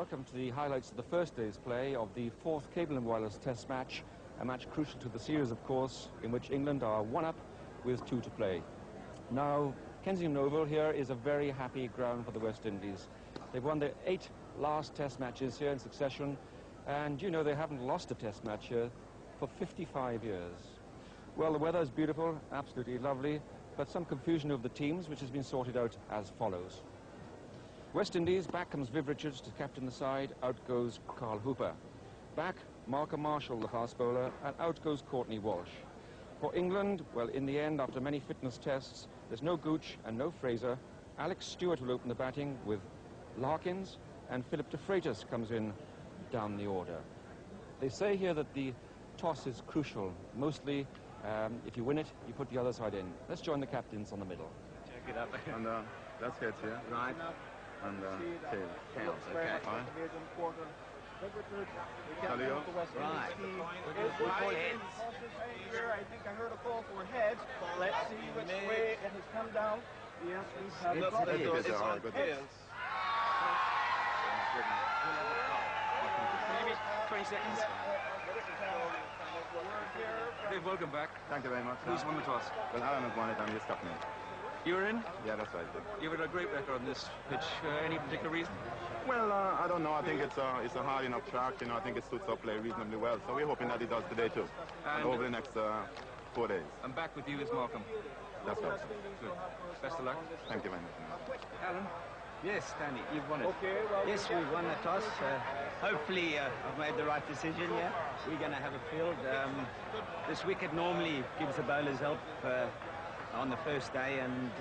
welcome to the highlights of the first day's play of the fourth Cable and Wireless Test match, a match crucial to the series, of course, in which England are one up with 2 to play. Now, Kensington Oval here is a very happy ground for the West Indies. They've won their 8 last Test matches here in succession, and you know they haven't lost a Test match here for 55 years. Well, the weather is beautiful, absolutely lovely, but some confusion of the teams, which has been sorted out as follows. West Indies, back comes Viv Richards to captain the side, out goes Carl Hooper. Back, Markham Marshall, the fast bowler, and out goes Courtney Walsh. For England, well, in the end, after many fitness tests, there's no Gooch and no Fraser. Alex Stewart will open the batting with Larkins, and Philip de Freitas comes in down the order. They say here that the toss is crucial. Mostly, if you win it, you put the other side in. Let's join the captains on the middle. Check it up. And that's heads here. Right. And tails. Tails, okay. Fine. Right. Here, I think I heard a call for heads. Let's see which way it has come down. Yes, we have got it. It's on Heads. 20 seconds. Dave, welcome back. Thank you very much. Who's won the toss? Well, Alan has won it and you stuck me. You're in? Yeah, that's right. You've had a great record on this pitch. Any particular reason? Well, I don't know. I think it's a hard enough track. You know, I think it suits our play reasonably well. So we're hoping that it does today too. And over the next 4 days. I'm back with you as Markham. That's right. Good. Best of luck. Thank you very much. Alan? Yes, Danny, you've won it. Okay, well, yes, we've won the toss. Hopefully, I've made the right decision here. We're going to have a field. This wicket normally gives the bowlers help on the first day, and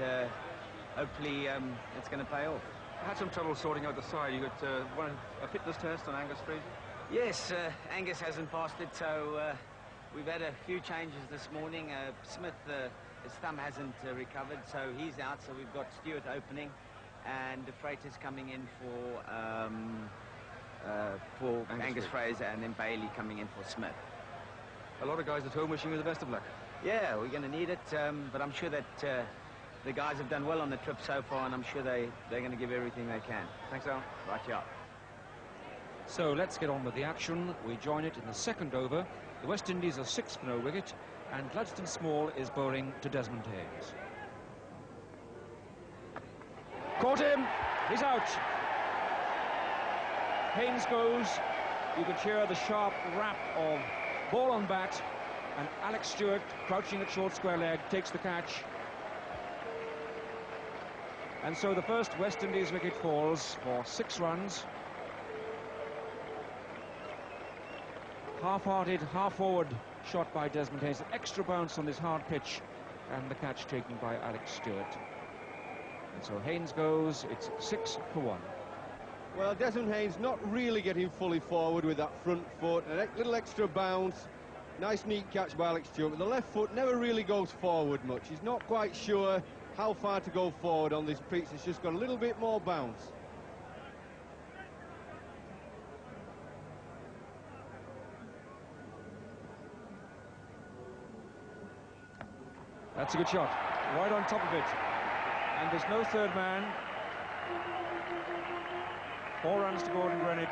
hopefully it's going to pay off. I had some trouble sorting out the side. You got a fitness test on Angus Fraser? Yes, Angus hasn't passed it, so we've had a few changes this morning. Smith, his thumb hasn't recovered, so he's out. So we've got Stewart opening, and de Freitas coming in for Angus Fraser, and then Bailey coming in for Smith. A lot of guys at home wishing you the best of luck. Yeah, we're going to need it, but I'm sure that the guys have done well on the trip so far, and I'm sure they're going to give everything they can. Thanks, Al. Right, yeah. So let's get on with the action. We join it in the second over. The West Indies are 6 for no wicket, and Gladstone Small is bowling to Desmond Haynes. Caught him! He's out! Haynes goes. You could hear the sharp rap of ball on bat, and Alex Stewart, crouching at short square leg, takes the catch. And so the first West Indies wicket falls for 6 runs. Half-hearted, half-forward shot by Desmond Haynes. An extra bounce on this hard pitch, and the catch taken by Alex Stewart. And so Haynes goes. It's 6 for 1. Well, Desmond Haynes not really getting fully forward with that front foot. A little extra bounce. Nice, neat catch by Alex Stewart. But the left foot never really goes forward much. He's not quite sure how far to go forward on this pitch. It's just got a little bit more bounce. That's a good shot. Right on top of it. And there's no third man. 4 runs to Gordon Greenwich.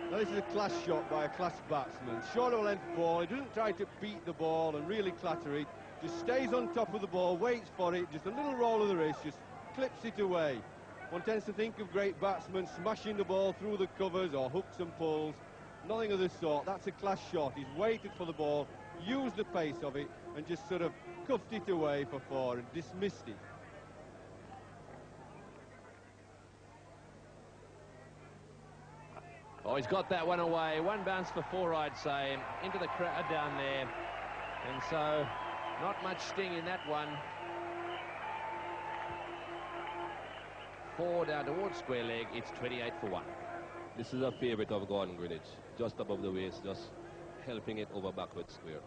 Now, this is a class shot by a class batsman. Short of length ball. He doesn't try to beat the ball and really clatter it. Just stays on top of the ball, waits for it. Just a little roll of the wrist, just clips it away. One tends to think of great batsmen smashing the ball through the covers or hooks and pulls. Nothing of the sort. That's a class shot. He's waited for the ball, used the pace of it, and just sort of cuffed it away for 4 and dismissed it. Oh, he's got that one away. 1 bounce for 4, I'd say, into the crowd down there. And so, not much sting in that one. 4 down towards square leg. It's 28 for 1. This is a favourite of Gordon Greenwich. Just above the waist, just helping it over backward square.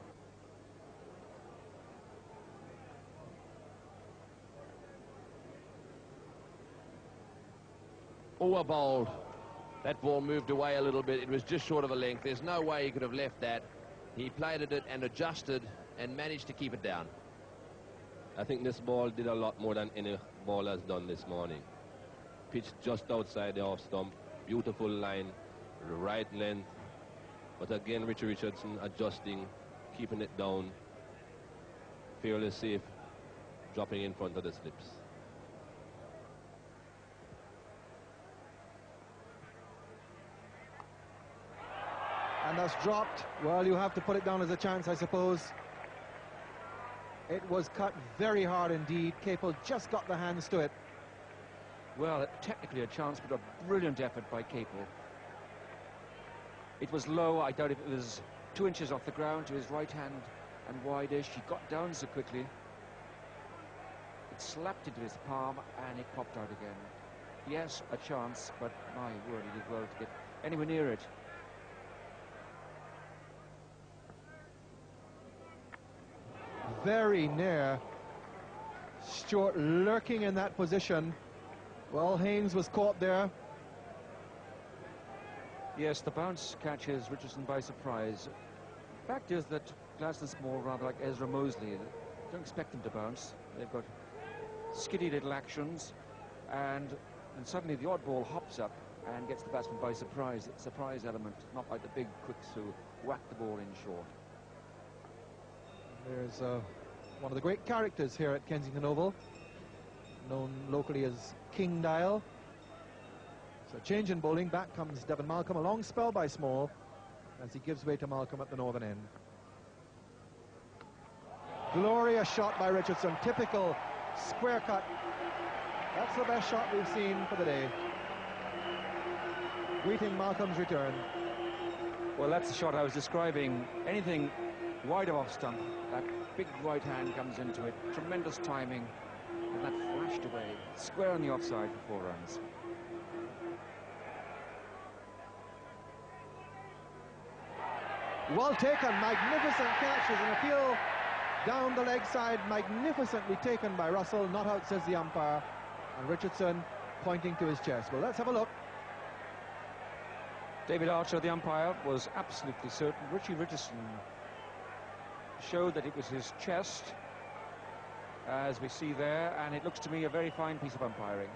Over bowled. That ball moved away a little bit. It was just short of a length. There's no way he could have left that. He played at it and adjusted and managed to keep it down. I think this ball did a lot more than any ball has done this morning. Pitched just outside the off stump, beautiful line, right length. But again, Richie Richardson adjusting, keeping it down, fairly safe, dropping in front of the slips. And that's dropped. Well, you have to put it down as a chance, I suppose. It was cut very hard indeed. Capel just got the hands to it. Well, technically a chance, but a brilliant effort by Capel. It was low. I doubt if it was 2 inches off the ground to his right hand and wide-ish. He got down so quickly. It slapped into his palm and it popped out again. Yes, a chance, but my word, he did well to get anywhere near it. Very near. Stewart lurking in that position. Well, Haynes was caught there. Yes, the bounce catches Richardson by surprise. Fact is that Glaston Small, rather like Ezra Mosley, don't expect them to bounce. They've got skiddy little actions, and suddenly the odd ball hops up and gets the batsman by surprise. It's a surprise element, not like the big quicks who whack the ball in short. There's one of the great characters here at Kensington Oval, known locally as King Dial. So change in bowling. Back comes Devon Malcolm. A long spell by Small as he gives way to Malcolm at the northern end. Glorious shot by Richardson. Typical square cut. That's the best shot we've seen for the day. Greeting Malcolm's return. Well, that's the shot I was describing. Anything wide of off stump, that big right hand comes into it. Tremendous timing, and that flashed away. Square on the offside for 4 runs. Well taken, magnificent catch. There's an appeal down the leg side, magnificently taken by Russell. Not out, says the umpire, and Richardson pointing to his chest. Well, let's have a look. David Archer, the umpire, was absolutely certain. Richie Richardson showed that it was his chest, as we see there, and it looks to me a very fine piece of umpiring.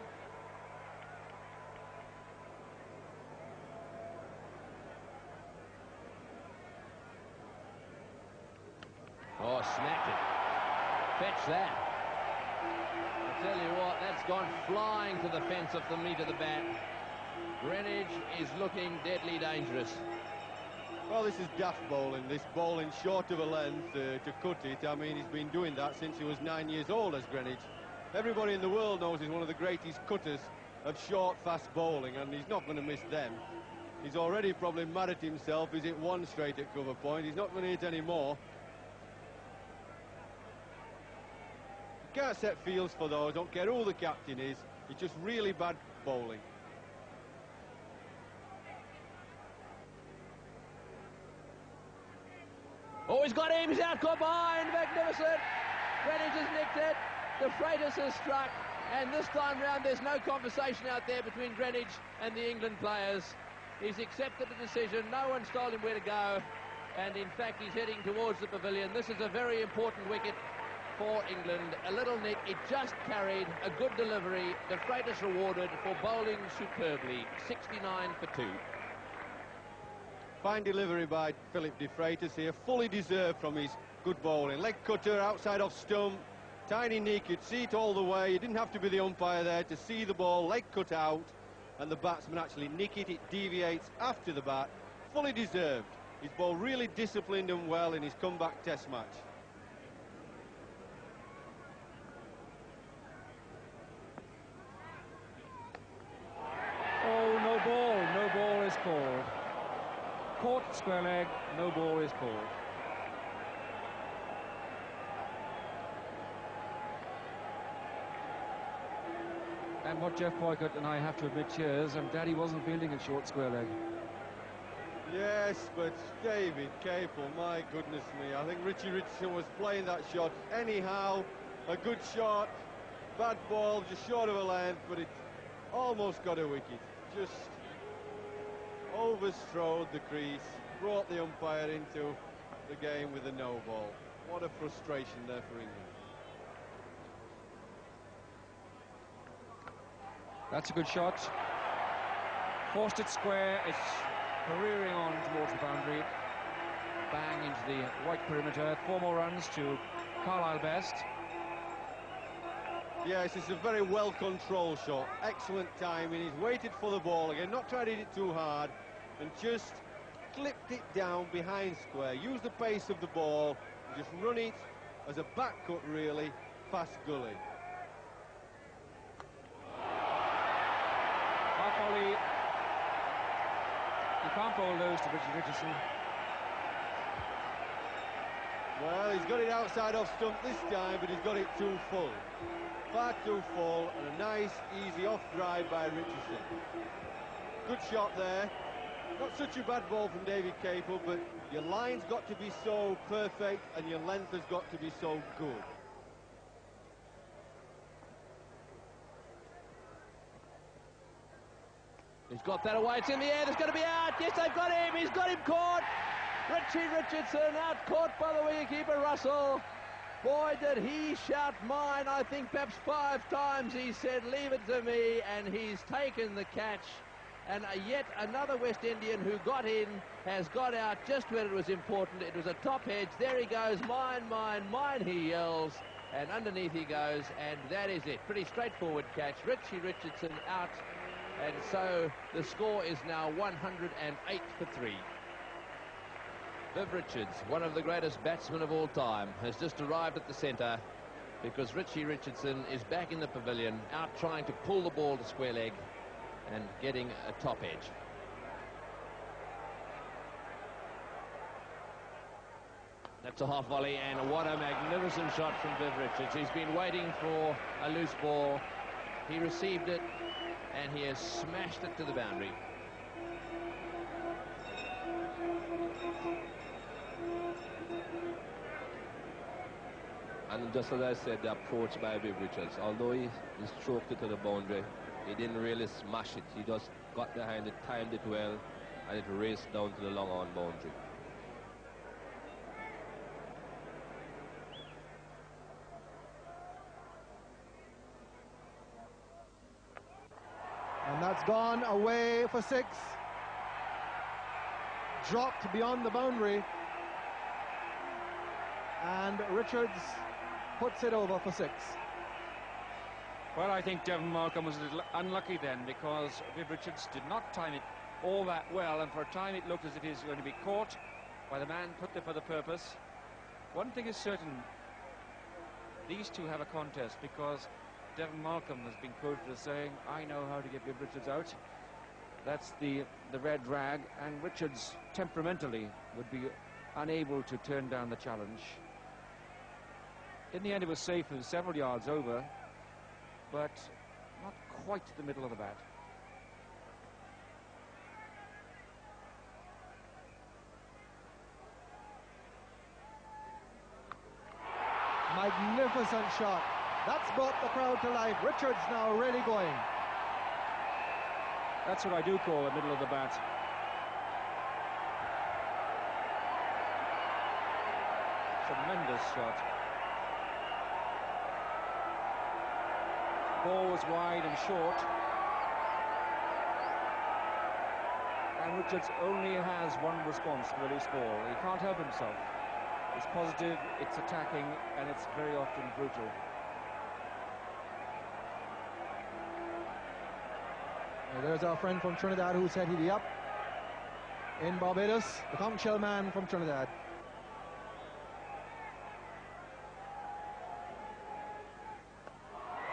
Oh, snapped it. Fetch that. I tell you what, that's gone flying to the fence off the meat of the bat. Greenwich is looking deadly dangerous. Well, this is daft bowling. This bowling short of a length to cut it. I mean, he's been doing that since he was 9 years old as Greenwich. Everybody in the world knows he's one of the greatest cutters of short, fast bowling, and he's not going to miss them. He's already probably mad at himself. He's hit one straight at cover point. He's not going to hit any more. You can't set fields for those. Don't care who the captain is. It's just really bad bowling. Oh, he's got him, he's out behind, magnificent. Greenwich has nicked it, De Freitas has struck, and this time round there's no conversation out there between Greenwich and the England players. He's accepted the decision, no one's told him where to go, and in fact he's heading towards the pavilion. This is a very important wicket for England. A little nick, it just carried a good delivery. De Freitas rewarded for bowling superbly, 69 for 2. Fine delivery by Philip De Freitas here, fully deserved from his good bowling. Leg cutter outside off stump, tiny nick, you'd see it all the way. You didn't have to be the umpire there to see the ball, leg cut out, and the batsman actually nick it. It deviates after the bat, fully deserved. His ball really disciplined and well in his comeback test match. Oh, no ball is called. Caught, square leg, no ball is called. And what Jeff Boycott and I have to admit here is Daddy wasn't fielding a short square leg. Yes, but David Capel, my goodness me, I think Richie Richardson was playing that shot anyhow. A good shot, bad ball, just short of a length, but it almost got a wicket. Just overstrode the crease, brought the umpire into the game with a no ball. What a frustration there for England. That's a good shot. Forced it square. It's careering on towards the boundary. Bang into the white perimeter. 4 more runs to Carlisle best. Yes, it's a very well-controlled shot. Excellent timing. He's waited for the ball again, not tried to hit it too hard, and just clipped it down behind square. Use the pace of the ball and just run it as a back cut, really, past gully. Half volley. You can't bowl those to Richard Richardson. Well, he's got it outside off stump this time, but he's got it too full. Far too full, and a nice, easy off drive by Richardson. Good shot there. Not such a bad ball from David Capel, but your line's got to be so perfect, and your length has got to be so good. He's got that away. It's in the air. There's going to be out. Yes, they've got him. He's got him caught. Richie Richardson out caught by the wicketkeeper Russell. Boy, did he shout mine. I think perhaps 5 times he said, leave it to me, and he's taken the catch. And yet another West Indian who got in has got out just when it was important. It was a top edge. There he goes. Mine, mine, mine, he yells. And underneath he goes, and that is it. Pretty straightforward catch. Richie Richardson out. And so the score is now 108 for 3. Viv Richards, one of the greatest batsmen of all time, has just arrived at the centre because Richie Richardson is back in the pavilion, out trying to pull the ball to square leg and getting a top edge. That's a half volley, and what a magnificent shot from Viv Richards. He's been waiting for a loose ball. He received it, and he has smashed it to the boundary. And just as I said, the approach by Viv Richards, although he stroked it to the boundary, he didn't really smash it. He just got behind it, timed it well, and it raced down to the long on boundary. And that's gone away for 6. Dropped beyond the boundary. And Richards puts it over for 6. Well, I think Devon Malcolm was a little unlucky then, because Viv Richards did not time it all that well, and for a time it looked as if he was going to be caught by the man put there for the purpose. One thing is certain, these two have a contest, because Devon Malcolm has been quoted as saying, I know how to get Viv Richards out. That's the red rag, and Richards temperamentally would be unable to turn down the challenge. In the end it was safe, it was several yards over, but not quite the middle of the bat. Magnificent shot. That's brought the crowd to life. Richards now really going. That's what I do call the middle of the bat. Tremendous shot. Ball was wide and short. And Richards only has one response for a loose ball. He can't help himself. It's positive, it's attacking, and it's very often brutal. Well, there's our friend from Trinidad who's headed up in Barbados, the conch shell man from Trinidad.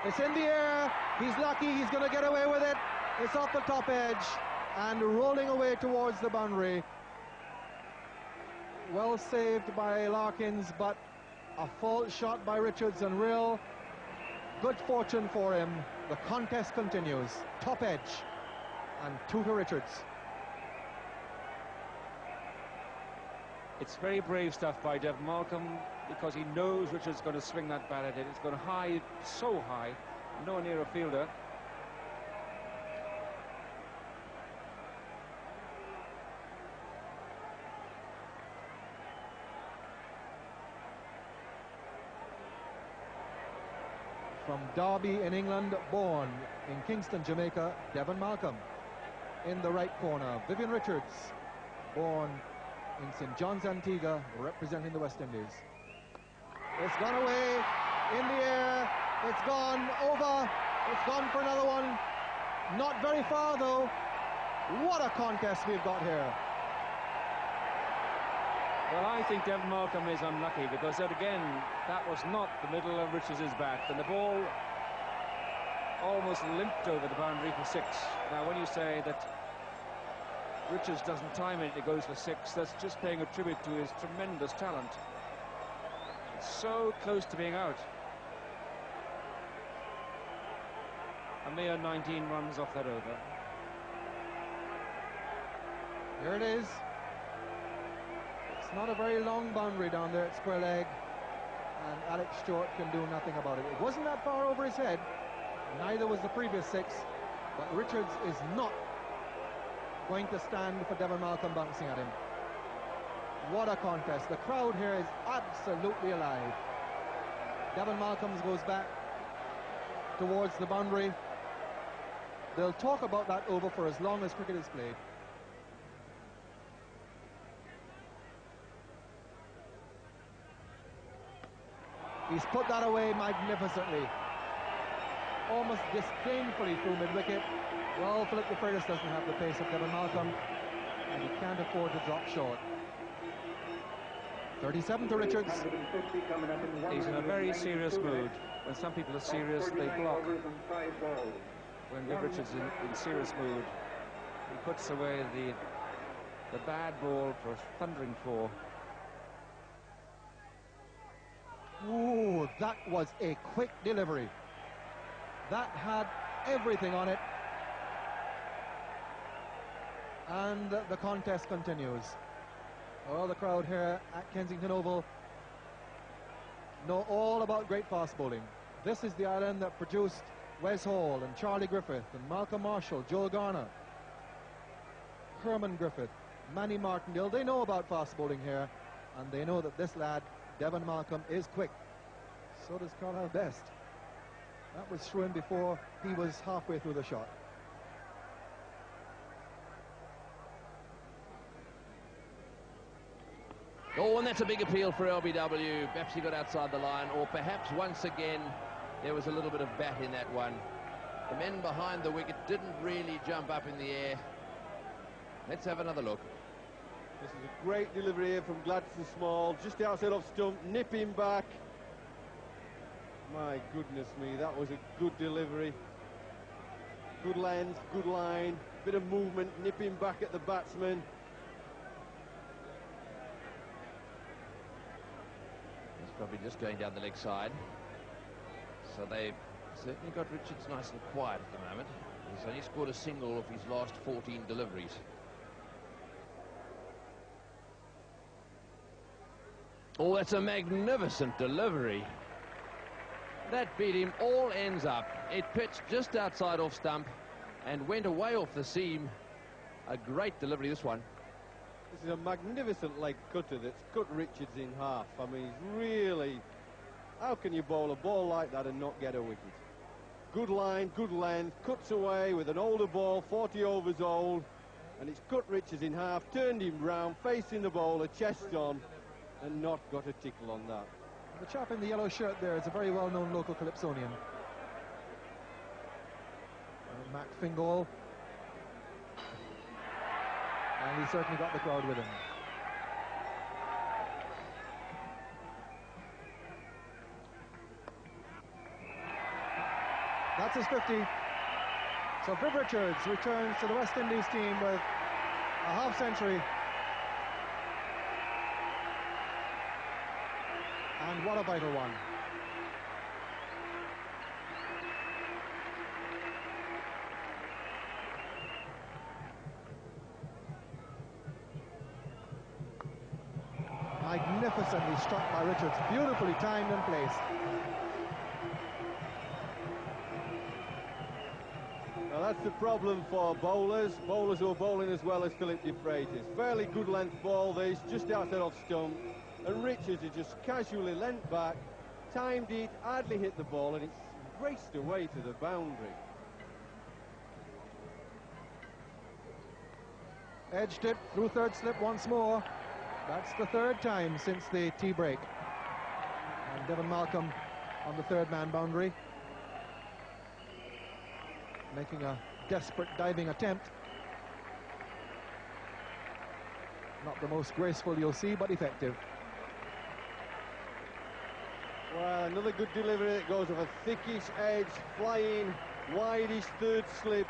It's in the air. He's lucky. He's going to get away with it. It's off the top edge and rolling away towards the boundary. Well saved by Larkins, but a fault shot by Richards, and real good fortune for him. The contest continues. Top edge and 2 to Richards. It's very brave stuff by Devon Malcolm, because he knows Richards is going to swing that bat at it. It's going to high so high, nowhere near a fielder. From Derby in England, born in Kingston, Jamaica, Devon Malcolm. In the right corner, Vivian Richards, born in St. John's, Antigua, representing the West Indies. It's gone away, in the air, it's gone over, it's gone for another one. Not very far though. What a contest we've got here. Well, I think Devon Malcolm is unlucky because, again, that was not the middle of Richards' bat, and the ball almost limped over the boundary for 6. Now, when you say that Richards doesn't time it, it goes for 6, that's just paying a tribute to his tremendous talent. It's so close to being out. A mere 19 runs off that over. Here it is. It's not a very long boundary down there at square leg, and Alex Stewart can do nothing about it. It wasn't that far over his head, neither was the previous 6, but Richards is not going to stand for Devon Malcolm bouncing at him. What a contest. The crowd here is absolutely alive. Devon Malcolm goes back towards the boundary. They'll talk about that over for as long as cricket is played. He's put that away magnificently. Almost disdainfully through mid-wicket. Well, Philip de Freitas doesn't have the pace of Devon Malcolm, and he can't afford to drop short. 37 to Richards. He's in a very serious mood. When some people are serious, they block. When Viv Richards is in serious mood, he puts away the bad ball for a thundering 4. Ooh, that was a quick delivery. That had everything on it. And the contest continues. Oh, the crowd here at Kensington Oval know all about great fast bowling. This is the island that produced Wes Hall and Charlie Griffith and Malcolm Marshall, Joel Garner, Herman Griffith, Manny Martindale. They know about fast bowling here, and they know that this lad, Devon Malcolm, is quick. So does Carlisle Best. That was through him before he was halfway through the shot. Oh, and that's a big appeal for LBW. Perhaps he got outside the line, or perhaps once again there was a little bit of bat in that one. The men behind the wicket didn't really jump up in the air. Let's have another look. This is a great delivery here from Gladstone Small, just outside off stump, nipping back. My goodness me, that was a good delivery. Good length, good line, bit of movement, nipping back at the batsman. He's probably just going down the leg side. So they've certainly got Richards nice and quiet at the moment. He's only scored a single of his last 14 deliveries. Oh, that's a magnificent delivery. That beat him all ends up. It pitched just outside off stump and went away off the seam. A great delivery, this one. This is a magnificent leg cutter that's cut Richards in half. I mean, he's really... How can you bowl a ball like that and not get a wicket? Good line, good length, cuts away with an older ball, 40 overs old, and it's cut Richards in half, turned him round, facing the bowler, chest on, and not got a tickle on that. The chap in the yellow shirt there is a very well-known local Calypsonian. Mac Fingal. And he certainly got the crowd with him. That's his 50. So Viv Richards returns to the West Indies team with a half century. And what a vital one. Magnificently struck by Richards, beautifully timed and placed. Now that's the problem for bowlers who are bowling as well as Philip de Freitas. Fairly good length ball this, just outside off stump, and Richards has just casually leant back, timed it, hardly hit the ball, and it's raced away to the boundary. Edged it through third slip once more. That's the third time since the tea break. And Devon Malcolm on the third man boundary, making a desperate diving attempt. Not the most graceful you'll see, but effective. Well, another good delivery that goes off a thickish edge, flying, wideish third slip.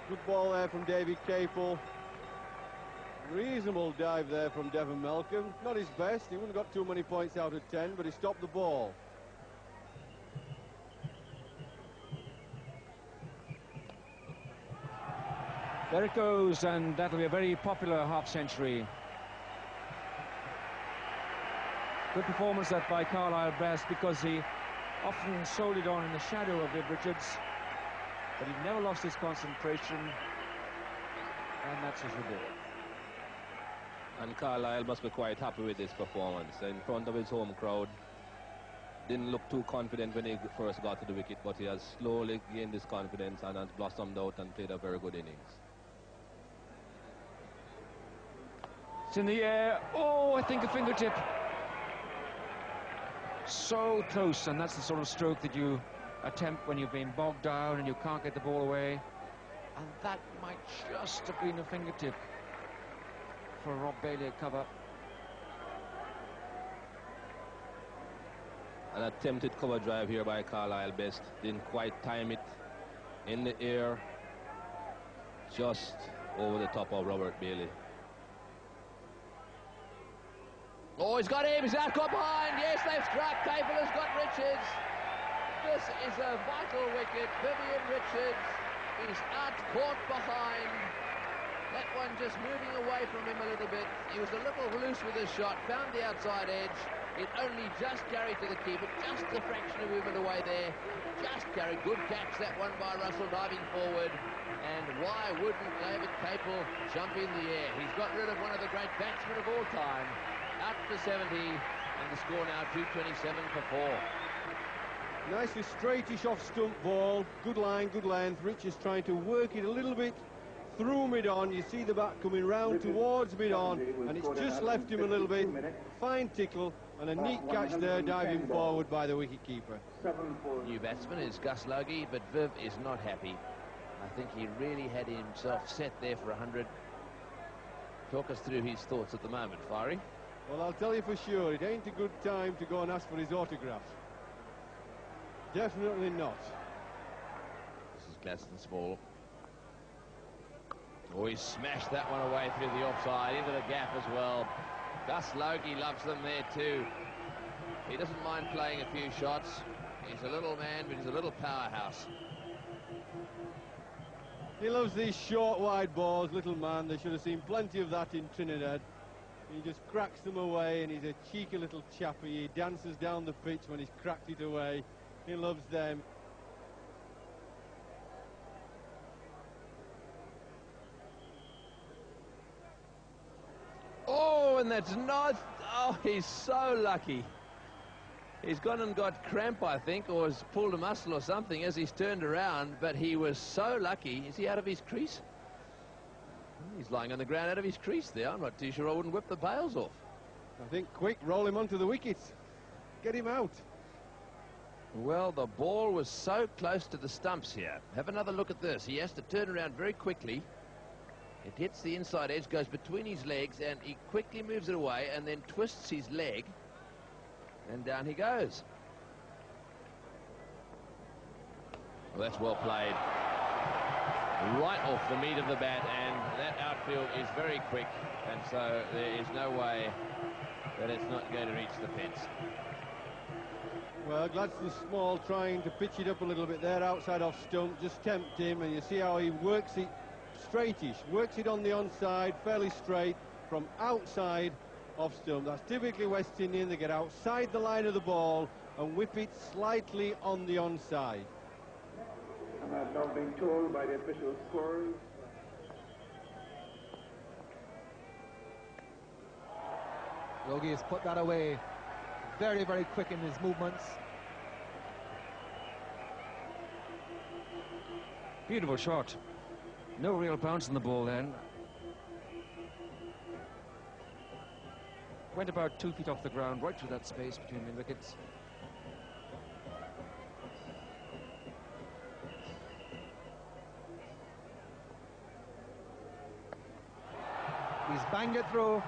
Good ball there from David Capel. Reasonable dive there from Devon Malcolm. Not his best, he wouldn't have got too many points out of 10, but he stopped the ball. There it goes, and that'll be a very popular half-century. Good performance that by Carlisle Best, because he often sold it on in the shadow of Viv Richards, but he never lost his concentration, and that's his reward. And Carlisle must be quite happy with this performance. In front of his home crowd, didn't look too confident when he first got to the wicket, but he has slowly gained his confidence and has blossomed out and played a very good innings. It's in the air. Oh, I think a fingertip. So close, and that's the sort of stroke that you attempt when you've been bogged down and you can't get the ball away. And that might just have been a fingertip for a Rob Bailey cover. An attempted cover drive here by Carlisle Best. Didn't quite time it in the air, just over the top of Robert Bailey. Oh, he's got him, he's out, got behind, yes, they've struck, Capel has got Richards. This is a vital wicket, Vivian Richards is out, caught behind. That one just moving away from him a little bit. He was a little loose with his shot, found the outside edge. It only just carried to the keeper, just a fraction of movement away there. Just carried, good catch that one by Russell diving forward. And why wouldn't David Capel jump in the air? He's got rid of one of the great batsmen of all time. Out for 70, and the score now 227 for 4. Nicely straightish off stump ball, good line, good length. Richards trying to work it a little bit through mid-on. You see the bat coming round towards mid-on, and it's just left him a little bit. Fine tickle, and a neat catch there, diving forward by the wicketkeeper. New batsman is Gus Logie, but Viv is not happy. I think he really had himself set there for 100. Talk us through his thoughts at the moment, Fiery. Well, I'll tell you for sure, it ain't a good time to go and ask for his autograph. Definitely not. This is Gladstone Small. Oh, he smashed that one away through the offside, into the gap as well. Gus Logie loves them there too. He doesn't mind playing a few shots. He's a little man, but he's a little powerhouse. He loves these short, wide balls, little man. They should have seen plenty of that in Trinidad. He just cracks them away, and he's a cheeky little chappy. He dances down the pitch when he's cracked it away. He loves them. Oh, and that's not... Oh, he's so lucky. He's gone and got cramp, I think, or has pulled a muscle or something as he's turned around, but he was so lucky. Is he out of his crease? He's lying on the ground out of his crease there. I'm not too sure I wouldn't whip the bails off. I think quick, roll him onto the wickets. Get him out. Well, the ball was so close to the stumps here. Have another look at this. He has to turn around very quickly. It hits the inside edge, goes between his legs, and he quickly moves it away and then twists his leg. And down he goes. Well, that's well played. Right off the meat of the bat, and that outfield is very quick, and so there is no way that it's not going to reach the fence. Well, Gladstone Small trying to pitch it up a little bit there outside off stump, just tempt him, and you see how he works it straightish, works it on the onside, fairly straight, from outside off stump. That's typically West Indian. They get outside the line of the ball and whip it slightly on the onside. And I've now been told by the official scorers. Logie has put that away. Very, very quick in his movements. Beautiful shot. No real bounce on the ball then. Went about 2 feet off the ground, right through that space between the wickets. He's banged it through.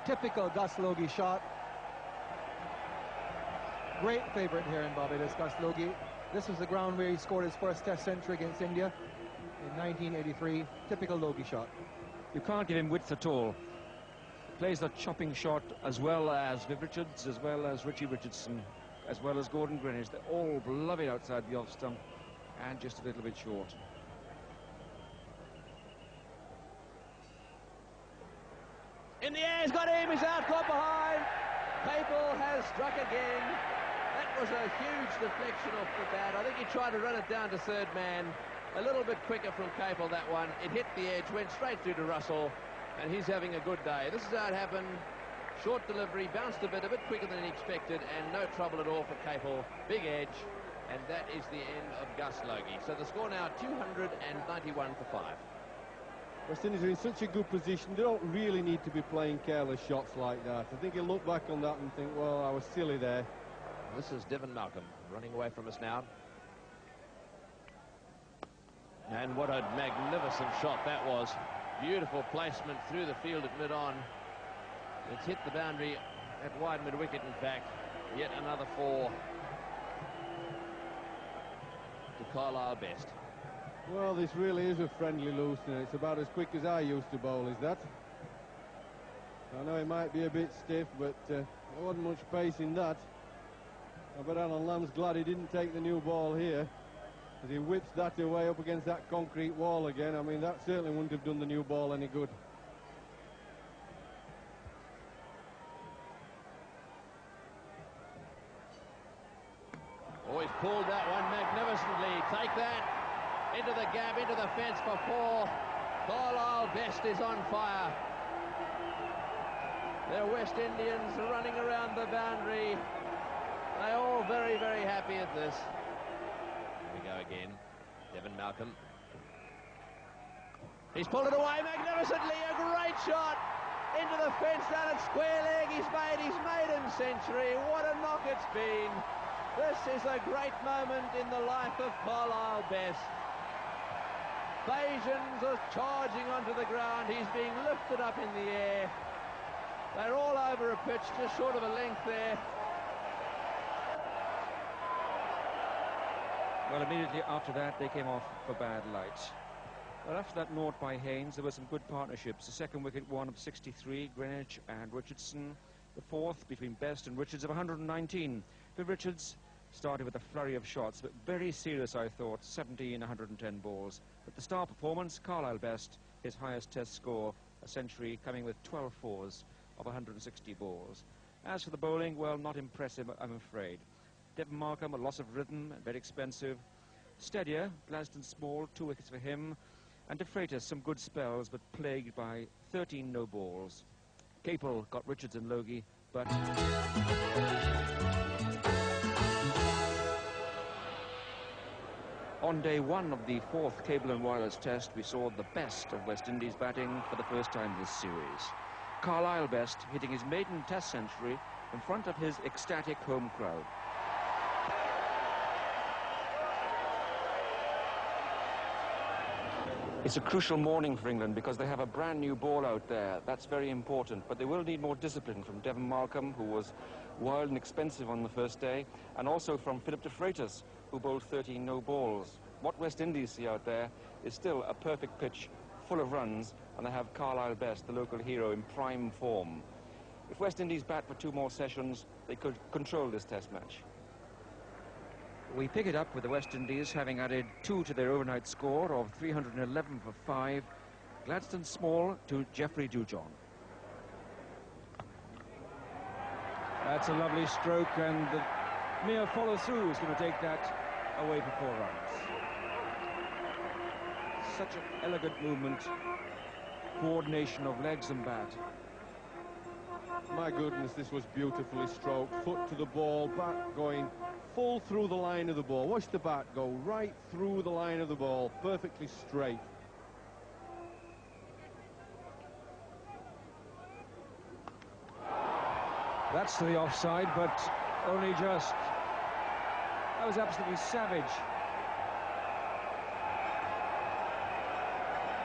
Typical Gus Logie shot. Great favourite here in Barbados, Gus Logie. This was the ground where he scored his first Test century against India in 1983. Typical Logie shot. You can't give him width at all. He plays the chopping shot as well as Viv Richards, as well as Richie Richardson, as well as Gordon Greenidge. They're all love it outside the off stump and just a little bit short. In the air, he's got him, he's out, caught behind. Capel has struck again. That was a huge deflection off the bat. I think he tried to run it down to third man. A little bit quicker from Capel, that one. It hit the edge, went straight through to Russell, and he's having a good day. This is how it happened. Short delivery, bounced a bit quicker than expected, and no trouble at all for Capel. Big edge, and that is the end of Gus Logie. So the score now 291 for 5. West Indies are in such a good position, they don't really need to be playing careless shots like that. I think he'll look back on that and think, well, I was silly there. This is Devon Malcolm running away from us now. And what a magnificent shot that was. Beautiful placement through the field at mid-on. It's hit the boundary at wide mid-wicket, in fact. Yet another 4 to Carlisle Best. Well, this really is a friendly loosener. It's about as quick as I used to bowl, is that? I know it might be a bit stiff, but there wasn't much pace in that. I bet Alan Lamb's glad he didn't take the new ball here, as he whips that away up against that concrete wall again. I mean, that certainly wouldn't have done the new ball any good. Oh, he's pulled that one magnificently. Take that. Into the gap, into the fence for 4. Carlisle Best is on fire. The West Indians are running around the boundary. They're all very, very happy at this. Here we go again. Devon Malcolm. He's pulled it away magnificently. A great shot. Into the fence, down at square leg. He's made his maiden century. What a knock it's been. This is a great moment in the life of Carlisle Best. Bayesians are charging onto the ground. He's being lifted up in the air. They're all over a pitch, just short of a length there. Well, immediately after that, they came off for bad light. Well, after that naught by Haynes, there were some good partnerships. The second wicket one of 63, Greenidge and Richardson. The fourth between Best and Richards of 119. Viv Richards started with a flurry of shots, but very serious, I thought, 17, 110 balls. But the star performance, Carlisle Best, his highest Test score, a century, coming with 12 fours of 160 balls. As for the bowling, well, not impressive, I'm afraid. Devon Malcolm, a loss of rhythm, very expensive. Steadier, Gladstone Small, 2 wickets for him. And De Freitas, some good spells, but plagued by 13 no balls. Capel got Richards and Logie, but... On day 1 of the 4th Cable and Wireless Test, we saw the best of West Indies batting for the first time this series. Carlisle Best hitting his maiden Test century in front of his ecstatic home crowd. It's a crucial morning for England because they have a brand new ball out there. That's very important, but they will need more discipline from Devon Malcolm, who was wild and expensive on the first day, and also from Philip De Freitas, who bowled 13 no balls. What West Indies see out there is still a perfect pitch, full of runs, and they have Carlisle Best, the local hero, in prime form. If West Indies bat for 2 more sessions, they could control this Test match. We pick it up with the West Indies having added 2 to their overnight score of 311 for 5. Gladstone Small to Geoffrey Dujon. That's a lovely stroke, and the mere follow-through is going to take that away for 4 runs. Such an elegant movement, coordination of legs and bat. My goodness, this was beautifully stroked. Foot to the ball, bat going full through the line of the ball. Watch the bat go right through the line of the ball, perfectly straight. That's to the offside, but only just. That was absolutely savage.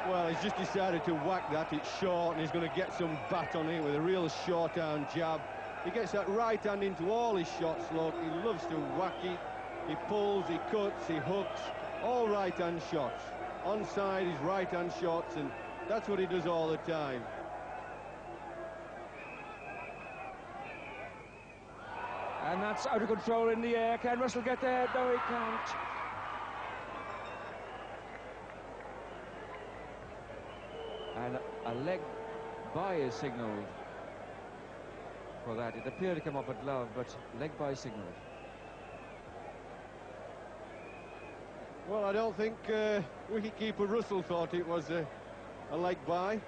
Well, he's just decided to whack that. It's short, and he's going to get some bat on it with a real short-hand jab. He gets that right hand into all his shots, look. He loves to whack it. He pulls, he cuts, he hooks. All right-hand shots. Onside, his right-hand shots, and that's what he does all the time. And that's out of control in the air. Can Russell get there? No, he can't. And a leg by is signalled for that. It appeared to come off a glove, but leg by signalled. Well, I don't think wicketkeeper Russell thought it was a leg by.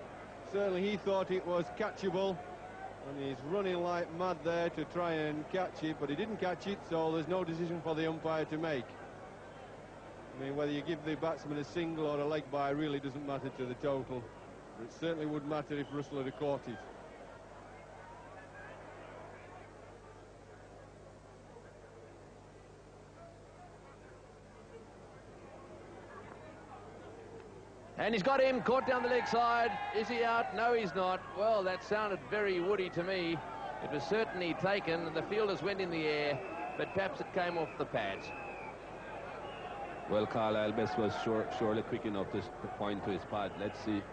Certainly he thought it was catchable, and he's running like mad there to try and catch it, but he didn't catch it, so there's no decision for the umpire to make. I mean, whether you give the batsman a single or a leg by really doesn't matter to the total. It certainly would matter if Russell had caught it. And he's got him, caught down the leg side. Is he out? No, he's not. Well, that sounded very woody to me. It was certainly taken, and the fielders went in the air, but perhaps it came off the pads. Well, Carlisle Best was surely quick enough to point to his pad. Let's see.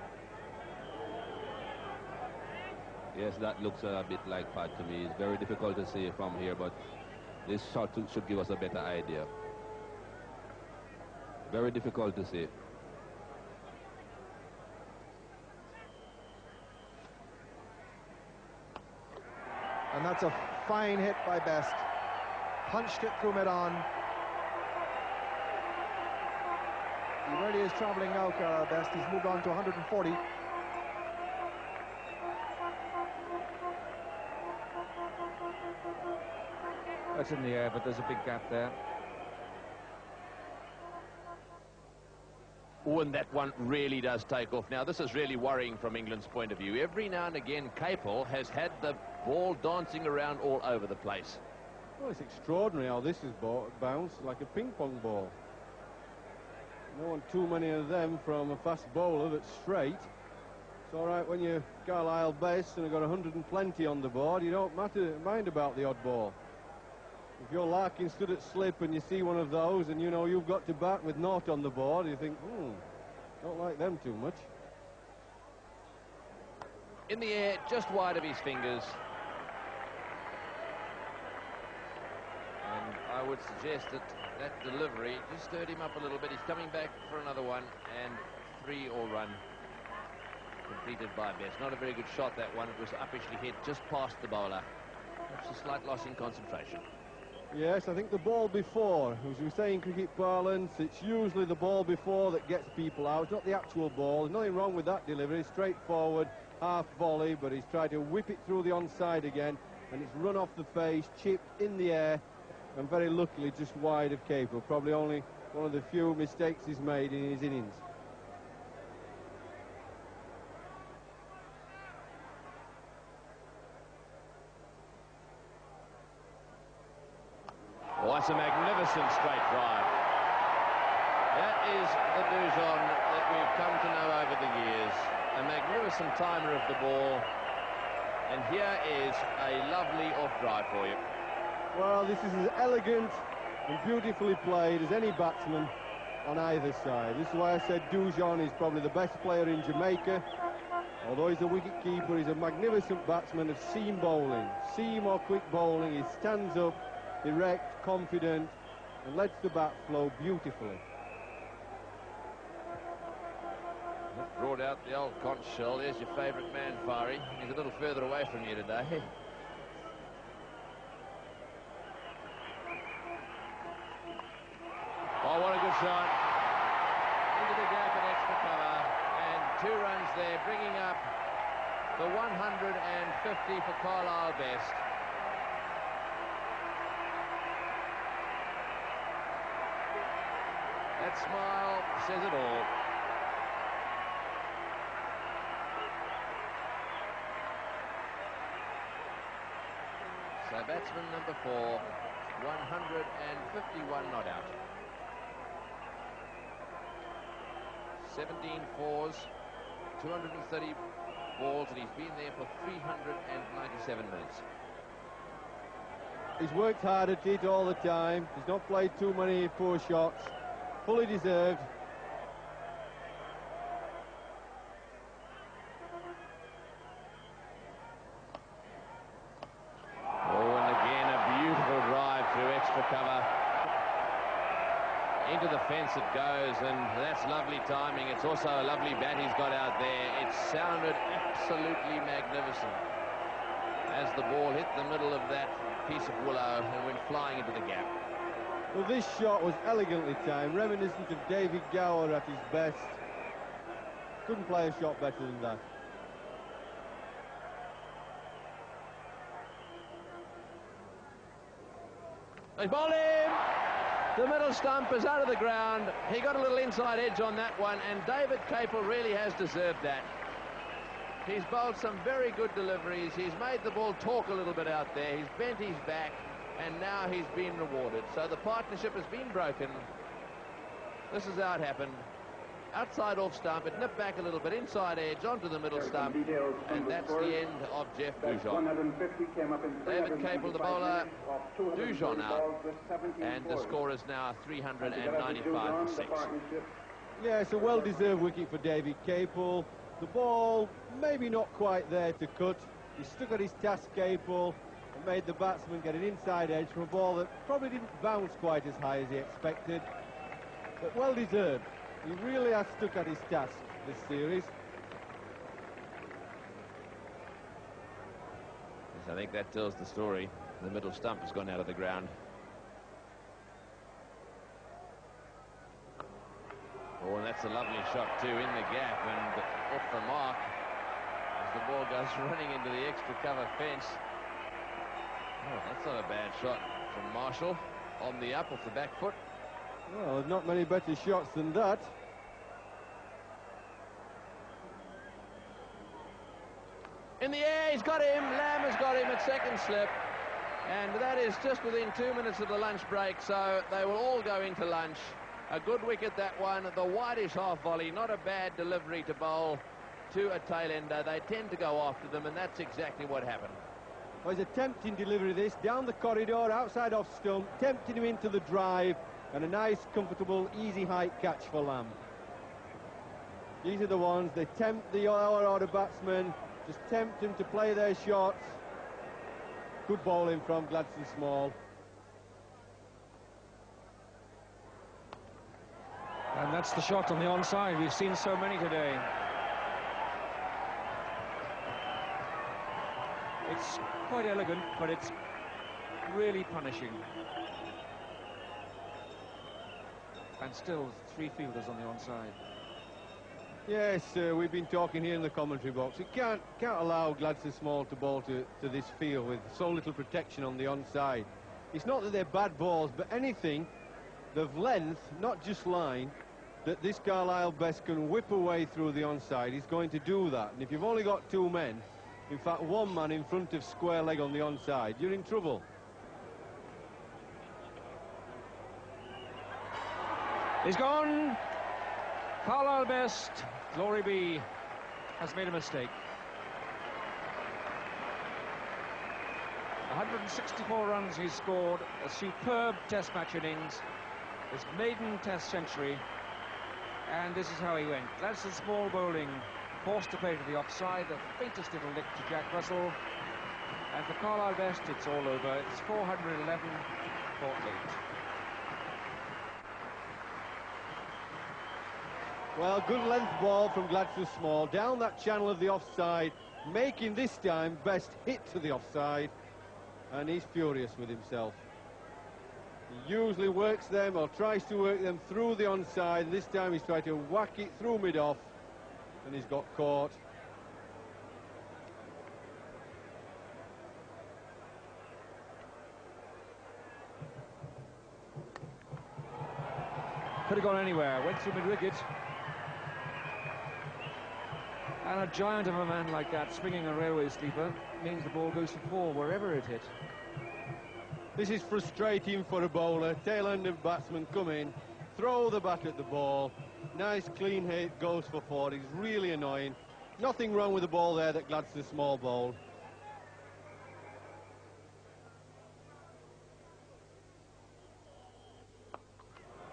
Yes, that looks a bit like pad to me. It's very difficult to see from here, but this shot should give us a better idea. Very difficult to see. And that's a fine hit by Best. Punched it through mid-on. He really is travelling now, Best. He's moved on to 140. That's in the air, but there's a big gap there. Oh, and that one really does take off. Now, this is really worrying from England's point of view. Every now and again, Capel has had the ball dancing around all over the place. Well, it's extraordinary how this is bounced like a ping-pong ball. You don't want too many of them from a fast bowler that's straight. It's all right when you're Carlisle Best and have got 120 on the board. You don't mind about the odd ball. If you're Larkin stood at slip and you see one of those and you know you've got to bat with naught on the board, you think, don't like them too much. In the air, just wide of his fingers. And I would suggest that that delivery just stirred him up a little bit. He's coming back for another one, and 3 all run completed by Best. Not a very good shot, that one. It was uppishly hit just past the bowler. Perhaps a slight loss in concentration. Yes, I think the ball before, as we say in cricket parlance, it's usually the ball before that gets people out, not the actual ball. There's nothing wrong with that delivery, straightforward, half volley, but he's tried to whip it through the onside again, and it's run off the face, chipped in the air, and very luckily just wide of Capel. Probably only one of the few mistakes he's made in his innings. Oh, that's a magnificent straight drive. That is the Dujon that we've come to know over the years. A magnificent timer of the ball. And here is a lovely off drive for you. Well, this is as elegant and beautifully played as any batsman on either side. This is why I said Dujon is probably the best player in Jamaica. Although he's a wicket-keeper, he's a magnificent batsman of seam bowling. Seam or quick bowling, he stands up, erect, confident, and lets the bat flow beautifully. Brought out the old conch shell. There's your favourite man, Fari. He's a little further away from you today. Oh, what a good shot. Into the gap and extra cover. And 2 runs there, bringing up for 150 for Carlisle Best. That smile says it all. So batsman number 4, 151 not out. 17 fours, 230 balls, and he's been there for 397 minutes. He's worked hard at it all the time. He's not played too many poor shots. Fully deserved. Oh, and again a beautiful drive through extra cover. Into the fence it goes, and that's lovely timing. It's also a lovely bat he's got out there. It sounded absolutely magnificent as the ball hit the middle of that piece of willow and went flying into the gap. Well, this shot was elegantly timed, reminiscent of David Gower at his best. Couldn't play a shot better than that. They bowled him! The middle stump is out of the ground. He got a little inside edge on that one, and David Capel really has deserved that. He's bowled some very good deliveries. He's made the ball talk a little bit out there. He's bent his back, and now he's been rewarded. So the partnership has been broken. This is how it happened. Outside off stump, it nipped back a little bit, inside edge, onto the middle stump, and that's the end of Jeff Dujon. David Capel, the bowler, Dujon out, and the score is now 395 for 6. Yeah, it's a well-deserved wicket for David Capel. The ball, maybe not quite there to cut. He stuck at his task, Capel, and made the batsman get an inside edge from a ball that probably didn't bounce quite as high as he expected, but well-deserved. He really has stuck at his task this series. Yes, I think that tells the story. The middle stump has gone out of the ground. Oh, and that's a lovely shot too, in the gap and off the mark as the ball goes running into the extra cover fence. Oh, that's not a bad shot from Marshall on the up off the back foot. Well, there's not many better shots than that. In the air, he's got him. Lamb has got him at second slip. And that is just within 2 minutes of the lunch break, so they will all go into lunch. A good wicket, that one. The whitish half volley, not a bad delivery to bowl to a tail-ender. They tend to go after them, and that's exactly what happened. Well, it's a tempting delivery, this, down the corridor, outside off stump, tempting him into the drive, and a nice, comfortable, easy height catch for Lamb. These are the ones, they tempt the lower order batsmen, just tempt them to play their shots. Good bowling from Gladstone Small. And that's the shot on the onside. We've seen so many today. It's quite elegant, but it's really punishing. And still 3 fielders on the onside. Yes, we've been talking here in the commentary box. You can't allow Gladstone Small to bowl to this field with so little protection on the onside. It's not that they're bad balls, but anything of length, not just line, that this Carlisle Best can whip away through the onside. He's going to do that. And if you've only got 2 men, in fact 1 man in front of square leg on the onside, you're in trouble. He's gone. Carlisle Best, Glory be, has made a mistake. 164 runs he's scored, a superb test match innings, his maiden test century, and this is how he went. Gladstone Small bowling, forced to play to the offside, the faintest little lick to Jack Russell, and for Carlisle Best it's all over. It's 411 for 8. Well, good length ball from Gladstone Small, down that channel of the offside, making this time Best hit to the offside, and he's furious with himself. He usually works them, or tries to work them through the onside. This time he's tried to whack it through mid-off, and he's got caught. Could have gone anywhere. Went through mid-wicket. And a giant of a man like that, swinging a railway sleeper, means the ball goes for 4 wherever it hit. This is frustrating for a bowler. Tail-ended batsman come in, throw the bat at the ball. Nice clean hit, goes for 4. It's really annoying. Nothing wrong with the ball there that Gladstone small bowled.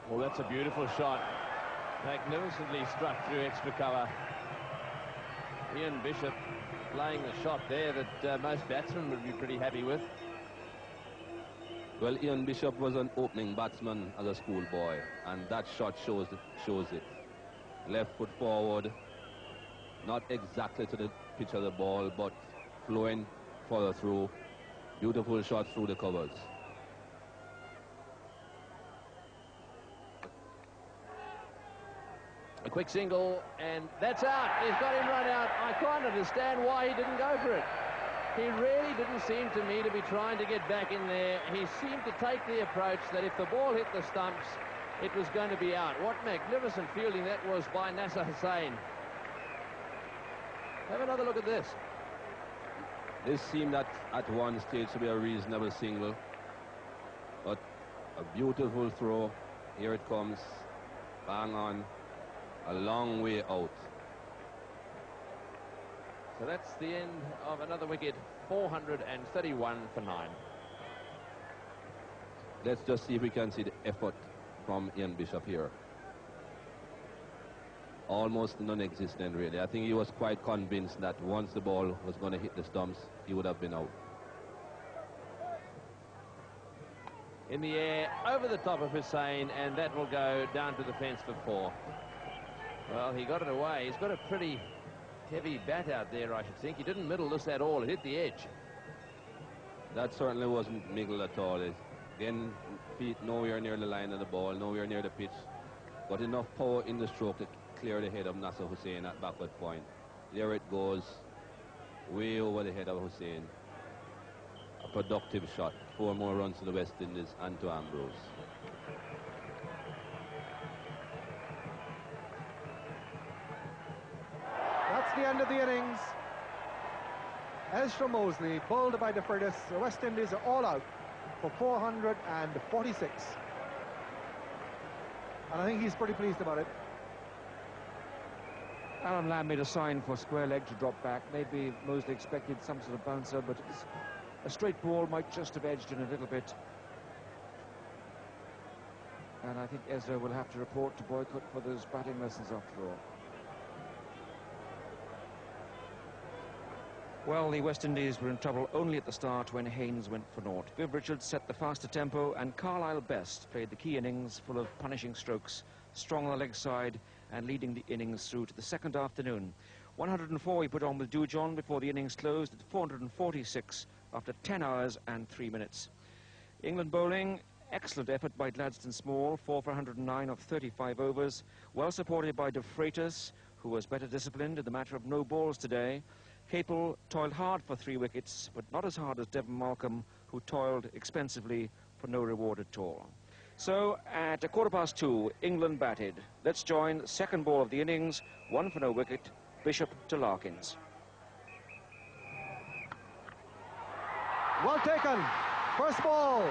Well, that's a beautiful shot. Magnificently struck through extra cover. Ian Bishop playing the shot there that most batsmen would be pretty happy with. Well, Ian Bishop was an opening batsman as a schoolboy, and that shot shows it. Left foot forward, not exactly to the pitch of the ball, but flowing further through. Beautiful shot through the covers. A quick single, and that's out. He's got him run out. I can't understand why he didn't go for it. He really didn't seem to me to be trying to get back in there. He seemed to take the approach that if the ball hit the stumps, it was going to be out. What magnificent fielding that was by Nasser Hussain. Have another look at this. This seemed at one stage to be a reasonable single, but a beautiful throw. Here it comes, bang on, a long way out. So that's the end of another wicket, 431 for 9. Let's just see if we can see the effort from Ian Bishop here. Almost non-existent, really. I think he was quite convinced that once the ball was going to hit the stumps, he would have been out. In the air, over the top of Hussain, and that will go down to the fence for 4. Well, he got it away. He's got a pretty heavy bat out there, I should think. He didn't middle this at all. It hit the edge. That certainly wasn't middle at all. Again, feet nowhere near the line of the ball, nowhere near the pitch. But enough power in the stroke to clear the head of Nasser Hussain at backward point. There it goes, way over the head of Hussain. A productive shot. 4 more runs to the West Indies and to Ambrose. That's the end of the innings. Ezra Mosley, bowled by De Freitas. The West Indies are all out for 446. And I think he's pretty pleased about it. Alan Lamb made a sign for square leg to drop back. Maybe Mosley expected some sort of bouncer, but a straight ball might just have edged in a little bit. And I think Ezra will have to report to Boycott for those batting lessons after all. Well, the West Indies were in trouble only at the start when Haynes went for naught. Viv Richards set the faster tempo, and Carlisle Best played the key innings full of punishing strokes, strong on the leg side and leading the innings through to the second afternoon. 104 he put on with Dujon before the innings closed at 446 after 10 hours and 3 minutes. England bowling, excellent effort by Gladstone Small, 4 for 109 of 35 overs, well supported by De Freitas, who was better disciplined in the matter of no balls today. Capel toiled hard for 3 wickets, but not as hard as Devon Malcolm, who toiled expensively for no reward at all. So, at 2:15, England batted. Let's join second ball of the innings, 1 for no wicket, Bishop to Larkins. Well taken. First ball.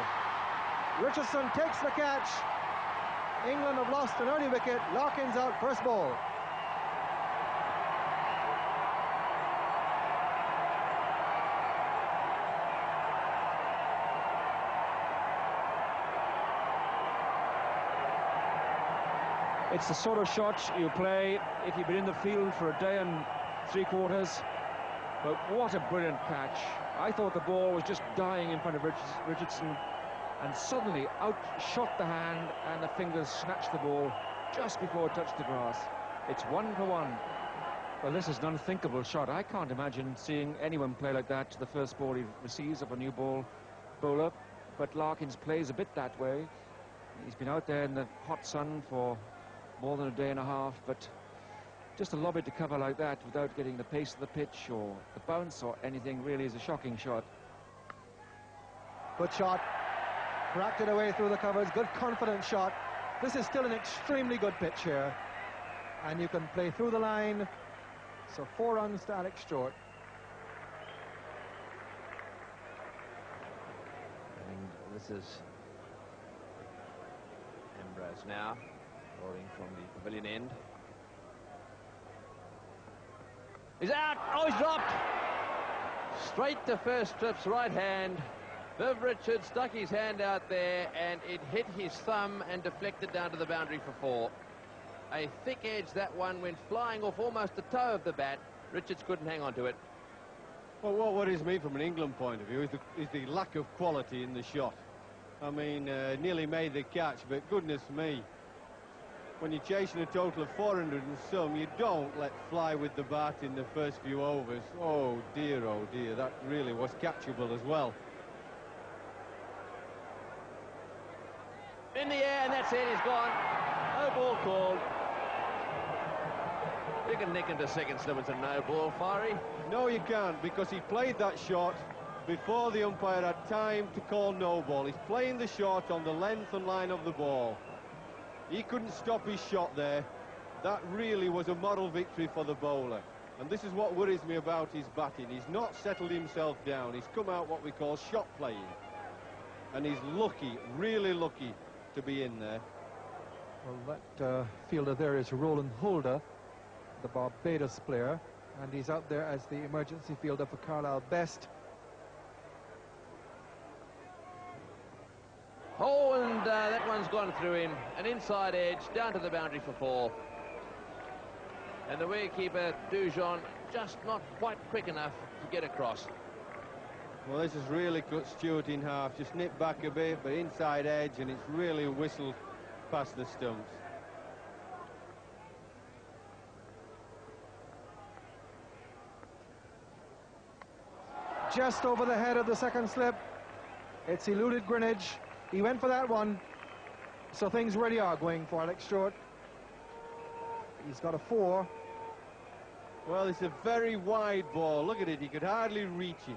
Richardson takes the catch. England have lost an early wicket. Larkins out, first ball. It's the sort of shot you play if you've been in the field for a day and 3/4. But what a brilliant catch. I thought the ball was just dying in front of Richardson, and suddenly out shot the hand and the fingers snatched the ball just before it touched the grass. It's 1 for 1. Well, this is an unthinkable shot. I can't imagine seeing anyone play like that to the first ball he receives of a new bowler. But Larkins plays a bit that way. He's been out there in the hot sun for more than a day and a half, but just to lob it to cover like that without getting the pace of the pitch or the bounce or anything really is a shocking shot. Good shot. Cracked it away through the covers. Good confident shot. This is still an extremely good pitch here, and you can play through the line. So 4 runs to Alex Stewart. And this is Ambrose now, rolling from the pavilion end. He's out! Oh, he's dropped! Straight to first strip's right hand. Viv Richards stuck his hand out there, and it hit his thumb and deflected down to the boundary for 4. A thick edge, that one went flying off almost the toe of the bat. Richards couldn't hang on to it. Well, what worries me from an England point of view is the lack of quality in the shot. I mean, nearly made the catch, but goodness me, when you're chasing a total of 400 and some, you don't let fly with the bat in the first few overs. Oh dear, that really was catchable as well. In the air, and that's it, he's gone. No ball called. You can nick into second slip, it's a no ball, Fiery. No, you can't, because he played that shot before the umpire had time to call no ball. He's playing the shot on the length and line of the ball. He couldn't stop his shot there. That really was a moral victory for the bowler. And this is what worries me about his batting. He's not settled himself down. He's come out what we call shot playing. And he's lucky, really lucky, to be in there. Well, that fielder there is Roland Holder, the Barbados player, and he's out there as the emergency fielder for Carlisle Best. Oh, and that one's gone through him. An inside edge, down to the boundary for 4. And the wicketkeeper, Dujon, just not quite quick enough to get across. Well, this has really cut Stewart in half. Just nipped back a bit, but inside edge, and it's really whistled past the stumps. Just over the head of the second slip. It's eluded Greenwich. He went for that one. So things really are going for Alex Stewart. He's got a 4. Well, it's a very wide ball. Look at it. He could hardly reach it.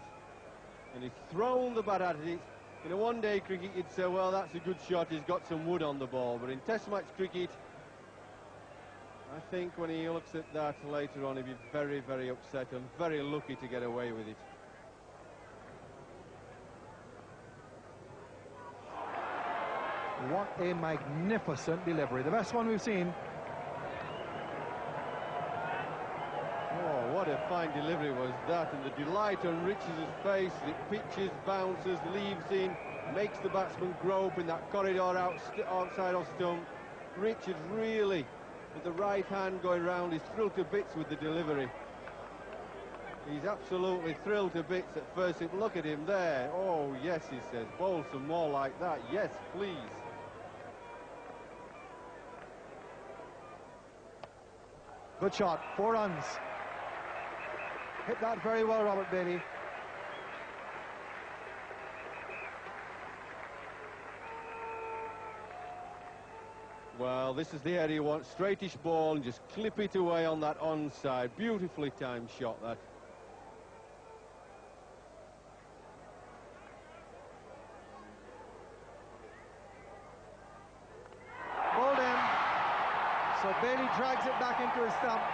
And he's thrown the bat at it. In a one-day cricket, you'd say, well, that's a good shot. He's got some wood on the ball. But in Test match cricket, I think when he looks at that later on, he'll be very, very upset and very lucky to get away with it. What a magnificent delivery. The best one we've seen. Oh, what a fine delivery was that. And the delight on Richards' face. It pitches, bounces, leaves in, makes the batsman grope in that corridor outside of stump. Richards really, with the right hand going round, is thrilled to bits with the delivery. He's absolutely thrilled to bits at first. Look at him there. Oh, yes, he says. Bowl some more like that. Yes, please. Good shot, 4 runs. Hit that very well, Robert Bailey. Well, this is the area you want. Straightish ball and just clip it away on that onside. Beautifully timed shot, that. Bowled in. So Bailey drags it back into his stumps.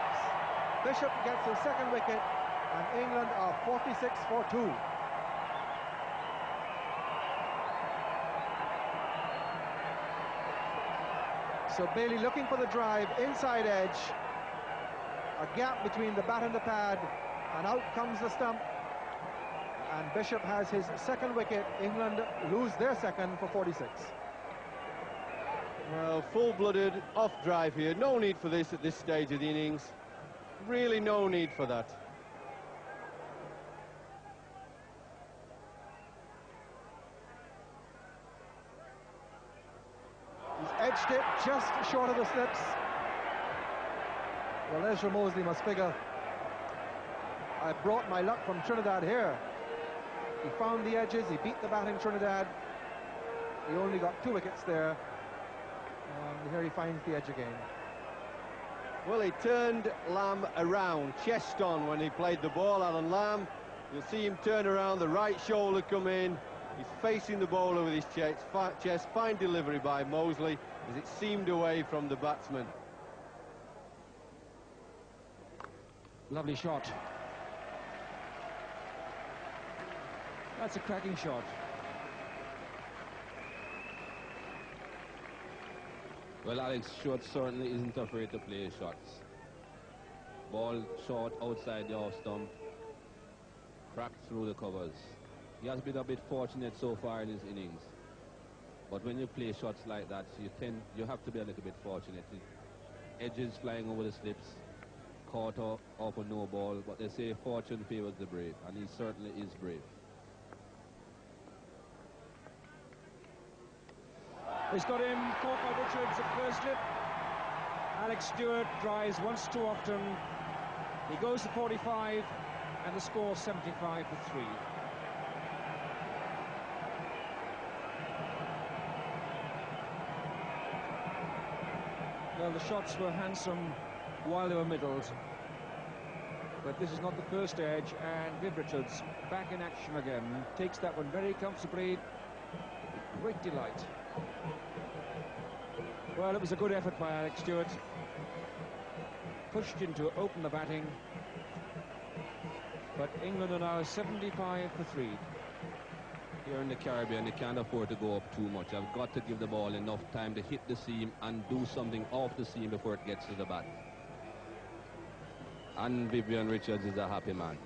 Bishop gets his second wicket, and England are 46 for 2. So Bailey looking for the drive, inside edge. A gap between the bat and the pad, and out comes the stump. And Bishop has his second wicket. England lose their second for 46. Well, full-blooded off drive here. No need for this at this stage of the innings. Really no need for that. He's edged it just short of the slips. Well, Ezra Mosley must figure, I brought my luck from Trinidad here. He found the edges, he beat the bat in Trinidad. He only got 2 wickets there. And here he finds the edge again. Well, he turned Lamb around, chest on when he played the ball. Alan Lamb, you'll see him turn around, the right shoulder come in. He's facing the bowler with his chest. Fine delivery by Mosley as it seemed away from the batsman. Lovely shot. That's a cracking shot. Well, Alex Stewart certainly isn't afraid to play his shots. Ball short outside the off stump, cracked through the covers. He has been a bit fortunate so far in his innings. But when you play shots like that, you have to be a little bit fortunate. Edges flying over the slips, caught off a no ball, but they say fortune favors the brave, and he certainly is brave. He's got him caught by Richards at first slip. Alex Stewart tries once too often. He goes to 45, and the score 75 for 3. Well, the shots were handsome while they were middled, but this is not the first edge, and Viv Richards back in action again, takes that one very comfortably. Great delight. Well, it was a good effort by Alex Stewart. Pushed in to open the batting, but England are now 75 for 3. Here in the Caribbean, they can't afford to go up too much. I've got to give the ball enough time to hit the seam and do something off the seam before it gets to the bat. And Vivian Richards is a happy man.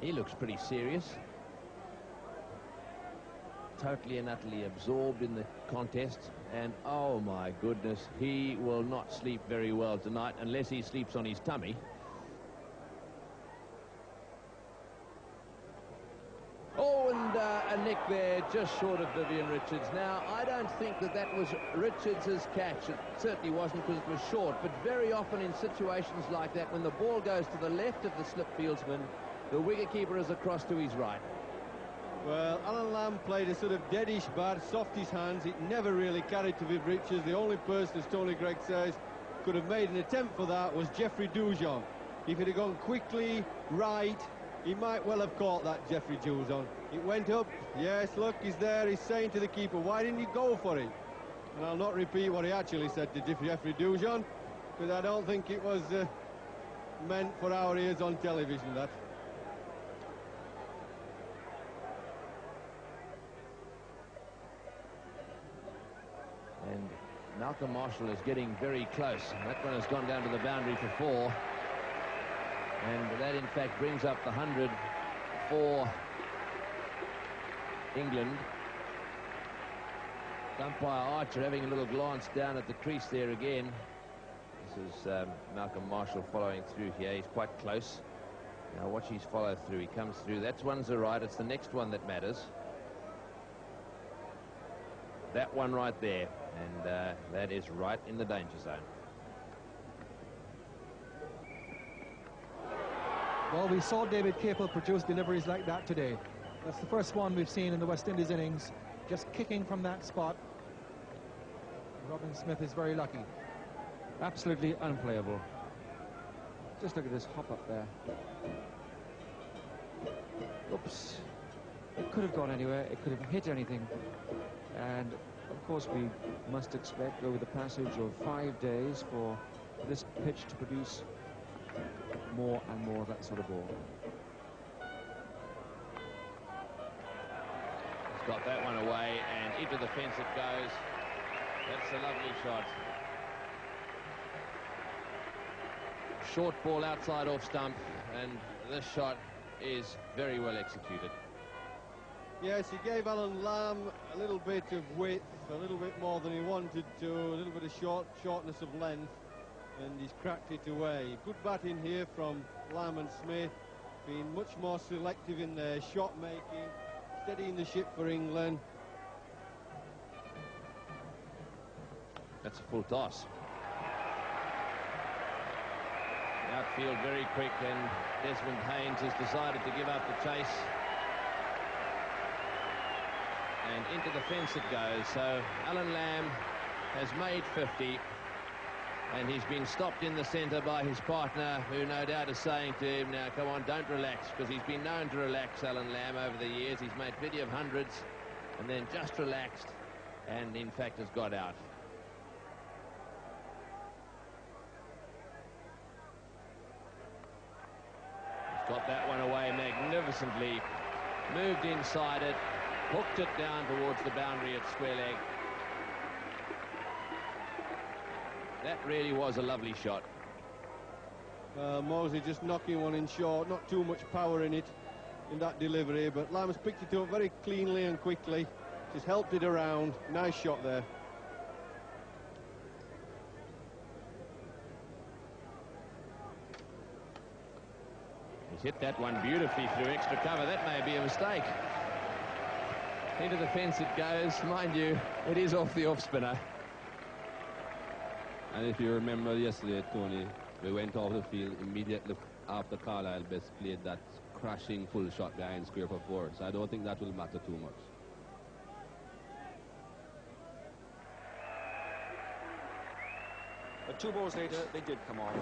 He looks pretty serious. Totally and utterly absorbed in the contest, and oh my goodness, he will not sleep very well tonight unless he sleeps on his tummy. Oh, and a nick there just short of Vivian Richards. Now, I don't think that was Richards' catch. It certainly wasn't, because it was short, but very often in situations like that, when the ball goes to the left of the slip fieldsman, the wicketkeeper is across to his right. Well, Alan Lamb played a sort of deadish bat, soft his hands. It never really carried to Viv Richards. The only person, as Tony Gregg says, could have made an attempt for that was Jeffrey Doujon. If it had gone quickly, right, he might well have caught that, Jeffrey Doujon. It went up. Yes, look, he's there. He's saying to the keeper, why didn't you go for it? And I'll not repeat what he actually said to Jeffrey Doujon, because I don't think it was meant for our ears on television, that. And Malcolm Marshall is getting very close. That one has gone down to the boundary for 4. And that, in fact, brings up the 100 for England. Umpire Archer having a little glance down at the crease there again. This is Malcolm Marshall following through here. He's quite close. Now watch his follow through. He comes through. That's one's all right. It's the next one that matters. That one right there. And that is right in the danger zone. Well, we saw David Capel produce deliveries like that today. That's the first one we've seen in the West Indies innings, just kicking from that spot. Robin Smith is very lucky. Absolutely unplayable. Just look at this hop up there. Oops. It could have gone anywhere. It could have hit anything. And of course, we must expect over the passage of 5 days for this pitch to produce more and more of that sort of ball. He's got that one away, and into the fence it goes. That's a lovely shot. Short ball outside off stump, and this shot is very well executed. Yes, he gave Alan Lamb a little bit of width, a little bit more than he wanted to, a little bit of shortness of length, and he's cracked it away. Good batting here from Lamb and Smith, being much more selective in their shot making, steadying the ship for England. That's a full toss. Outfield very quick, and Desmond Haynes has decided to give up the chase. And into the fence it goes. So Alan Lamb has made 50. And he's been stopped in the centre by his partner, who no doubt is saying to him, now, come on, don't relax, because he's been known to relax, Alan Lamb, over the years. He's made plenty of hundreds and then just relaxed and, in fact, has got out. He's got that one away magnificently, moved inside it, hooked it down towards the boundary at square leg. That really was a lovely shot. Mosley just knocking one in short, not too much power in it, in that delivery, but Lamb's picked it up very cleanly and quickly, just helped it around. Nice shot there. He's hit that one beautifully through extra cover. That may be a mistake. Into the fence it goes. Mind you, it is off the off-spinner. And if you remember yesterday, Tony, we went off the field immediately after Carlisle Best played that crashing full shot behind square for 4. So I don't think that will matter too much. But 2 balls later, they did come on.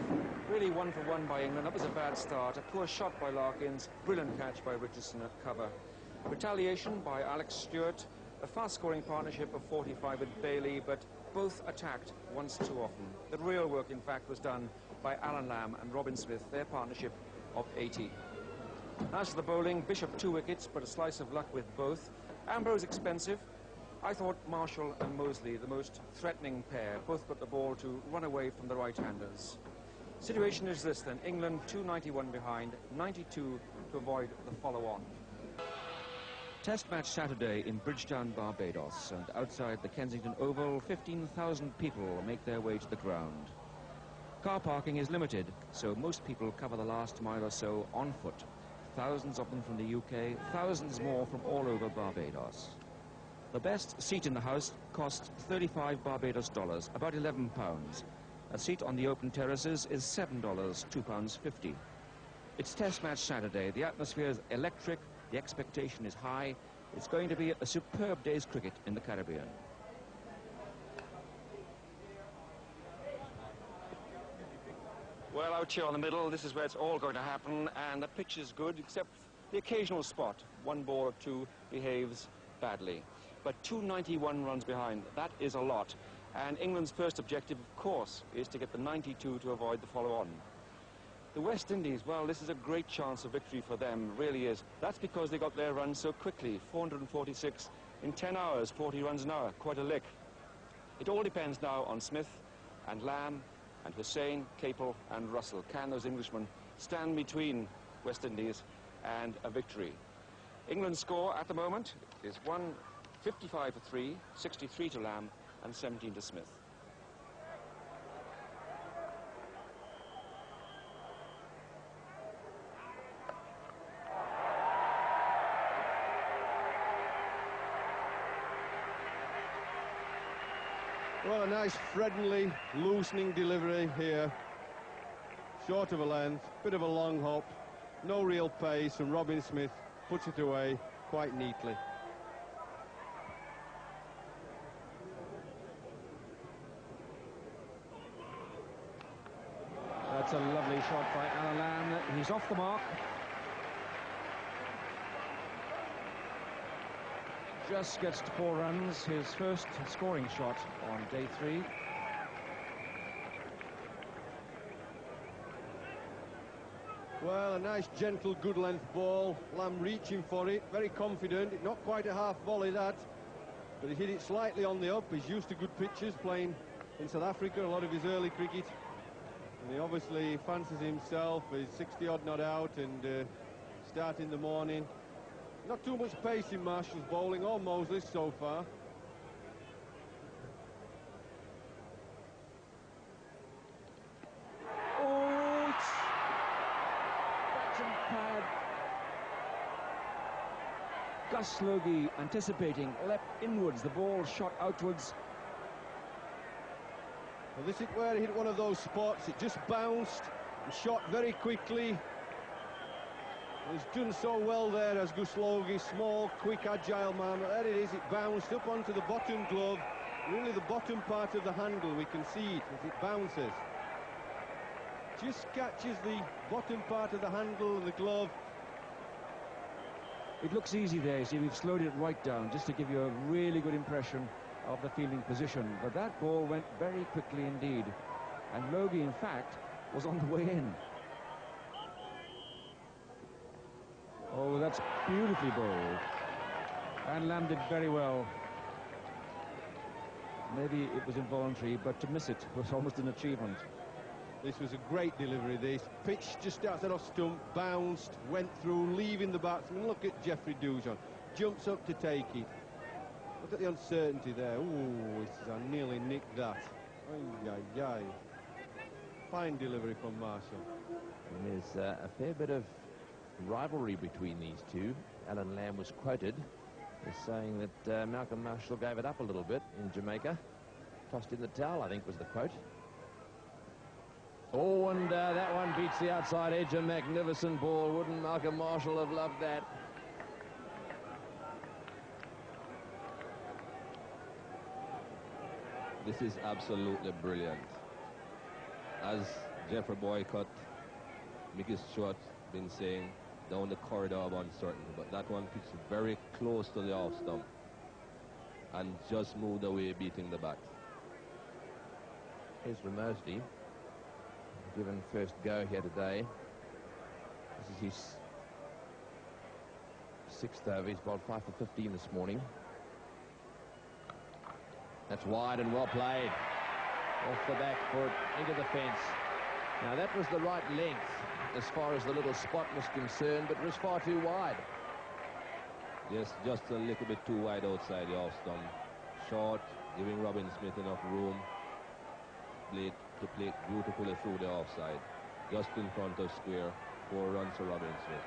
Really 1 for 1 by England. That was a bad start. A poor shot by Larkins. Brilliant catch by Richardson at cover. Retaliation by Alex Stewart. A fast-scoring partnership of 45 with Bailey, but both attacked once too often. The real work, in fact, was done by Alan Lamb and Robin Smith, their partnership of 80. As for the bowling, Bishop 2 wickets, but a slice of luck with both. Ambrose expensive. I thought Marshall and Mosley the most threatening pair. Both got the ball to run away from the right-handers. Situation is this then. England 291 behind, 92 to avoid the follow-on. Test match Saturday in Bridgetown, Barbados, and outside the Kensington Oval, 15,000 people make their way to the ground. Car parking is limited, so most people cover the last mile or so on foot. Thousands of them from the UK, thousands more from all over Barbados. The best seat in the house costs 35 Barbados dollars, about £11. A seat on the open terraces is $7, £2.50. It's Test match Saturday. The atmosphere is electric. The expectation is high. It's going to be a superb day's cricket in the Caribbean. Well, out here on the middle, this is where it's all going to happen, and the pitch is good, except the occasional spot. 1 ball or 2 behaves badly. But 291 runs behind, that is a lot. And England's first objective, of course, is to get the 92 to avoid the follow-on. The West Indies, well, this is a great chance of victory for them, really is. That's because they got their runs so quickly, 446 in 10 hours, 40 runs an hour, quite a lick. It all depends now on Smith and Lamb and Hussain, Capel and Russell. Can those Englishmen stand between West Indies and a victory? England's score at the moment is 155 for 3, 63 to Lamb and 17 to Smith. Well, a nice friendly, loosening delivery here. Short of a length, bit of a long hop, no real pace, and Robin Smith puts it away quite neatly. That's a lovely shot by Alan Lamb. He's off the mark. Just gets to 4 runs, his first scoring shot on day 3. Well, a nice, gentle, good length ball. Lamb reaching for it, very confident. Not quite a half volley, that, but he hit it slightly on the up. He's used to good pitches, playing in South Africa, a lot of his early cricket. And he obviously fancies himself. He's 60-odd not out and starting the morning. Not too much pace in Marshall's bowling or Mosley's so far. Oh, it's batsman pad. Gus Logie anticipating, leapt inwards, the ball shot outwards. Well, this is where he hit one of those spots. It just bounced and shot very quickly. He's done so well there as Gus Logie, small, quick, agile man. But there it is, it bounced up onto the bottom glove. really the bottom part of the handle, we can see it as it bounces. Just catches the bottom part of the handle and the glove. It looks easy there, you see, we've slowed it right down just to give you a really good impression of the fielding position. But that ball went very quickly indeed. And Logie, in fact, was on the way in. Oh, that's beautifully bowled. And landed very well. Maybe it was involuntary, but to miss it was almost an achievement. This was a great delivery, this. Pitched just outside off stump, bounced, went through, leaving the batsman. Look at Jeffrey Dujon. Jumps up to take it. Look at the uncertainty there. Ooh, I nearly nicked that. Ay, ay, ay. Fine delivery from Marshall. And there's a fair bit of rivalry between these two. Alan Lamb was quoted as saying that Malcolm Marshall gave it up a little bit in Jamaica. Tossed in the towel, I think was the quote. Oh, and that one beats the outside edge. A magnificent ball. Wouldn't Malcolm Marshall have loved that? This is absolutely brilliant. As Jeffrey Boycott, Mickey Stewart been saying, down the corridor of uncertainty, but that one pitched very close to the off stump and just moved away, beating the bat. Here's Mosley, given first go here today. This is his sixth over. He's bowled 5 for 15 this morning. That's wide and well played. Off the back foot, into the fence. Now that was the right length as far as the little spot was concerned, but it was far too wide. Yes, just a little bit too wide outside the off stump. Short, giving Robin Smith enough room to play beautifully through the offside. Just in front of square. 4 runs for Robin Smith.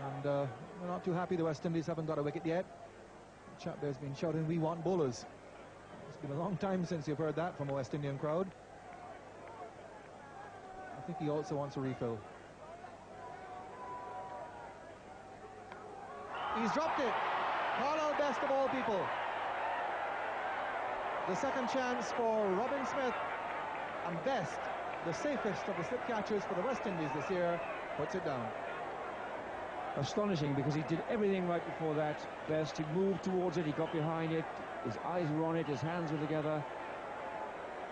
And we're not too happy the West Indies haven't got a wicket yet. The chap there's been shouting, "We want bowlers." It's been a long time since you've heard that from a West Indian crowd. I think he also wants a refill. He's dropped it. Carlisle Best of all people. The second chance for Robin Smith, and Best, the safest of the slip catchers for the West Indies this year, puts it down. Astonishing, because he did everything right before that. Best, he moved towards it, he got behind it, his eyes were on it, his hands were together,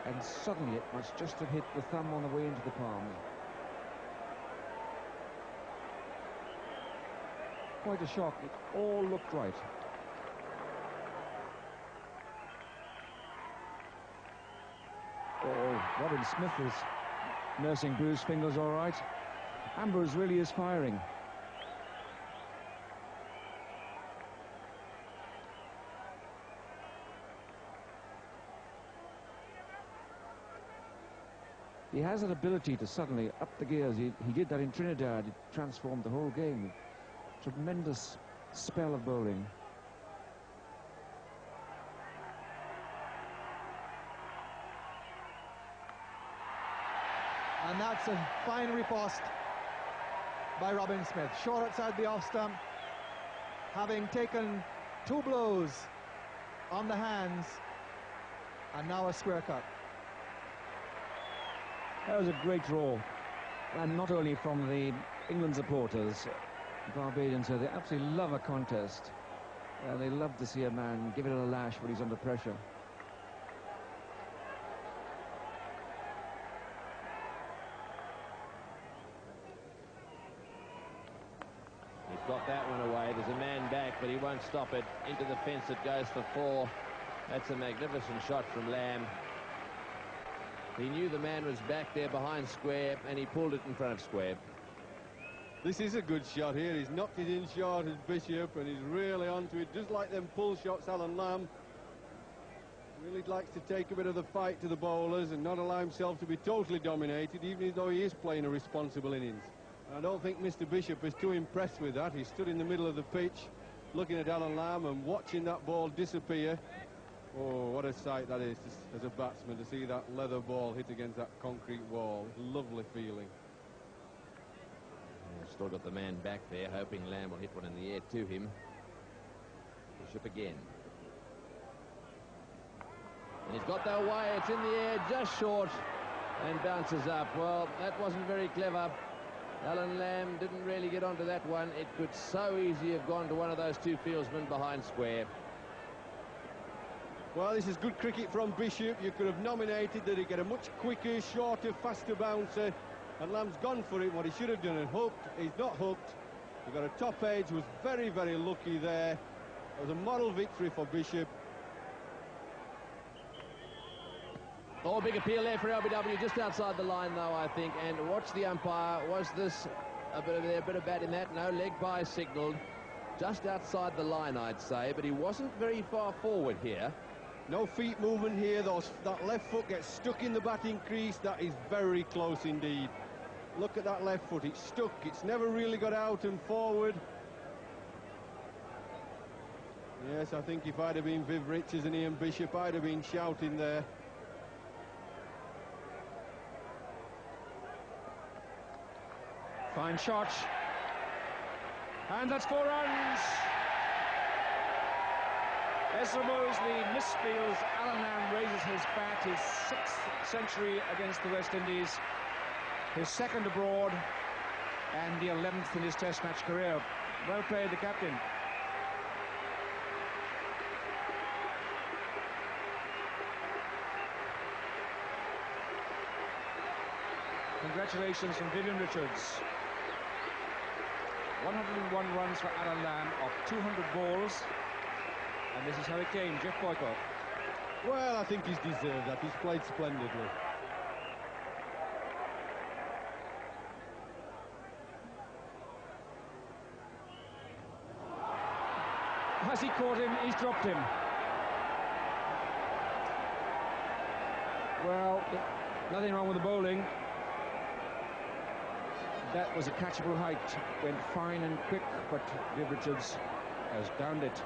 and suddenly it must just have hit the thumb on the way into the palm. Quite a shock. It all looked right. Oh, Robin Smith is nursing bruised fingers all right. Ambrose really is firing. He has an ability to suddenly up the gears. He did that in Trinidad. It transformed the whole game. Tremendous spell of bowling. And that's a fine riposte by Robin Smith. Short outside the off stump, having taken 2 blows on the hands, and now a square cut. That was a great draw, and not only from the England supporters. Barbadians, they absolutely love a contest. They love to see a man give it a lash when he's under pressure. He's got that one away. There's a man back, but he won't stop it. Into the fence it goes for 4. That's a magnificent shot from Lamb. He knew the man was back there behind square, and he pulled it in front of square. This is a good shot here. He's knocked it in short as Bishop, and he's really onto it, just like them pull shots, Alan Lamb. Really likes to take a bit of the fight to the bowlers and not allow himself to be totally dominated, even though he is playing a responsible innings. And I don't think Mr. Bishop is too impressed with that. He stood in the middle of the pitch, looking at Alan Lamb and watching that ball disappear. Oh, what a sight that is as a batsman, to see that leather ball hit against that concrete wall. Lovely feeling. Still got the man back there, hoping Lamb will hit one in the air to him. Bishop again. And he's got that away. It's in the air, just short, and bounces up. Well, that wasn't very clever. Alan Lamb didn't really get onto that one. It could so easily have gone to one of those two fieldsmen behind square. Well, this is good cricket from Bishop. You could have nominated that he'd get a much quicker, shorter, faster bouncer. And Lamb's gone for it, what he should have done, and hooked. He's not hooked. He got a top edge, was very, very lucky there. It was a model victory for Bishop. Oh, big appeal there for LBW, just outside the line, though, I think. And watch the umpire. Was this a bit of bat in that? No, leg by signalled. Just outside the line, I'd say, but he wasn't very far forward here. No feet movement here. That left foot gets stuck in the batting crease. That is very close indeed. Look at that left foot. It's stuck. It's never really got out and forward. Yes, I think if I'd have been Viv Richards and Ian Bishop, I'd have been shouting there. Fine shot. And that's 4 runs. Ezra Mosley misfields. Alan Lamb raises his bat, his 6th century against the West Indies, his 2nd abroad, and the 11th in his Test match career. Well played, the captain. Congratulations from Vivian Richards. 101 runs for Alan Lamb off 200 balls. And this is how it came, Jeff Boycott. Well, I think he's deserved that. He's played splendidly. Has he caught him? He's dropped him. Well, nothing wrong with the bowling. That was a catchable height. Went fine and quick, but Viv Richards has downed it.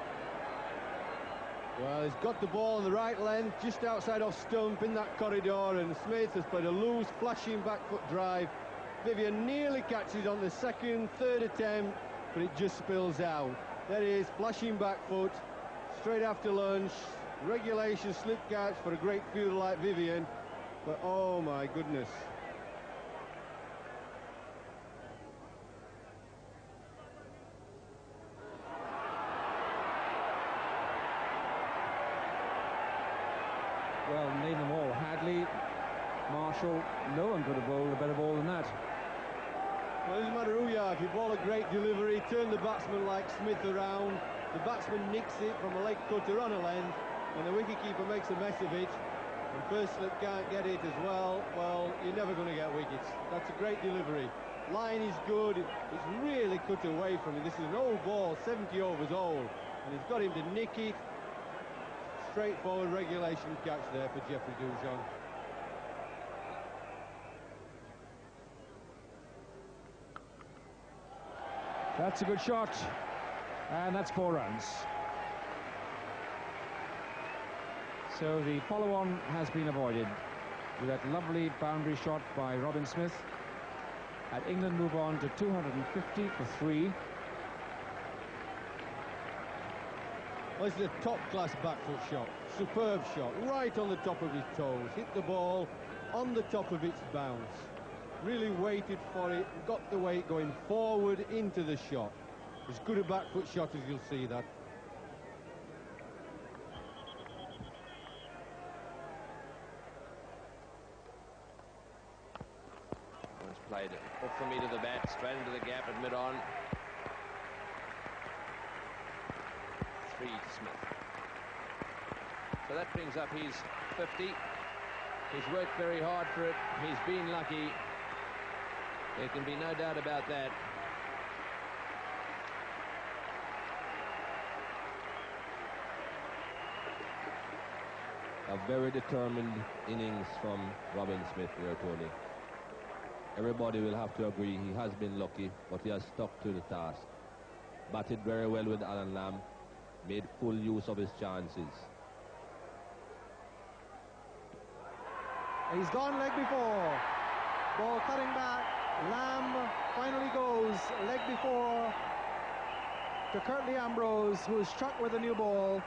Well, he's got the ball on the right length, just outside off stump in that corridor, and Smith has played a loose, flashing back foot drive. Vivian nearly catches on the 2nd, 3rd attempt, but it just spills out. There he is, flashing back foot, straight after lunch. Regulation slip catch for a great fielder like Vivian, but oh my goodness. Well, name them all. Hadley, Marshall, no one could have bowled a better ball than that. Well, it doesn't matter who you are. If you bowl a great delivery, turn the batsman like Smith around, the batsman nicks it from a leg cutter on a length, and the wicketkeeper makes a mess of it, and first slip can't get it as well, well, you're never going to get wickets. That's a great delivery. Line is good. It's really cut away from him. This is an old ball, 70 overs old, and he's got him to nick it. Straightforward regulation catch there for Jeffrey Dujon. That's a good shot, and that's 4 runs. So the follow-on has been avoided with that lovely boundary shot by Robin Smith. And England move on to 250 for 3. Well, this is a top-class back foot shot. Superb shot, right on the top of his toes. Hit the ball on the top of its bounce. Really waited for it, got the weight going forward into the shot. As good a back foot shot as you'll see that. It's played off the meat of the bat, straight into the gap at mid-on. 3 Smith. So that brings up his 50. He's worked very hard for it. He's been lucky. There can be no doubt about that. A very determined innings from Robin Smith here, Tony. Everybody will have to agree he has been lucky, but he has stuck to the task. Batted very well with Alan Lamb, made full use of his chances. He's gone leg before. Ball cutting back. Lamb finally goes leg before to Curtly Ambrose, who is struck with a new ball.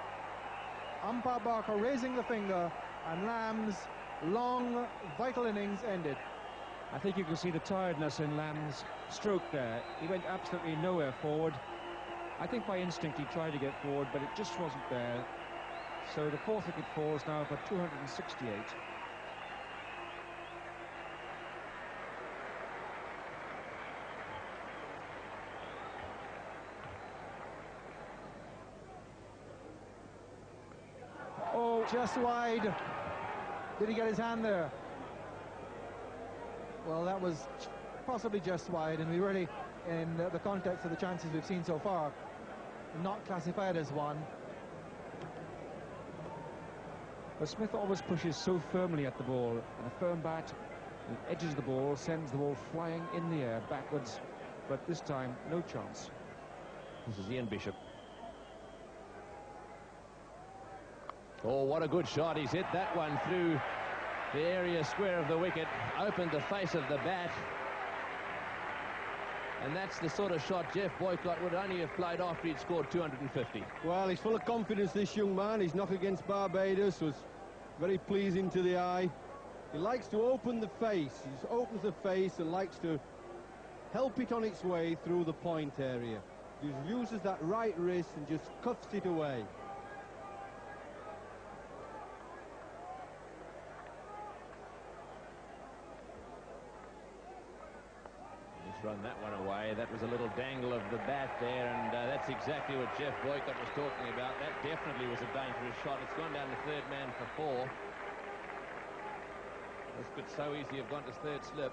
Umpire Barker raising the finger, and Lamb's long, vital innings ended. I think you can see the tiredness in Lamb's stroke there. He went absolutely nowhere forward. I think by instinct he tried to get forward, but it just wasn't there. So the fourth wicket falls now for 268. Oh, just wide. Did he get his hand there? Well, that was possibly just wide, and we really, in the context of the chances we've seen so far, not classified as one. But Smith always pushes so firmly at the ball, and a firm bat edges the ball, sends the ball flying in the air backwards, but this time no chance. This is Ian Bishop. Oh, what a good shot. He's hit that one through the area square of the wicket, opened the face of the bat. And that's the sort of shot Jeff Boycott would only have played after he'd scored 250. Well, he's full of confidence, this young man. His knock against Barbados was very pleasing to the eye. He likes to open the face. He just opens the face and likes to help it on its way through the point area. He just uses that right wrist and just cuffs it away. Run that one away. That was a little dangle of the bat there, and that's exactly what Jeff Boycott was talking about. That definitely was a dangerous shot. It's gone down to third man for 4. This could so easily have gone to third slip.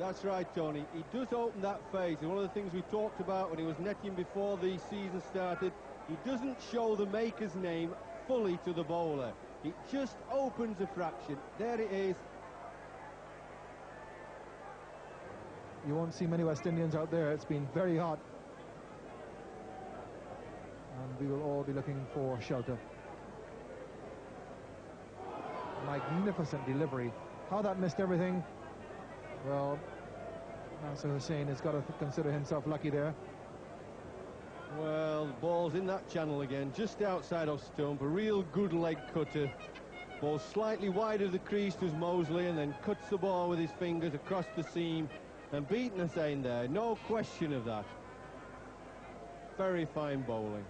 That's right, Tony. He does open that face. And one of the things we talked about when he was netting before the season started, he doesn't show the maker's name fully to the bowler. It just opens a fraction. There it is. You won't see many West Indians out there. It's been very hot. And we will all be looking for shelter. Magnificent delivery. How that missed everything. Well, Nasser Hussain has got to consider himself lucky there. Well, the ball's in that channel again, just outside off stump. A real good leg cutter. Ball slightly wide of the crease to Mosley, and then cuts the ball with his fingers across the seam. And beaten Hussain there, no question of that. Very fine bowling.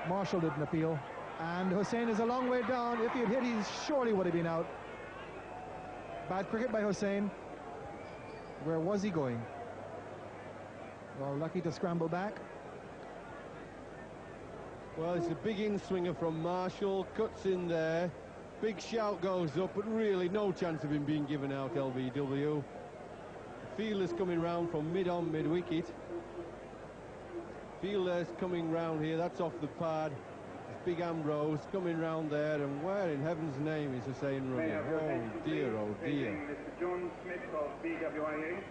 Marshall didn't appeal, and Hussain is a long way down. If he had hit, he surely would have been out. Bad cricket by Hussain. Where was he going? Well, lucky to scramble back. Well, it's a big in-swinger from Marshall, cuts in there. Big shout goes up, but really no chance of him being given out, LBW. Fielder's coming round from mid-on, mid-wicket. Fielder's coming round here, that's off the pad. It's Big Ambrose coming round there, and where in heaven's name is Hussain running? Oh dear, oh dear. Mr. John Smith of BWIA.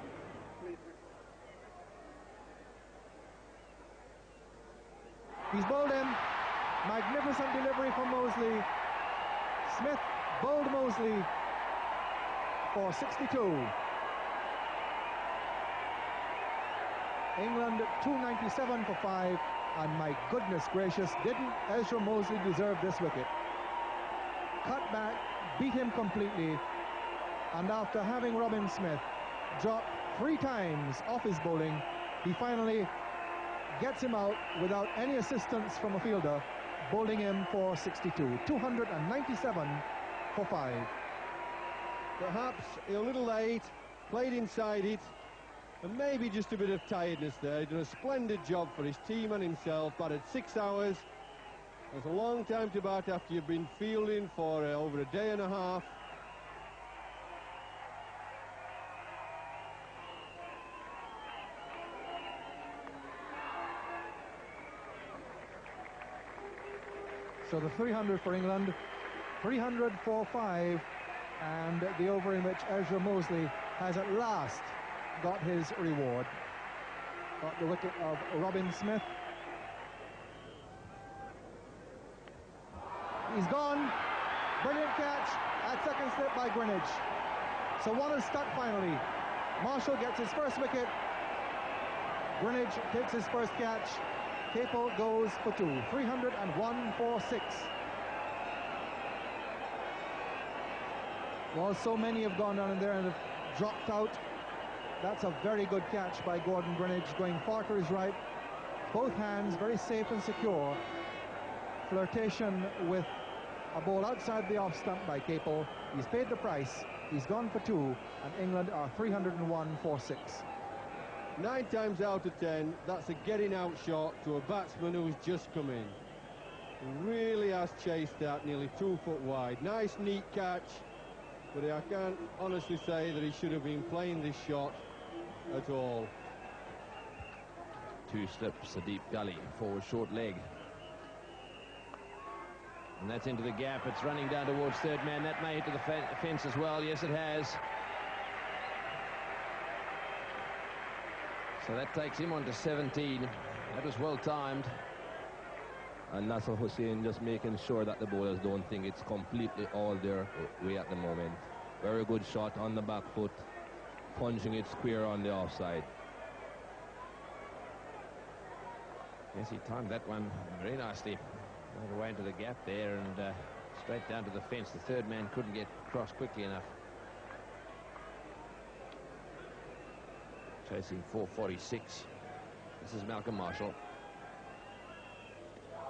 He's bowled him. Magnificent delivery from Mosley. Smith bowled Mosley for 62. England 297 for 5, and my goodness gracious, didn't Ezra Mosley deserve this wicket? Cut back, beat him completely, and after having Robin Smith drop 3 times off his bowling, he finally gets him out without any assistance from a fielder, bowling him for 62. 297 for 5. Perhaps a little late, played inside it, and maybe just a bit of tiredness there. He's done a splendid job for his team and himself, but at 6 hours, that's a long time to bat after you've been fielding for over a day and a half. So the 300 for England, 300 for 5, and the over in which Ezra Mosley has at last got his reward. Got the wicket of Robin Smith. He's gone. Brilliant catch at second slip by Greenwich. So one is stuck finally. Marshall gets his first wicket. Greenwich takes his first catch. Capel goes for 2. 301 for 6. Well, so many have gone down in there and have dropped out. That's a very good catch by Gordon Greenwich, going far to his right. Both hands very safe and secure. Flirtation with a ball outside the off stump by Capel. He's paid the price. He's gone for 2, and England are 301 for 6. 9 times out of 10, that's a getting out shot to a batsman who's just come in. He really has chased that nearly 2 foot wide. Nice, neat catch, but I can't honestly say that he should have been playing this shot at all. 2 slips, a deep gully, forward short leg. And that's into the gap. It's running down towards third man. That may hit to the fence as well. Yes, it has. So that takes him on to 17. That was well timed. And Nasser Hussain just making sure that the bowlers don't think it's completely all their way at the moment. Very good shot on the back foot, punching it square on the offside. Yes, he timed that one very nicely. All the way into the gap there and straight down to the fence. The third man couldn't get across quickly enough. Chasing 446. This is Malcolm Marshall.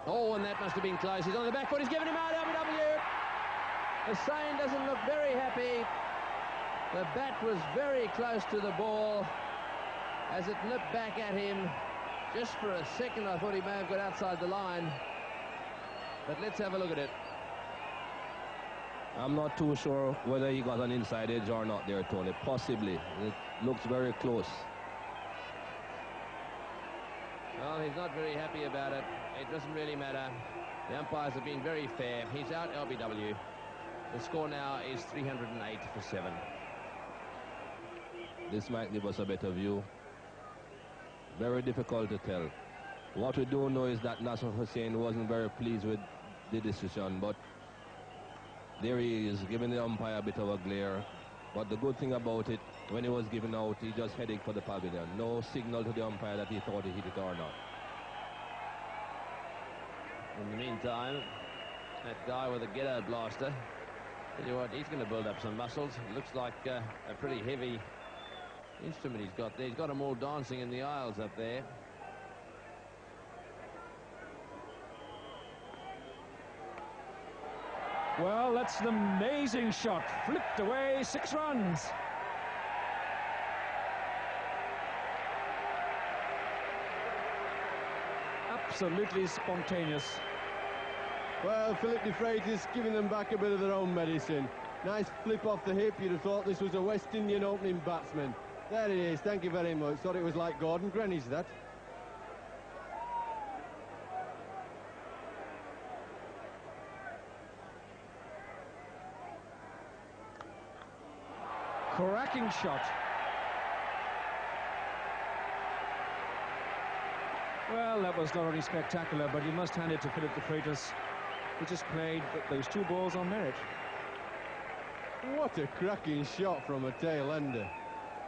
Oh, and that must have been close. He's on the back foot. He's given him out, LBW. Hussain doesn't look very happy. The bat was very close to the ball as it nipped back at him. Just for a second, I thought he may have got outside the line. But let's have a look at it. I'm not too sure whether he got an inside edge or not there, Tony. Possibly. It looks very close. Well, he's not very happy about it. It doesn't really matter. The umpires have been very fair. He's out, LBW. The score now is 308 for 7. This might give us a better view. Very difficult to tell. What we do know is that Nasser Hussain wasn't very pleased with the decision, but there he is, giving the umpire a bit of a glare. But the good thing about it, when he was given out, he just headed for the pavilion. No signal to the umpire that he thought he hit it or not. In the meantime, that guy with a ghetto blaster, tell you what, he's going to build up some muscles. It looks like a pretty heavy instrument he's got there. He's got them all dancing in the aisles up there. Well, that's an amazing shot. Flipped away, 6 runs. Absolutely spontaneous. Well, Philip de Freitas giving them back a bit of their own medicine. Nice flip off the hip. You'd have thought this was a West Indian opening batsman. There it is. Thank you very much. Thought it was like Gordon Greenwich, that. Cracking shot. Well, that was not only spectacular, but you must hand it to Philip de Freitas. He just played those 2 balls on merit. What a cracking shot from a tail ender.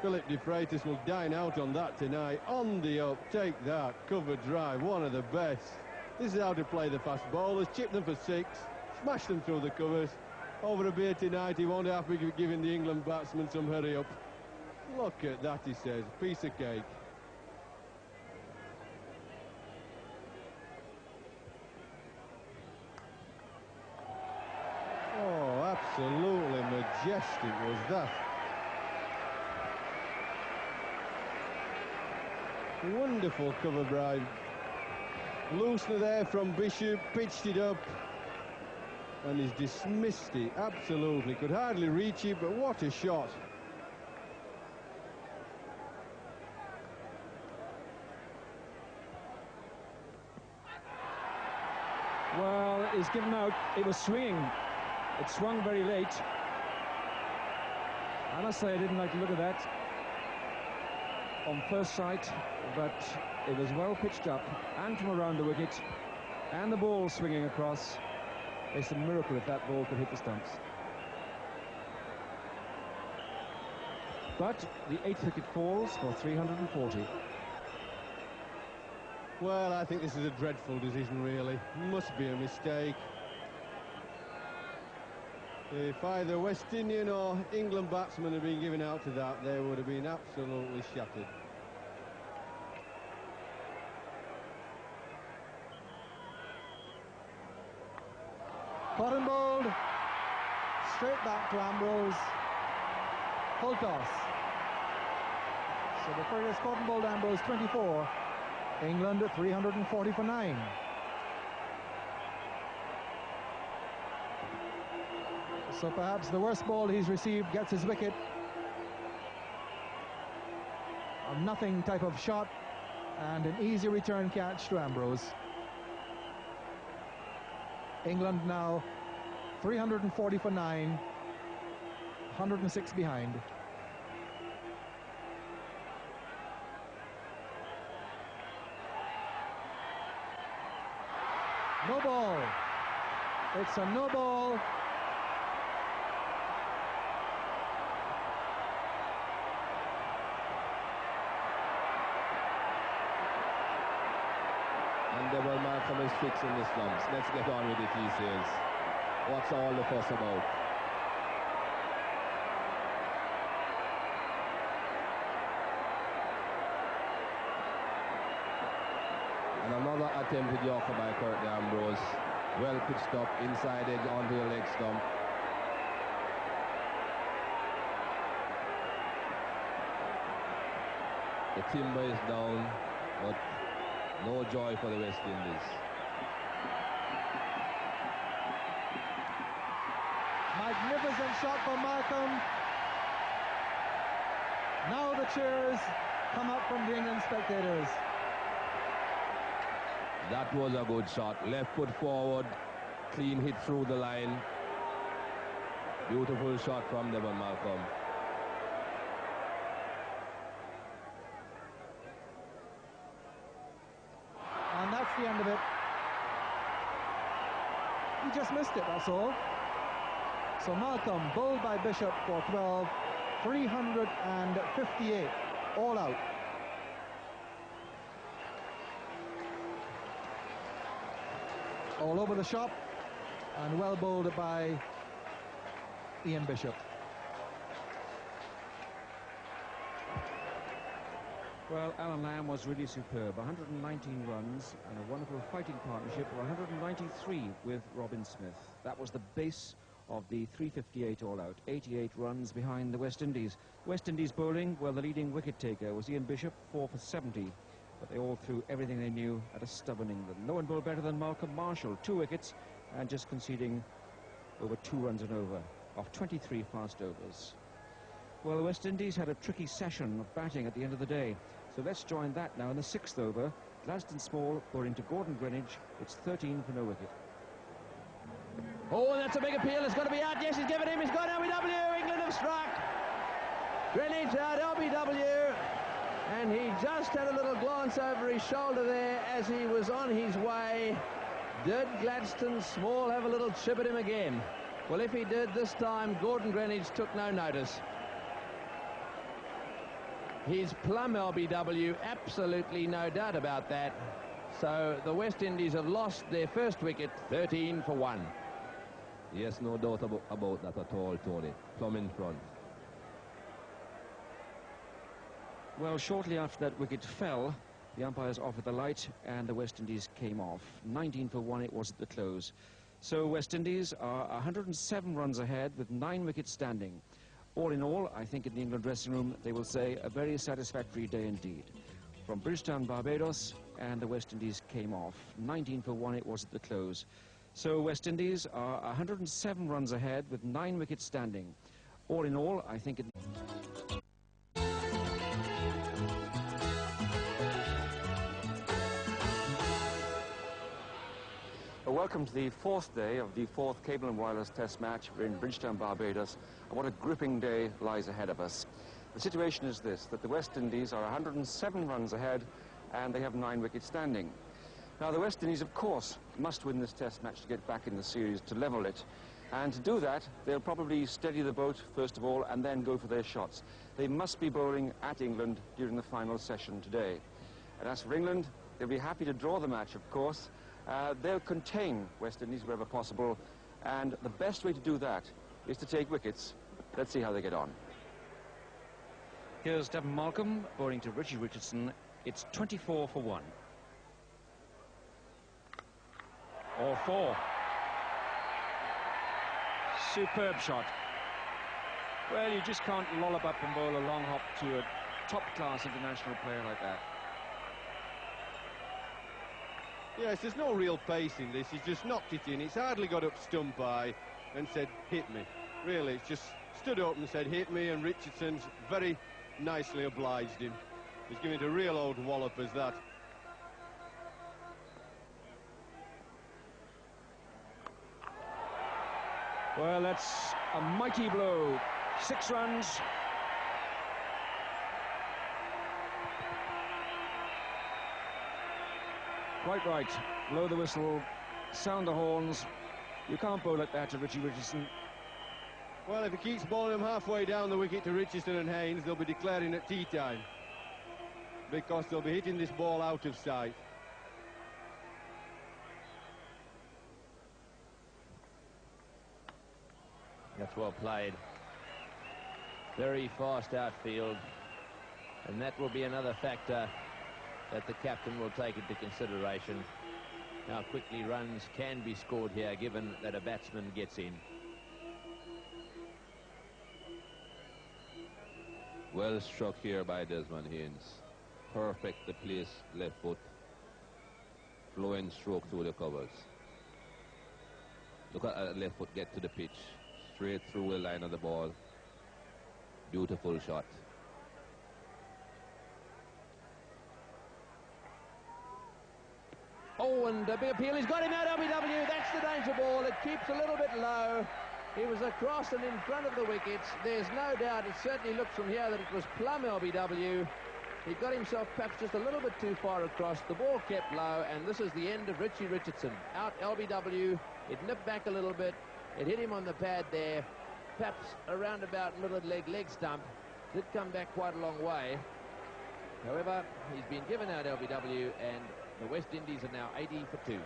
Philip de Freitas will dine out on that tonight. On the up, take that, cover drive, one of the best. This is how to play the fast bowlers. Chip them for 6, smash them through the covers. Over a beer tonight, he won't have to be giving the England batsmen some hurry up. Look at that, he says, piece of cake. Oh, absolutely majestic was that. Wonderful cover drive. Loosener there from Bishop, pitched it up. And he's dismissed it, absolutely. Could hardly reach it, but what a shot. Well, it's given out. It was swinging. It swung very late. I must say I didn't like the look of that on first sight, but it was well pitched up and from around the wicket, and the ball swinging across. It's a miracle if that ball could hit the stumps. But the 8th wicket falls for 340. Well, I think this is a dreadful decision, really. Must be a mistake. If either West Indian or England batsmen had been given out to that, they would have been absolutely shattered. Caught and bowled. Straight back to Ambrose. Full toss. So the Fergus caught and bowled Ambrose 24. England at 340 for 9. So perhaps the worst ball he's received gets his wicket. A nothing type of shot and an easy return catch to Ambrose. England now 340 for 9, 106 behind. No ball. It's a no ball. Devon Malcolm is fixing the slumps. Let's get on with it, he says. What's all the fuss about? And another attempt with Yorker by Courtney Ambrose. Well pitched up, inside edge onto the leg stump. The timber is down, but no joy for the West Indies. Magnificent shot from Malcolm. Now the cheers come up from the England spectators. That was a good shot. Left foot forward, clean hit through the line. Beautiful shot from Devon Malcolm. And that's the end of it. He just missed it, that's all. So Malcolm, bowled by Bishop for 12, 358, all out. All over the shop, and well bowled by Ian Bishop. Well, Alan Lamb was really superb. 119 runs and a wonderful fighting partnership of 193 with Robin Smith. That was the base of the 358 all-out. 88 runs behind the West Indies. West Indies bowling, well, the leading wicket-taker was Ian Bishop, 4 for 70. But they all threw everything they knew at a stubborn England. No one bowled better than Malcolm Marshall, 2 wickets, and just conceding over 2 runs and over off 23 fast overs. Well, the West Indies had a tricky session of batting at the end of the day. So let's join that now in the 6th over. Gladstone Small bowling to Gordon Greenidge. It's 13 for no wicket. Oh, that's a big appeal. It's got to be out. Yes, he's given him. He's got LBW. England have struck. Greenidge out, LBW. And he just had a little glance over his shoulder there as he was on his way. Did Gladstone Small have a little chip at him again? Well, if he did this time, Gordon Greenidge took no notice. He's plumb LBW, absolutely no doubt about that. So the West Indies have lost their first wicket, 13 for 1. Yes, no doubt about that at all, Tony. Plumb in front. Well, shortly after that wicket fell, the umpires offered the light and the West Indies came off. 19 for 1 it was at the close. So West Indies are 107 runs ahead with 9 wickets standing. All in all, I think in the England dressing room, they will say a very satisfactory day indeed. From Bridgetown, Barbados, and the West Indies came off. 19 for 1 it was at the close. So West Indies are 107 runs ahead with 9 wickets standing. All in all, I think... Welcome to the 4th day of the 4th Cable and Wireless Test match. We're in Bridgetown, Barbados, and what a gripping day lies ahead of us. The situation is this, that the West Indies are 107 runs ahead and they have 9 wickets standing. Now the West Indies, of course, must win this test match to get back in the series, to level it. And to do that, they'll probably steady the boat first of all and then go for their shots. They must be bowling at England during the final session today. And as for England, They'll be happy to draw the match, of course. They'll contain West Indies wherever possible, and the best way to do that is to take wickets. Let's see how they get on. Here's Devon Malcolm bowling to Richie Richardson. It's 24 for 1. Or 4. Superb shot. Well, you just can't lollop up and bowl a long hop to a top-class international player like that. Yes, there's no real pace in this. He's just knocked it in. It's hardly got up stump high and said, hit me. Really, it's just stood up and said, hit me, and Richardson's very nicely obliged him. He's giving it a real old wallop as that. Well, that's a mighty blow. 6 runs. Quite right. Blow the whistle, sound the horns. You can't bowl like that to Richie Richardson. Well, if he keeps bowling him halfway down the wicket to Richardson and Haynes, they'll be declaring at tea time, because they'll be hitting this ball out of sight. That's well played. Very fast outfield, and that will be another factor that the captain will take into consideration. How quickly runs can be scored here, given that a batsman gets in. Well struck here by Desmond Haynes. Perfect the place, left foot. Flowing stroke through the covers. Look at that left foot get to the pitch. Straight through the line of the ball. Beautiful shot. Oh, and a big appeal. He's got him out, LBW. That's the danger ball. It keeps a little bit low. He was across and in front of the wickets. There's no doubt, it certainly looks from here, that it was plumb LBW. He got himself perhaps just a little bit too far across. The ball kept low, and this is the end of Richie Richardson. Out LBW. It nipped back a little bit. It hit him on the pad there. Perhaps around about middle of leg stump. Did come back quite a long way. However, he's been given out LBW, and the West Indies are now 80 for 2.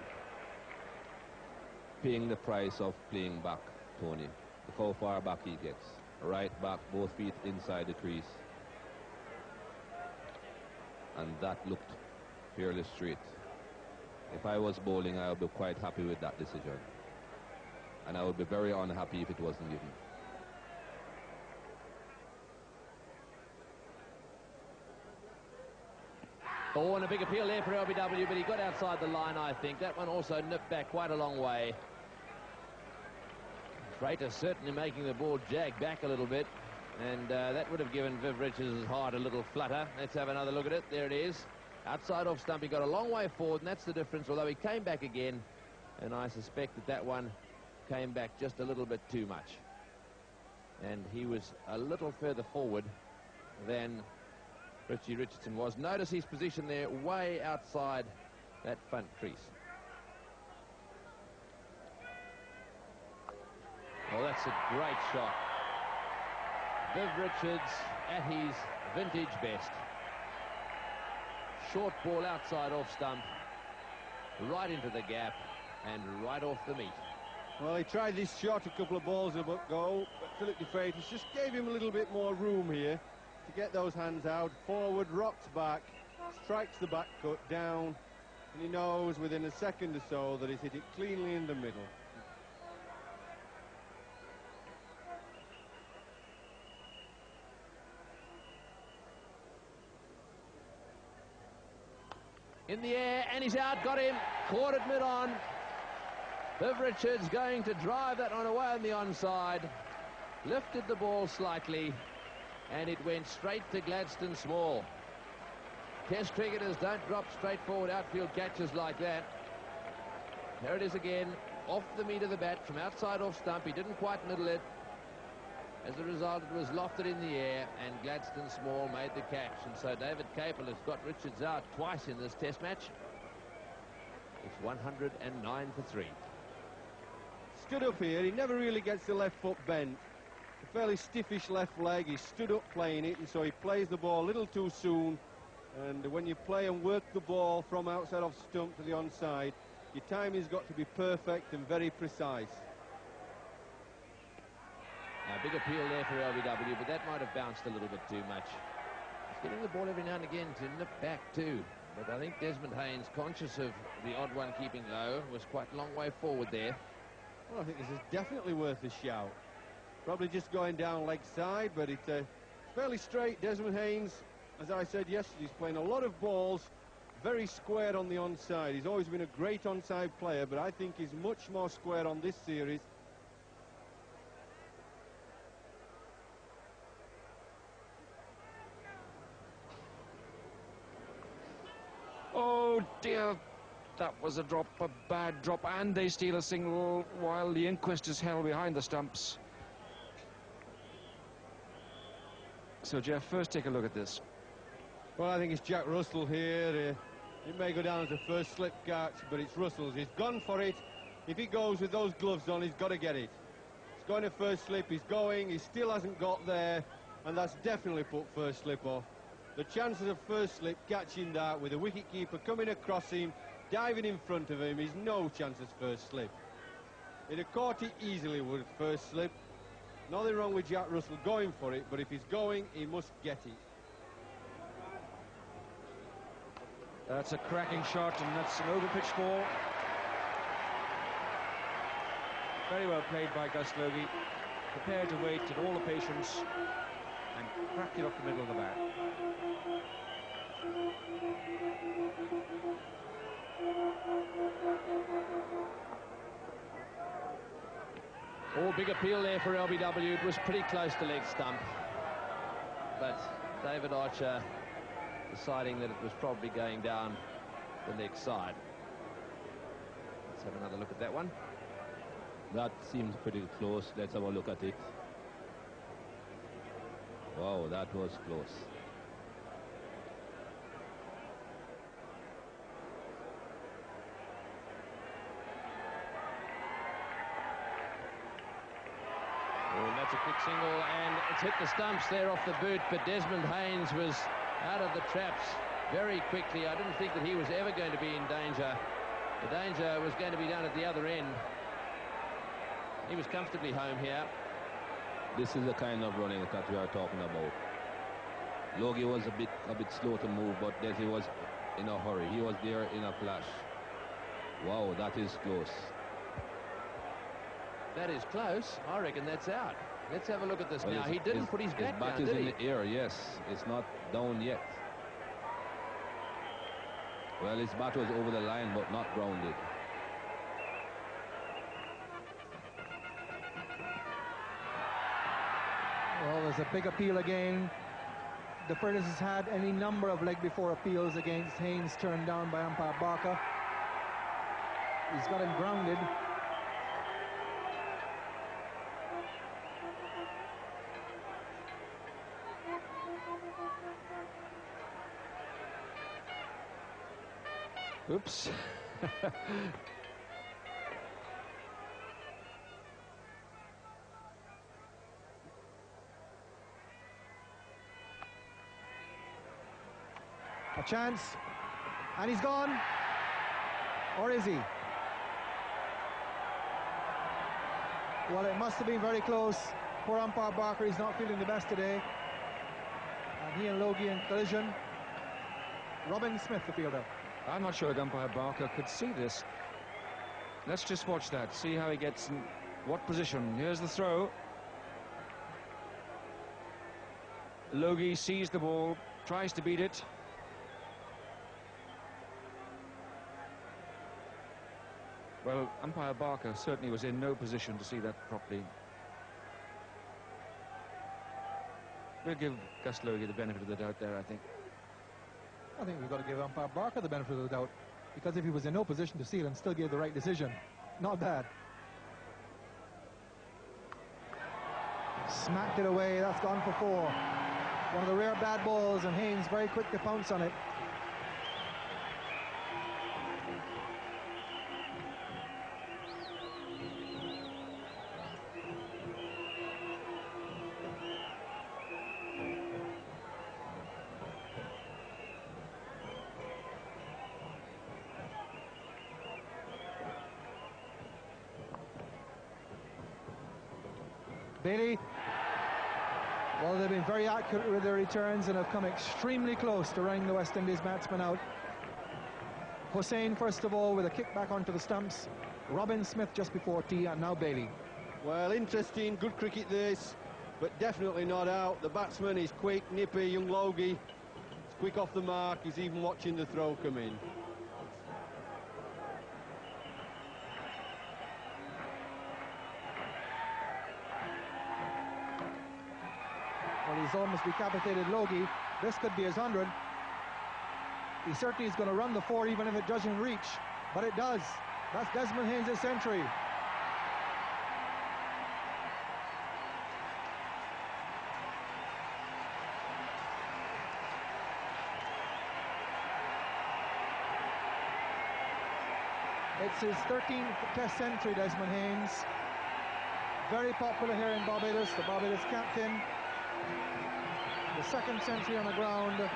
Paying the price of playing back, Tony. Look how far back he gets. Right back, both feet inside the crease. And that looked fairly straight. If I was bowling, I would be quite happy with that decision. And I would be very unhappy if it wasn't given. Oh, and a big appeal there for LBW, but he got outside the line, I think. That one also nipped back quite a long way. Freighter certainly making the ball jag back a little bit, and that would have given Viv Richards' heart a little flutter. Let's have another look at it. There it is. Outside off stump, he got a long way forward, and that's the difference, although he came back again, and I suspect that that one came back just a little bit too much. And he was a little further forward than Richie Richardson was. Notice his position there, way outside that front crease. Oh, that's a great shot. Viv Richards at his vintage best. Short ball outside off stump, right into the gap, and right off the meat. Well, he tried this shot a couple of balls ago, but Philip de Freitas just gave him a little bit more room here to get those hands out. Forward, rocks back, strikes the back cut down, and he knows within a second or so that he's hit it cleanly in the middle. In the air, and he's out, got him, caught it mid-on. Viv Richards going to drive that one away on the onside. Lifted the ball slightly, and it went straight to Gladstone Small. Test cricketers don't drop straightforward outfield catches like that. There it is again, off the meat of the bat from outside off stump. He didn't quite middle it. As a result, it was lofted in the air, and Gladstone Small made the catch. And so David Capel has got Richards out twice in this test match. It's 109 for 3. Stood up here, he never really gets the left foot bent. A fairly stiffish left leg, he stood up playing it, and so he plays the ball a little too soon And when you play and work the ball from outside off stump to the onside, your timing's got to be perfect and very precise. A big appeal there for LBW, but that might have bounced a little bit too much. He's getting the ball every now and again to nip back too. But I think Desmond Haynes, conscious of the odd one keeping low, was quite a long way forward there. Well, I think this is definitely worth a shout. Probably just going down leg side, but it's fairly straight. Desmond Haynes, as I said yesterday, he's playing a lot of balls very square on the onside. He's always been a great onside player, but I think he's much more square on this series. Oh dear, that was a drop, a bad drop, and they steal a single while the inquest is held behind the stumps. So Jeff, first take a look at this. Well, I think it's Jack Russell here. It may go down as a first slip catch, but it's Russell's. He's gone for it. If he goes with those gloves on, he's got to get it. He's going to first slip, he's going, he still hasn't got there, and that's definitely put first slip off. The chances of first slip catching that with a wicketkeeper coming across him, diving in front of him, is no chance of first slip. He'd have caught it easily with first slip. Nothing wrong with Jack Russell going for it, but if he's going, he must get it. That's a cracking shot, and that's an over-pitch ball. Very well played by Gus Logie. Prepared to wait with all the patience and cracked it off the middle of the bat. Oh, big appeal there for LBW. It was pretty close to leg stump. But David Archer deciding that it was probably going down the leg side. Let's have another look at that one. That seems pretty close. Let's have a look at it. Wow, that was close. Oh, that's a quick single, and it's hit the stumps there off the boot, but Desmond Haynes was out of the traps very quickly. I didn't think that he was ever going to be in danger. The danger was going to be down at the other end. He was comfortably home here. This is the kind of running that we are talking about. Logie was a bit slow to move, but Desi was in a hurry. He was there in a flash. Wow, that is close. That is close. I reckon that's out. Let's have a look at this now. He didn't put his back down, his bat is did in the air, yes. It's not down yet. Well, his bat was over the line, but not grounded. Well, there's a big appeal again. The Furnace has had any number of leg before appeals against Haynes turned down by umpire Barker. He's got him grounded. Oops. A chance, and he's gone. Or is he? Well, it must have been very close. Poor umpire Barker is not feeling the best today. And he and Logie in collision. Robin Smith, the fielder. I'm not sure that umpire Barker could see this. Let's just watch that, see how he gets in what position. Here's the throw. Logie sees the ball, tries to beat it. Well, umpire Barker certainly was in no position to see that properly. We'll give Gus Logie the benefit of the doubt there, I think. I think we've got to give umpire Barker the benefit of the doubt, because if he was in no position to see it and still gave the right decision, not bad. Smacked it away, that's gone for 4. One of the rare bad balls, and Haynes very quick to pounce on it. Bailey. Well, they've been very accurate with their returns and have come extremely close to running the West Indies batsmen out. Hussain, first of all, with a kick back onto the stumps. Robin Smith just before tea, and now Bailey. Well, interesting, good cricket this, but definitely not out. The batsman is quick, nippy, young Logie. He's quick off the mark, he's even watching the throw come in. Well, he's almost decapitated Logie. This could be his 100. He certainly is going to run the 4 even if it doesn't reach, but it does. That's Desmond Haynes' century. It's his 13th Test century, Desmond Haynes. Very popular here in Barbados, the Barbados captain. The 2nd century on the ground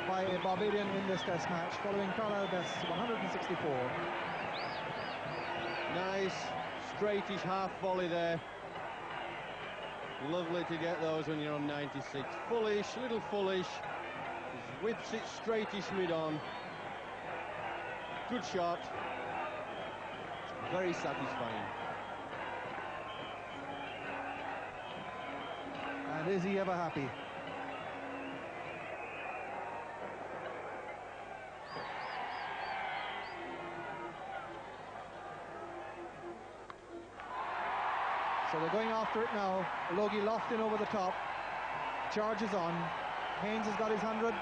by a Barbadian in this Test match, following Carlisle Best's 164. Nice, straightish half volley there. Lovely to get those when you're on 96. Fullish, little fullish. Whips it straightish mid-on. Good shot. Very satisfying. And is he ever happy? So they're going after it now. Logie lofting over the top. Charges on. Haynes has got his 100.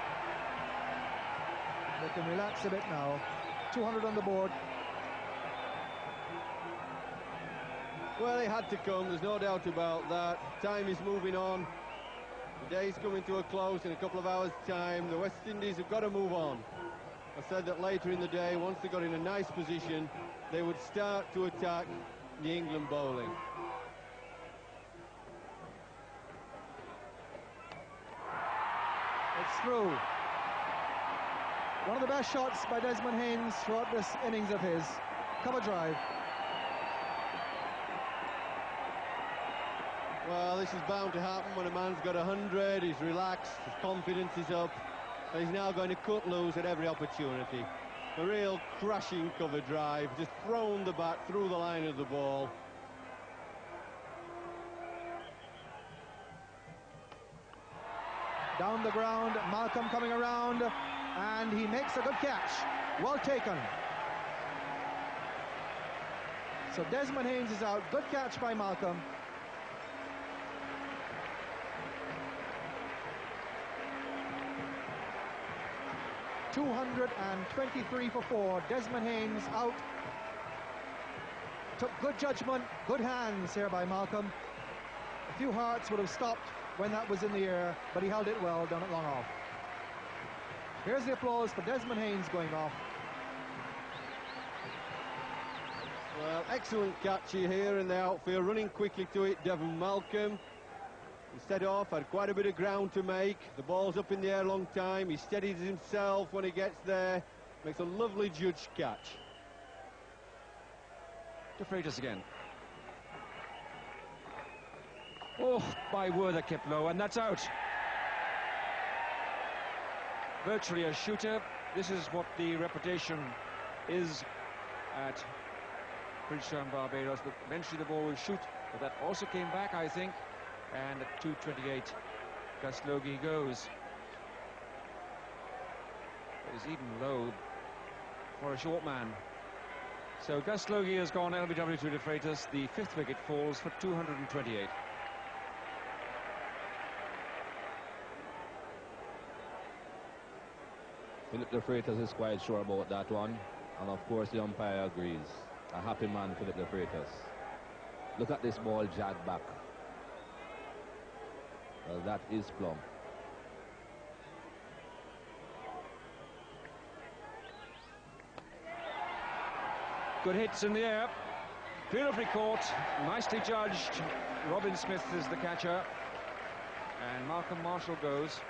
They can relax a bit now. 200 on the board. Well, it had to come, there's no doubt about that. Time is moving on. The day's coming to a close in a couple of hours' time. The West Indies have got to move on. I said that later in the day, once they got in a nice position, they would start to attack the England bowling. It's through. One of the best shots by Desmond Haynes throughout this innings of his. Cover drive. Well, this is bound to happen when a man's got 100, he's relaxed, his confidence is up, and he's now going to cut loose at every opportunity. A real crashing cover drive, just thrown the bat through the line of the ball. Down the ground, Malcolm coming around, and he makes a good catch. Well taken. So Desmond Haynes is out. Good catch by Malcolm. .223 for 4. Desmond Haynes out. Took good judgment, good hands here by Malcolm. A few hearts would have stopped when that was in the air, but he held it well, done it long off. Here's the applause for Desmond Haynes going off. Well, excellent catch here in the outfield, running quickly to it, Devon Malcolm. Instead off, had quite a bit of ground to make. The ball's up in the air a long time. He steadies himself when he gets there. Makes a lovely judged catch. De Freitas again. Oh, my word, that kept low, and that's out. Virtually a shooter. This is what the reputation is at Bridgetown, Barbados. But eventually the ball will shoot, but that also came back, I think. And at 2:28, Gus Logie goes. It is even low for a short man. So Gus Logie has gone LBW to De Freitas. The 5th wicket falls for 228. Philip De Freitas is quite sure about that one, and of course the umpire agrees. A happy man, Philip De Freitas. Look at this ball jagged back. Well, that is plumb. Good hits in the air. Beautifully caught, nicely judged. Robin Smith is the catcher. And Malcolm Marshall goes.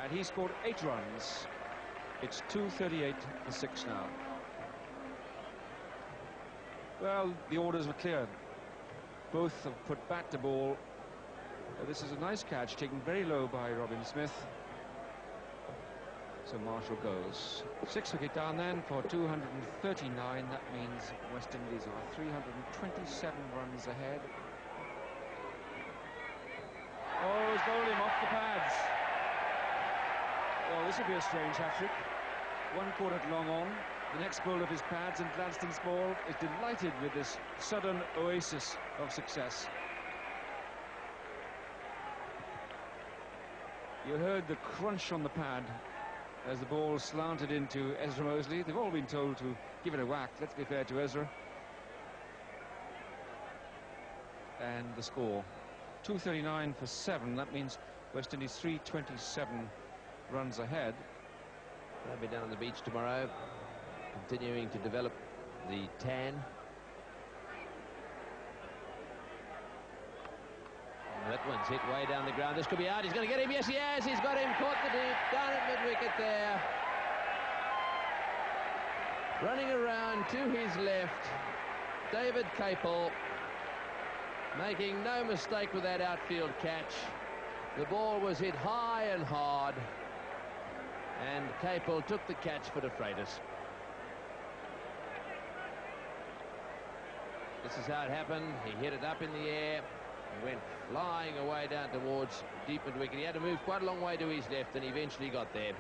And he scored 8 runs. It's 2:38 for 6 now. Well, the orders were clear. Both have put back the ball. This is a nice catch, taken very low by Robin Smith. So Marshall goes. 6 wicket down then for 239. That means West Indies are 327 runs ahead. Oh, he's bowled him off the pads. Well, this will be a strange hat-trick. One caught it long on. The next bowl of his pads, and Gladstone's ball is delighted with this sudden oasis of success. You heard the crunch on the pad as the ball slanted into Ezra Mosley. They've all been told to give it a whack. Let's be fair to Ezra. And the score, 239 for 7. That means West Indies 327 runs ahead. They'll be down on the beach tomorrow, continuing to develop the tan. That one's hit way down the ground. This could be out. He's going to get him. Yes, he has. He's got him. Caught the deep. Down at mid-wicket there. Running around to his left, David Capel, making no mistake with that outfield catch. The ball was hit high and hard, and Capel took the catch for the Freitas. This is how it happened. He hit it up in the air. He went flying away down towards deep mid-wicket. He had to move quite a long way to his left, and eventually got there.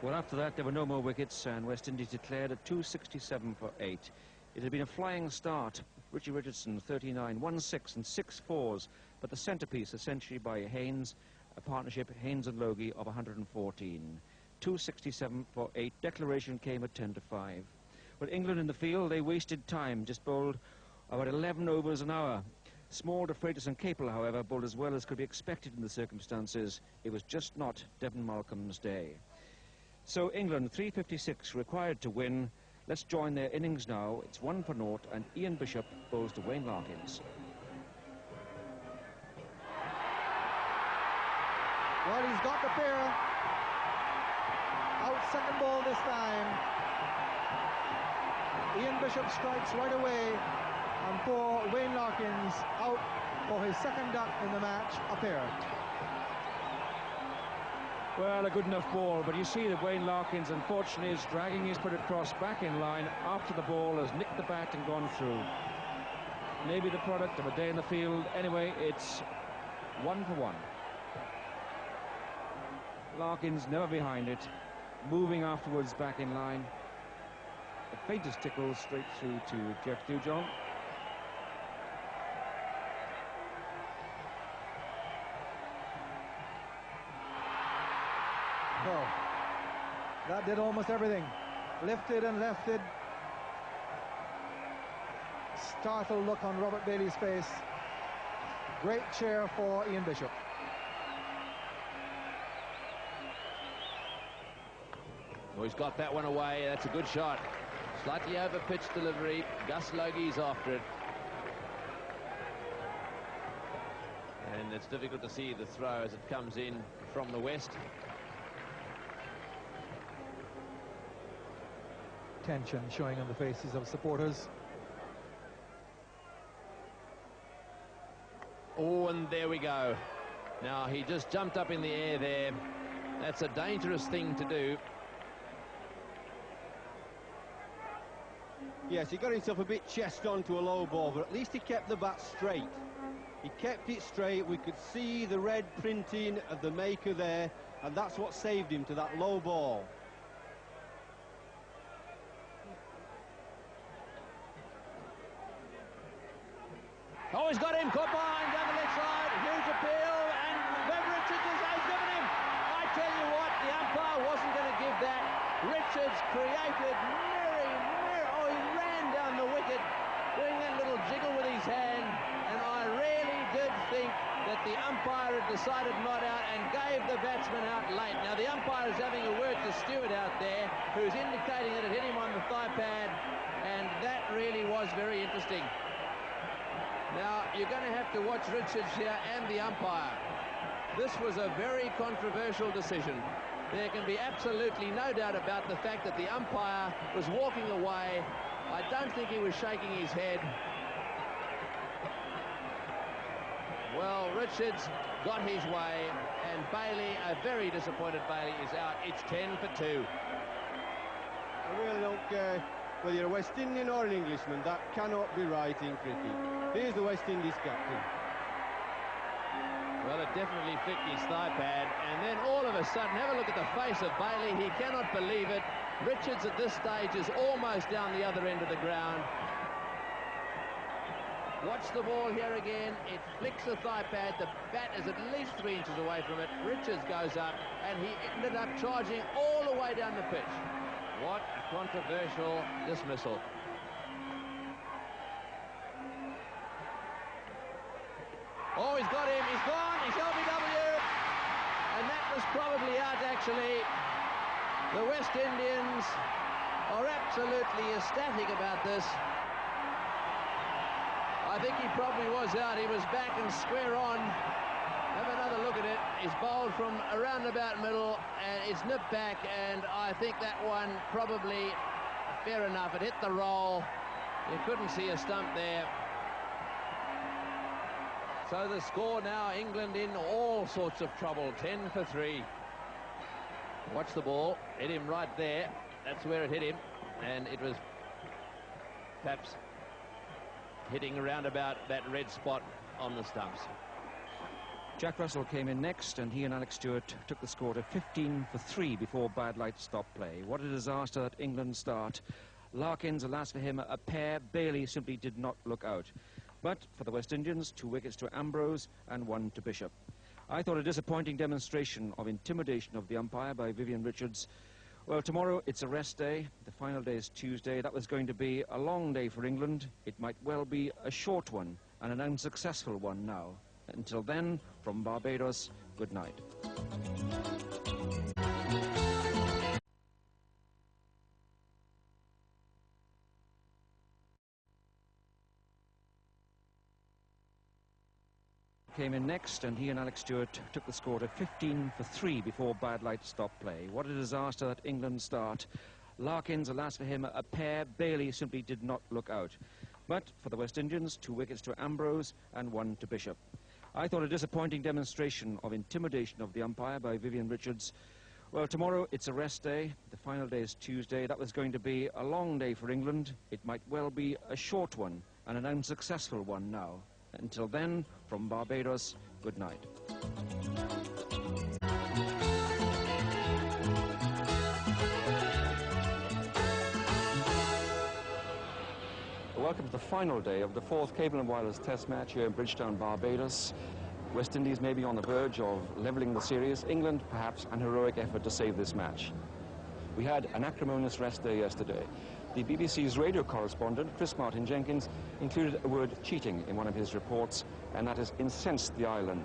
Well, after that, there were no more wickets, and West Indies declared at 267 for 8. It had been a flying start. Richie Richardson, 39, 1 6 and 6 4s, but the centrepiece, essentially by Haynes, a partnership, Haynes and Logie, of 114. 267 for 8. Declaration came at 10 to 5. Well, England in the field, they wasted time, just bowled about 11 overs an hour. Small to Freitas and Capel, however, bowled as well as could be expected in the circumstances. It was just not Devon Malcolm's day. So England, 356 required to win. Let's join their innings now. It's 1 for 0, and Ian Bishop bowls to Wayne Larkins. Well, he's got the pair. Out second ball this time. Ian Bishop strikes right away, and poor Wayne Larkins out for his second duck in the match, a pair. Well, a good enough ball, but you see that Wayne Larkins, unfortunately, is dragging his foot across back in line after the ball has nicked the bat and gone through. Maybe the product of a day in the field. Anyway, it's 1 for 1. Larkins never behind it, moving afterwards back in line. The faintest tickle straight through to Jeff Dujon. Oh, that did almost everything. Lifted and lefted. Startled look on Robert Bailey's face. Great cheer for Ian Bishop. Oh, he's got that one away. That's a good shot. Slightly over-pitched delivery. Gus Logie's after it. And it's difficult to see the throw as it comes in from the west. Tension showing on the faces of supporters. Oh, and there we go. Now, he just jumped up in the air there. That's a dangerous thing to do. Yes, he got himself a bit chest on to a low ball, but at least he kept the bat straight. He kept it straight. We could see the red printing of the maker there, and that's what saved him to that low ball. Oh, he's got him caught behind down the left side. Huge appeal, and Webb Richards has given him. I tell you what, the umpire wasn't going to give that. Richards created oh, he ran down the wicket, doing that little jiggle with his hand, and I really did think that the umpire had decided not out and gave the batsman out late. Now, the umpire is having a word to Stewart out there, who's indicating that it hit him on the thigh pad, and that really was very interesting. Now, you're going to have to watch Richards here and the umpire. This was a very controversial decision. There can be absolutely no doubt about the fact that the umpire was walking away I don't think he was shaking his head. Well, Richards got his way, and Bailey, a very disappointed Bailey, is out. It's 10 for 2. I really don't care whether you're a West Indian or an Englishman. That cannot be right in cricket. Here's the West Indies captain. Well, it definitely flicked his thigh pad, and then all of a sudden, have a look at the face of Bailey. He cannot believe it. Richards at this stage is almost down the other end of the ground. Watch the ball here again. It flicks the thigh pad. The bat is at least 3 inches away from it. Richards goes up, and he ended up charging all the way down the pitch. What a controversial dismissal. Oh, he's got him. He's gone. He's LBW. And that was probably out, actually. The West Indians are absolutely ecstatic about this. I think he probably was out. He was back and square on. Have another look at it. He's bowled from around about middle, and it's nipped back, and I think that one probably fair enough. It hit the roll. You couldn't see a stump there. So the score now, England in all sorts of trouble, 10 for 3. Watch the ball, hit him right there. That's where it hit him, and it was perhaps hitting around about that red spot on the stumps. Jack Russell came in next, and he and Alex Stewart took the score to 15 for 3 before bad light stopped play. What a disaster that England start. Larkins, alas for him, a pair. Bailey simply did not look out. But for the West Indians, 2 wickets to Ambrose and 1 to Bishop. I thought a disappointing demonstration of intimidation of the umpire by Vivian Richards. Well, tomorrow it's a rest day. The final day is Tuesday. That was going to be a long day for England. It might well be a short one, and an unsuccessful one now. Until then, from Barbados, good night. Came in next, and he and Alex Stewart took the score to 15 for 3 before bad light stopped play. What a disaster that England start. Larkins, alas for him, a pair. Bailey simply did not look out. But for the West Indians, 2 wickets to Ambrose and 1 to Bishop. I thought a disappointing demonstration of intimidation of the umpire by Vivian Richards. Well, tomorrow it's a rest day. The final day is Tuesday. That was going to be a long day for England. It might well be a short one, and an unsuccessful one now. Until then, from Barbados, good night. Welcome to the final day of the 4th Cable and Wireless Test match here in Bridgetown, Barbados. West Indies may be on the verge of levelling the series. England, perhaps, an heroic effort to save this match. We had an acrimonious rest day yesterday. The BBC's radio correspondent, Chris Martin Jenkins, included a word cheating in one of his reports, and that has incensed the island.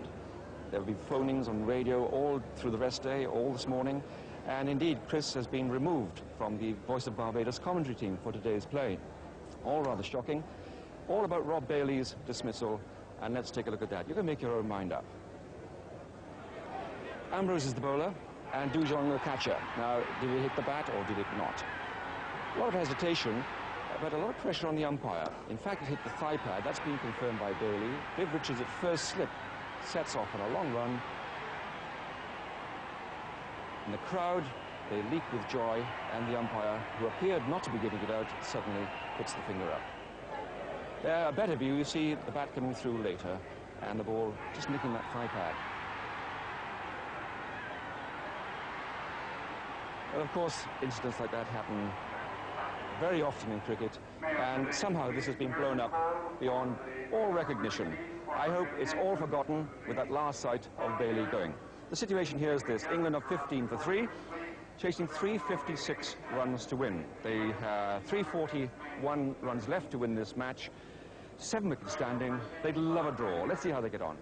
There have been phonings on radio all through the rest day, all this morning, and indeed Chris has been removed from the Voice of Barbados commentary team for today's play. All rather shocking. All about Rob Bailey's dismissal, and let's take a look at that. You can make your own mind up. Ambrose is the bowler, and Dujon the catcher. Now, did he hit the bat or did it not? A lot of hesitation, but a lot of pressure on the umpire. In fact, it hit the thigh pad. That's been confirmed by Bailey. Viv Richards at first slip sets off on a long run. In the crowd, they leap with joy, and the umpire, who appeared not to be giving it out, suddenly puts the finger up. A better view, you see the bat coming through later, and the ball just nicking that thigh pad. Well, of course, incidents like that happen very often in cricket, and somehow this has been blown up beyond all recognition. I hope it's all forgotten with that last sight of Bailey going. The situation here is this: England are 15 for 3, chasing 356 runs to win. They have 341 runs left to win this match, 7 wickets standing. They'd love a draw. Let's see how they get on.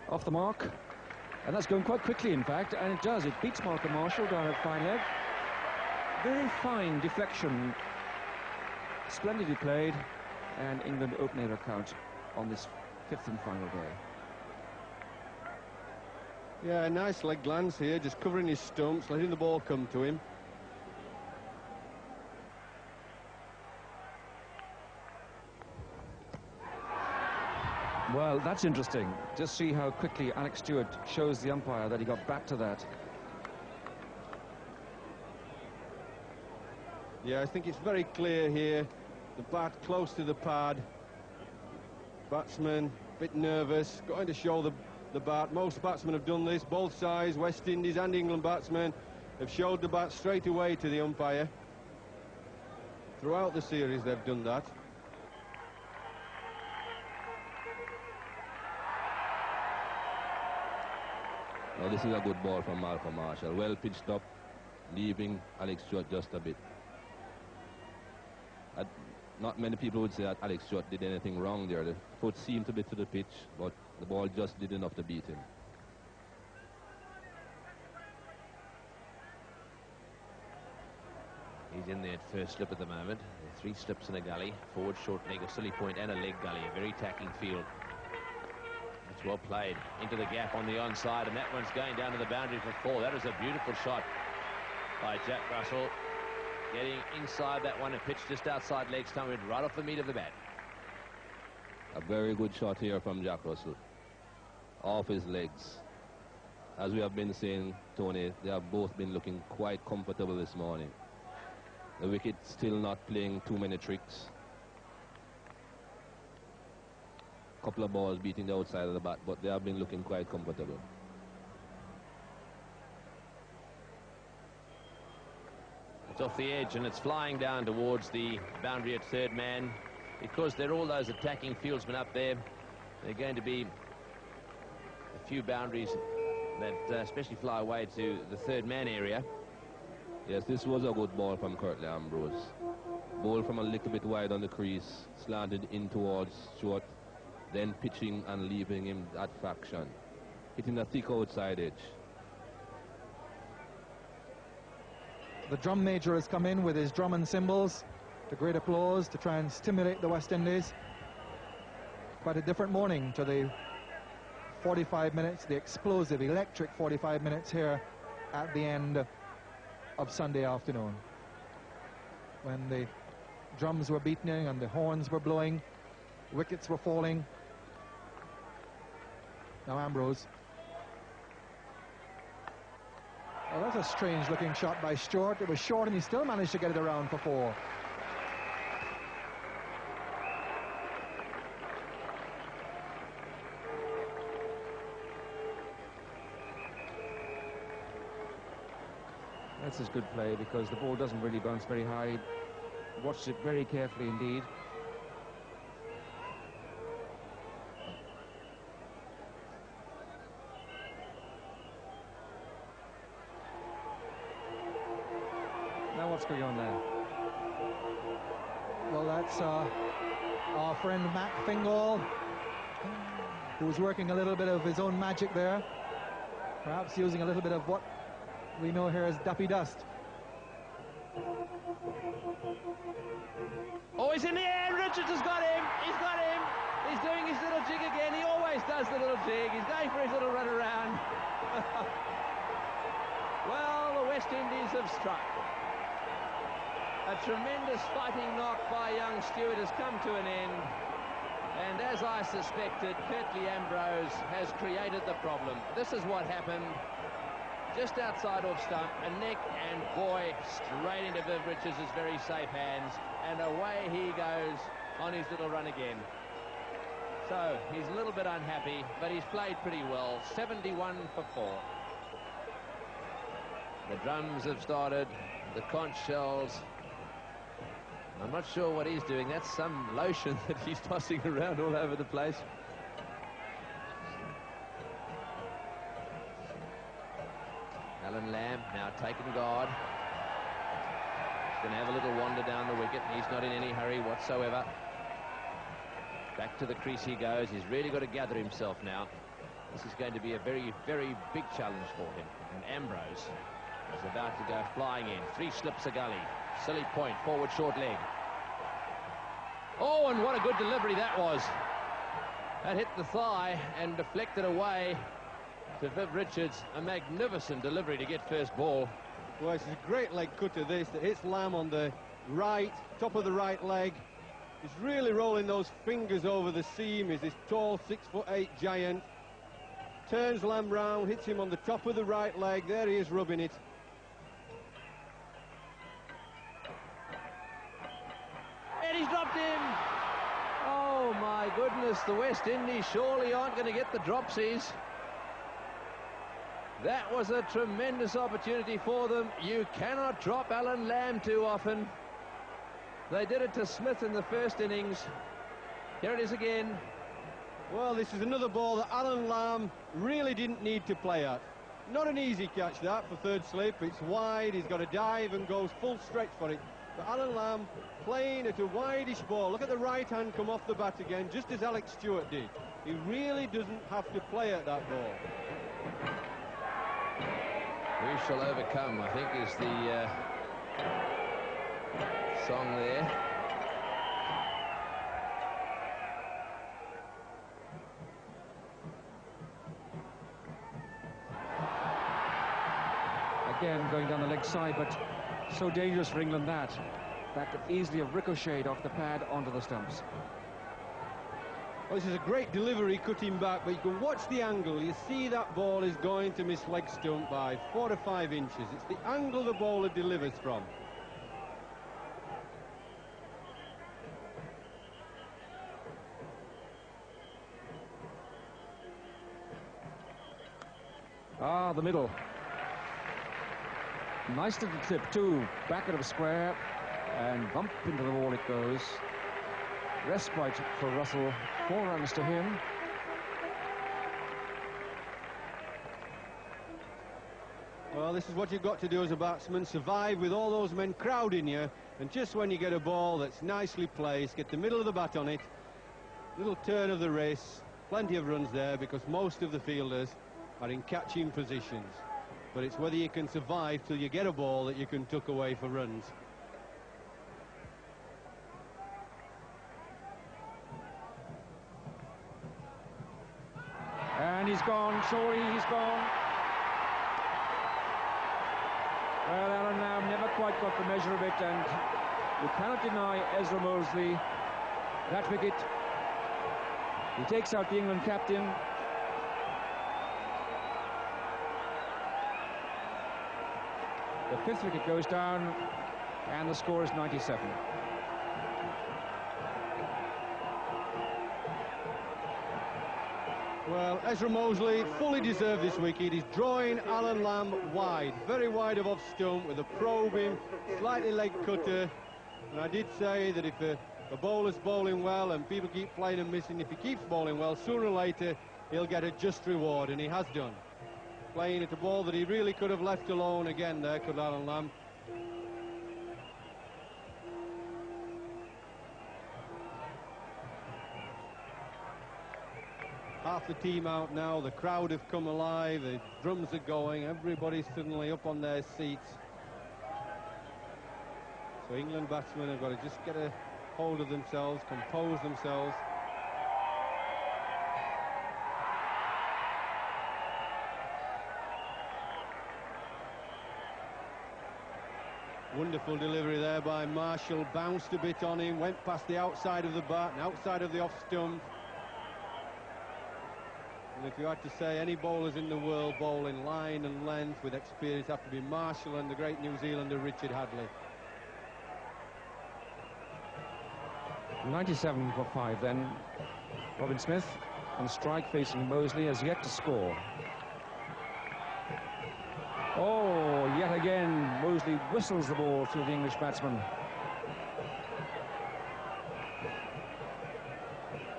Off the mark. And that's going quite quickly, in fact, and it does. It beats Malcolm Marshall down at fine leg. Very fine deflection. Splendidly played, and England open their account on this 5th and final day. Yeah, nice leg glance here, just covering his stumps, letting the ball come to him. Well, that's interesting. Just see how quickly Alex Stewart shows the umpire that he got back to that. Yeah, I think it's very clear here. The bat close to the pad. Batsman a bit nervous, going to show the bat. Most batsmen have done this. Both sides, West Indies and England batsmen, have showed the bat straight away to the umpire. Throughout the series they've done that. Now this is a good ball from Malcolm Marshall. Well pitched up, leaving Alex Stewart just a bit. Not many people would say that Alex Stewart did anything wrong there. The foot seemed to be to the pitch, but the ball just did enough to beat him. He's in there at first slip at the moment. There are 3 slips in a gully, forward short leg, a silly point and a leg gully, a very tacking field. It's well played into the gap on the onside, and that one's going down to the boundary for 4. That is a beautiful shot by Jack Russell. Getting inside that one and pitched just outside leg stump, went right off the meat of the bat. A very good shot here from Jack Russell. Off his legs. As we have been saying, Tony, they have both been looking quite comfortable this morning. The wicket still not playing too many tricks. Couple of balls beating the outside of the bat, but they have been looking quite comfortable. It's off the edge and it's flying down towards the boundary at third man. Because there are all those attacking fieldsmen up there, there are going to be a few boundaries that especially fly away to the third man area. Yes, this was a good ball from Curtly Ambrose. Ball from a little bit wide on the crease, slanted in towards Stewart, then pitching and leaving him that fraction, hitting a thick outside edge. The drum major has come in with his drum and cymbals to great applause to try and stimulate the West Indies. Quite a different morning to the 45 minutes, the explosive, electric 45 minutes here at the end of Sunday afternoon, when the drums were beating and the horns were blowing, wickets were falling. Now Ambrose. Oh, that's a strange looking shot by Stewart. It was short and he still managed to get it around for 4. That's his good play, because the ball doesn't really bounce very high. Watched it very carefully indeed. Now what's going on there? Well, that's our friend Matt Fingal, who was working a little bit of his own magic there, perhaps using a little bit of what we know here as Duffy Dust. Oh, he's in the air. Richards has got him. He's got him. He's doing his little jig again. He always does the little jig. He's going for his little run around. Well, the West Indies have struck. A tremendous fighting knock by young Stewart has come to an end. And as I suspected, Curtly Ambrose has created the problem. This is what happened. Just outside off stump, a nick, and boy, straight into Viv Richards' very safe hands, and away he goes on his little run again. So he's a little bit unhappy, but he's played pretty well. 71 for 4. The drums have started, the conch shells. I'm not sure what he's doing. That's some lotion that he's tossing around all over the place. Alan Lamb now taken guard. He's going to have a little wander down the wicket. He's not in any hurry whatsoever. Back to the crease he goes. He's really got to gather himself now. This is going to be a very, very big challenge for him. And Ambrose is about to go flying in. 3 slips a gully. Silly point, forward short leg. Oh, and what a good delivery that was. That hit the thigh and deflected away. to Viv Richards. A magnificent delivery to get first ball. Well, it's a great leg cutter, this, that hits Lamb on the right, top of the right leg. He's really rolling those fingers over the seam. He's this tall 6'8" giant. Turns Lamb round, hits him on the top of the right leg. There he is rubbing it. And he's dropped him. Oh my goodness, the West Indies surely aren't going to get the dropsies. That was a tremendous opportunity for them. You cannot drop Alan Lamb too often. They did it to Smith in the first innings. Here it is again. Well, this is another ball that Alan Lamb really didn't need to play at. Not an easy catch, that, for third slip. It's wide, he's got to dive and goes full stretch for it. But Alan Lamb playing at a wideish ball. Look at the right hand come off the bat again, just as Alex Stewart did. He really doesn't have to play at that ball. We shall overcome, I think, is the song there. Again, going down the leg side, but so dangerous for England that could easily have ricocheted off the pad onto the stumps. Well, this is a great delivery, cutting back, but you can watch the angle. You see that ball is going to miss leg stump by 4 to 5 inches. It's the angle the bowler delivers from. Ah, the middle. Nice little clip too, back out of square, and bump into the wall it goes. Respite for Russell, 4 runs to him. Well, this is what you've got to do as a batsman, survive with all those men crowding you, and just when you get a ball that's nicely placed, get the middle of the bat on it, little turn of the wrist, plenty of runs there, because most of the fielders are in catching positions. But it's whether you can survive till you get a ball that you can tuck away for runs. And he's gone, surely he's gone. Well, Alan Lamb never quite got the measure of it, and you cannot deny Ezra Mosley that wicket. He takes out the England captain. The 5th wicket goes down, and the score is 97. Well, Ezra Mosley fully deserved this wicket. He's drawing Alan Lamb wide, very wide of off stump with a probing, slightly leg cutter. And I did say that if a bowler's bowling well and people keep playing and missing, if he keeps bowling well, sooner or later he'll get a just reward, and he has done. Playing at a ball that he really could have left alone again there, could Alan Lamb. Half the team out now, the crowd have come alive, the drums are going, everybody's suddenly up on their seats. So England batsmen have got to just get a hold of themselves, compose themselves. Wonderful delivery there by Marshall, bounced a bit on him, went past the outside of the bat and outside of the off stump. And if you had to say any bowlers in the world bowl in line and length with experience, have to be Marshall and the great New Zealander Richard Hadley. 97 for 5 then. Robin Smith on strike facing Mosley has yet to score. Oh, yet again, Mosley whistles the ball through the English batsman.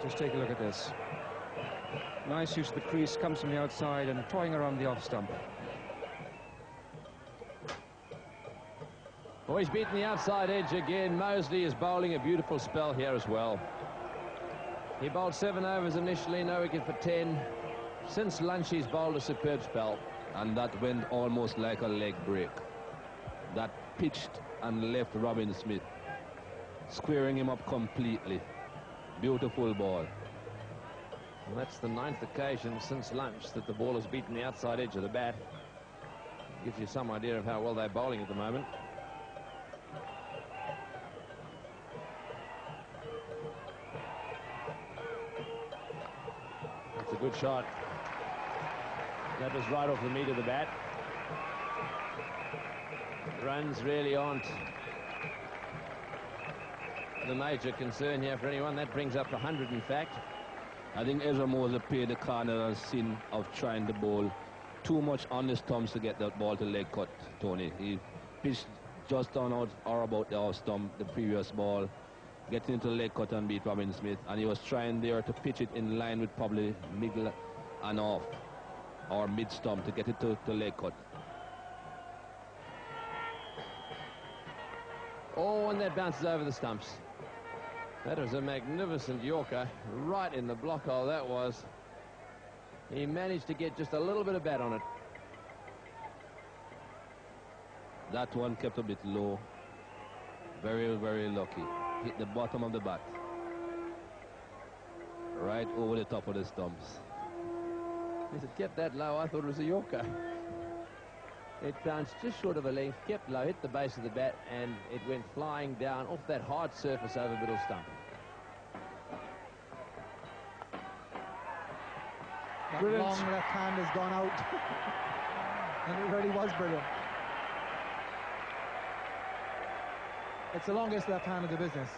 Just take a look at this. Nice use of the crease, comes from the outside and toying around the off stump. Oh, he's beaten the outside edge again. Mosley is bowling a beautiful spell here as well. He bowled 7 overs initially, no wicket for 10. Since lunch, he's bowled a superb spell. And that went almost like a leg break. That pitched and left Robin Smith, squaring him up completely. Beautiful ball. And that's the 9th occasion since lunch that the ball has beaten the outside edge of the bat. Gives you some idea of how well they're bowling at the moment. That's a good shot. That was right off the meat of the bat. Runs really aren't the major concern here for anyone. That brings up 100, in fact. I think Ezra Moser paid the cardinal sin of trying to bowl too much on the stumps to get that ball to leg cut, Tony. He pitched just on out or about the off stump the previous ball, getting into the leg cut and beat Robin Smith, and he was trying there to pitch it in line with probably middle and off or mid stump to get it to leg cut. Oh, and that bounces over the stumps. That was a magnificent Yorker, right in the block hole that was. He managed to get just a little bit of bat on it. That one kept a bit low. Very, very lucky. Hit the bottom of the bat. Right over the top of the stumps. If it kept that low, I thought it was a Yorker. It bounced just short of a length, kept low, hit the base of the bat, and it went flying down off that hard surface over middle stump. That long left hand has gone out. And it really was brilliant. It's the longest left hand of the business.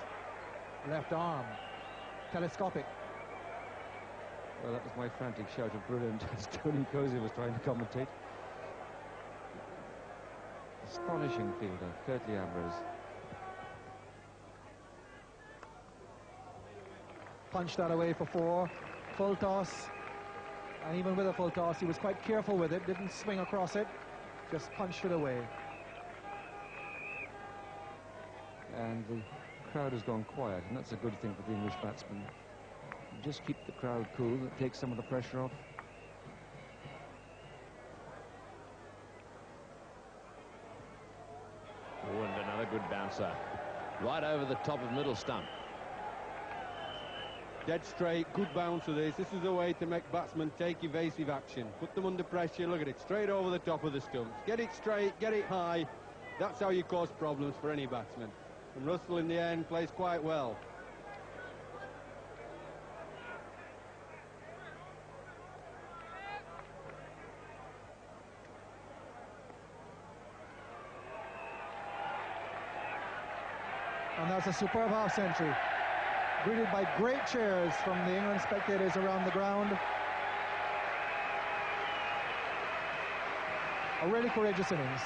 Left arm. Telescopic. Well, that was my frantic shout of brilliant as Tony Cozy was trying to commentate. Astonishing fielder, Curtly Ambrose. Punched that away for 4. Full toss. And even with a full toss, he was quite careful with it. Didn't swing across it. Just punched it away. And the crowd has gone quiet, and that's a good thing for the English batsmen. Just keep the crowd cool. That takes some of the pressure off. Oh, and another good bouncer. Right over the top of middle stump. Dead straight, good bounce of this. This is the way to make batsmen take evasive action. Put them under pressure, look at it, straight over the top of the stumps. Get it straight, get it high. That's how you cause problems for any batsman. And Russell in the end plays quite well. And that's a superb half century. Greeted by great cheers from the England spectators around the ground. A really courageous innings.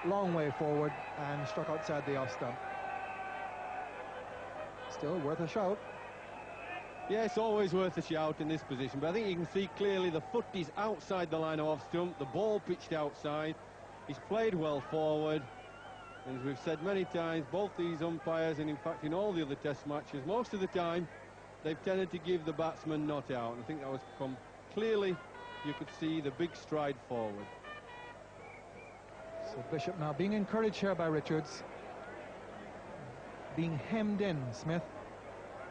Long way forward and struck outside the off stump. Still worth a shout. Yeah, it's always worth a shout in this position, but I think you can see clearly the foot is outside the line of off stump, the ball pitched outside. He's played well forward, and as we've said many times, both these umpires, and in fact in all the other test matches, most of the time they've tended to give the batsman not out, and I think that was clearly, you could see the big stride forward. So Bishop now being encouraged here by Richards. Being hemmed in, Smith.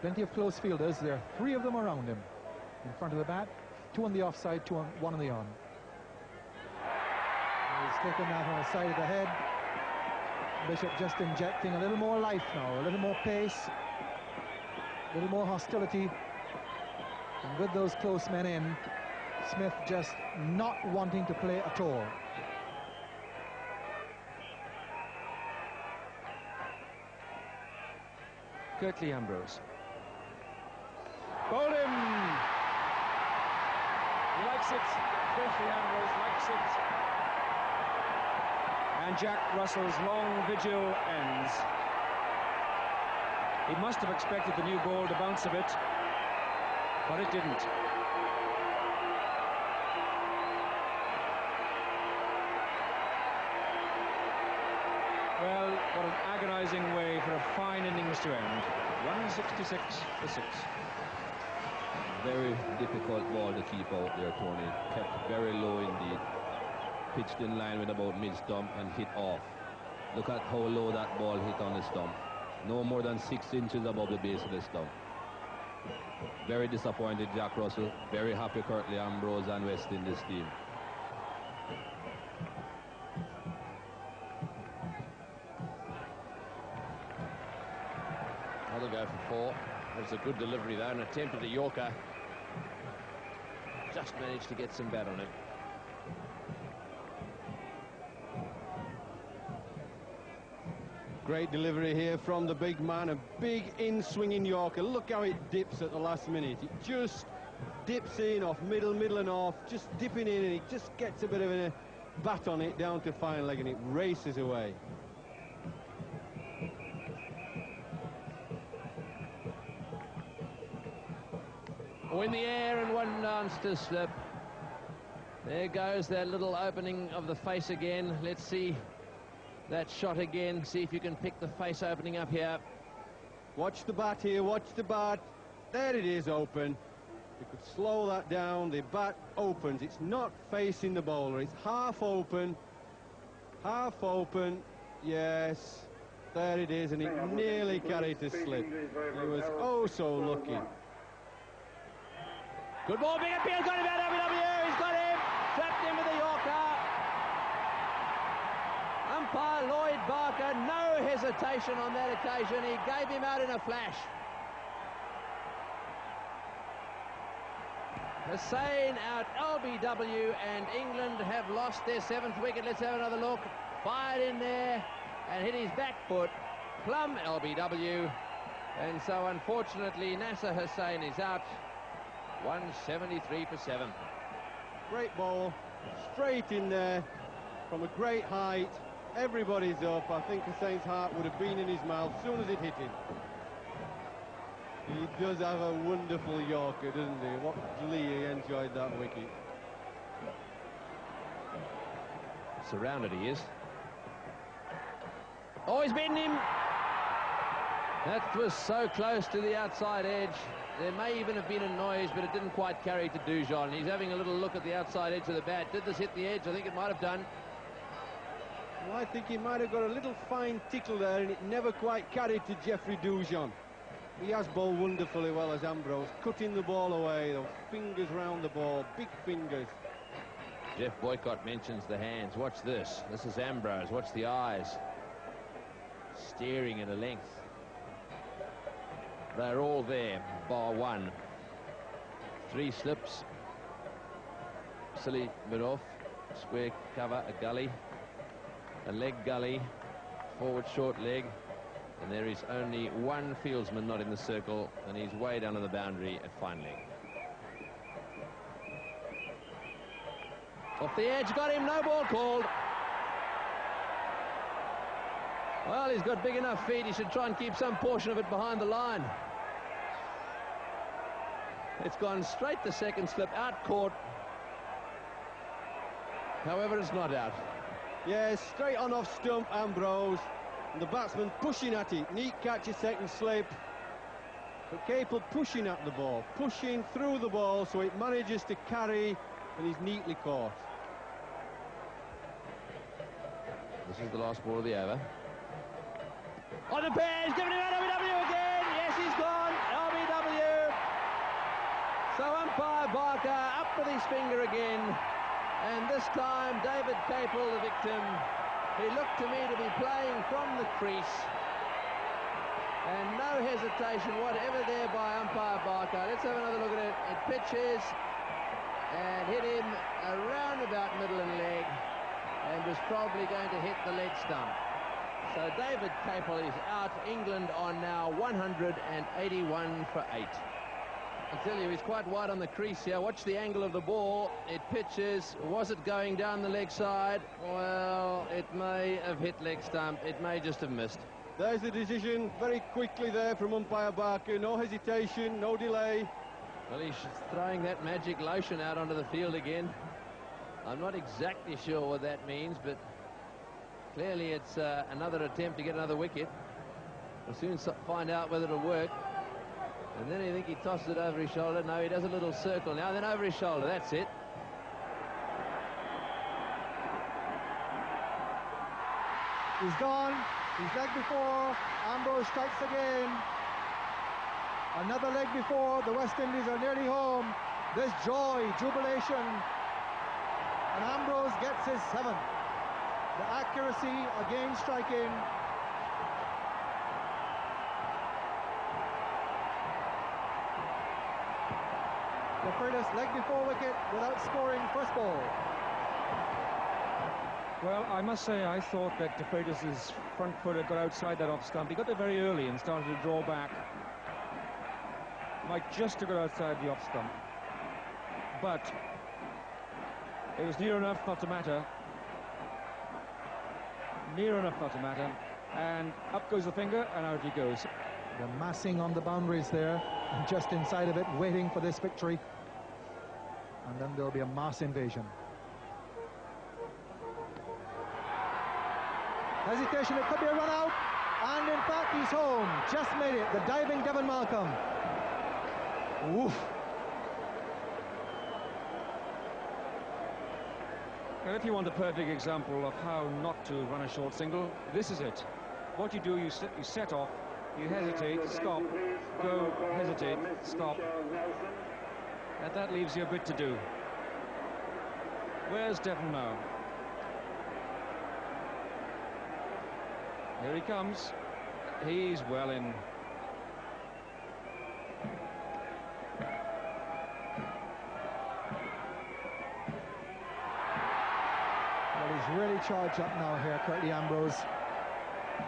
Plenty of close fielders. There are 3 of them around him. In front of the bat, 2 on the offside, 1 on the on. And he's taken that on the side of the head. Bishop just injecting a little more life now, a little more pace, a little more hostility. And with those close men in, Smith just not wanting to play at all. Curtly Ambrose. Bowled him! He likes it. Curtly Ambrose likes it. And Jack Russell's long vigil ends. He must have expected the new ball to bounce a bit, but it didn't. Well, what an agonizing amazing way for a fine innings to end. 166 for 6. Very difficult ball to keep out there, Tony. Kept very low indeed. Pitched in line with about mid-stump and hit off. Look at how low that ball hit on the stump. No more than 6 inches above the base of the stump. Very disappointed, Jack Russell. Very happy, Curtly Ambrose and West Indies team. That'll go for 4. That's a good delivery though, an attempt at a Yorker. Just managed to get some bat on it. Great delivery here from the big man, a big in-swinging Yorker. Look how it dips at the last minute. It just dips in off middle and off, just dipping in, and it just gets a bit of a bat on it down to fine leg, and it races away. Oh, in the air and one dance to slip. There goes that little opening of the face again. Let's see that shot again. See if you can pick the face opening up here. Watch the bat here, watch the bat. There it is, open. You could slow that down. The bat opens. It's not facing the bowler. It's half open. Half open. Yes. There it is, and it nearly carried to slip. He was oh so lucky. Good ball, big appeal, got him out, WW, he's got him, trapped him with a Yorker. Umpire Lloyd Barker, no hesitation on that occasion, he gave him out in a flash. Hussain out, LBW, and England have lost their 7th wicket. Let's have another look. Fired in there and hit his back foot, plumb LBW, and so unfortunately Nasser Hussain is out. 173 for 7. Great ball, straight in there from a great height. Everybody's up. I think Hussain's heart would have been in his mouth as soon as it hit him. He does have a wonderful Yorker, doesn't he? What glee he enjoyed that wicket. Surrounded he is. Oh, he's beaten him. That was so close to the outside edge. There may even have been a noise, but it didn't quite carry to Dujon. He's having a little look at the outside edge of the bat. Did this hit the edge? I think it might have done. Well, I think he might have got a little fine tickle there, and it never quite carried to Geoffrey Dujon. He has bowled wonderfully well as Ambrose, cutting the ball away, those fingers round the ball, big fingers. Jeff Boycott mentions the hands. Watch this. This is Ambrose. Watch the eyes. Staring at a length. They're all there, bar one. 3 slips. Silly bit off. Square cover, a gully. A leg gully. Forward short leg. And there is only one fieldsman not in the circle, and he's way down on the boundary at fine leg. Off the edge, got him, no ball called. Well, he's got big enough feet, he should try and keep some portion of it behind the line. It's gone straight to second slip, out caught. However, it's not out. Yes, straight on off stump, Ambrose. And the batsman pushing at it. Neat catch a second slip. But Capel pushing at the ball, pushing through the ball so it manages to carry, and he's neatly caught. This is the last ball of the over. On the pair, he's given him out LBW again. Yes, he's gone. LBW. So umpire Barker up with his finger again. And this time, David Capel, the victim, he looked to me to be playing from the crease. And no hesitation whatever there by umpire Barker. Let's have another look at it. It pitches and hit him around about middle and leg, and was probably going to hit the leg stump. So David Capel is out. England on now 181 for 8. I tell you, he's quite wide on the crease here. Watch the angle of the ball. It pitches. Was it going down the leg side? Well, it may have hit leg stump. It may just have missed. There's the decision very quickly there from umpire Barker. No hesitation, no delay. Well, he's throwing that magic lotion out onto the field again. I'm not exactly sure what that means, but clearly it's another attempt to get another wicket. We'll soon find out whether it'll work. And then I think he tosses it over his shoulder. No, he does a little circle now, then over his shoulder. That's it. He's gone. He's leg before. Ambrose strikes again. Another leg before. The West Indies are nearly home. There's joy, jubilation. And Ambrose gets his 7th. The accuracy again striking. The Freitas leg before wicket without scoring first ball. Well, I must say, I thought that De Freitas' front foot had got outside that off stump. He got there very early and started to draw back. Might just have got outside the off stump. But it was near enough not to matter. Near enough not to matter. And up goes the finger, and out he goes. They're massing on the boundaries there, and just inside of it, waiting for this victory. And then there'll be a mass invasion. Hesitation, it could be a run out, and in fact he's home. Just made it, the diving Devon Malcolm. Oof. And if you want a perfect example of how not to run a short single, this is it. What you do, you set off, you hesitate, stop, go, hesitate, stop. And that leaves you a bit to do. Where's Devon now? Here he comes. He's well in. Well, he's really charged up now here, Curtly Ambrose.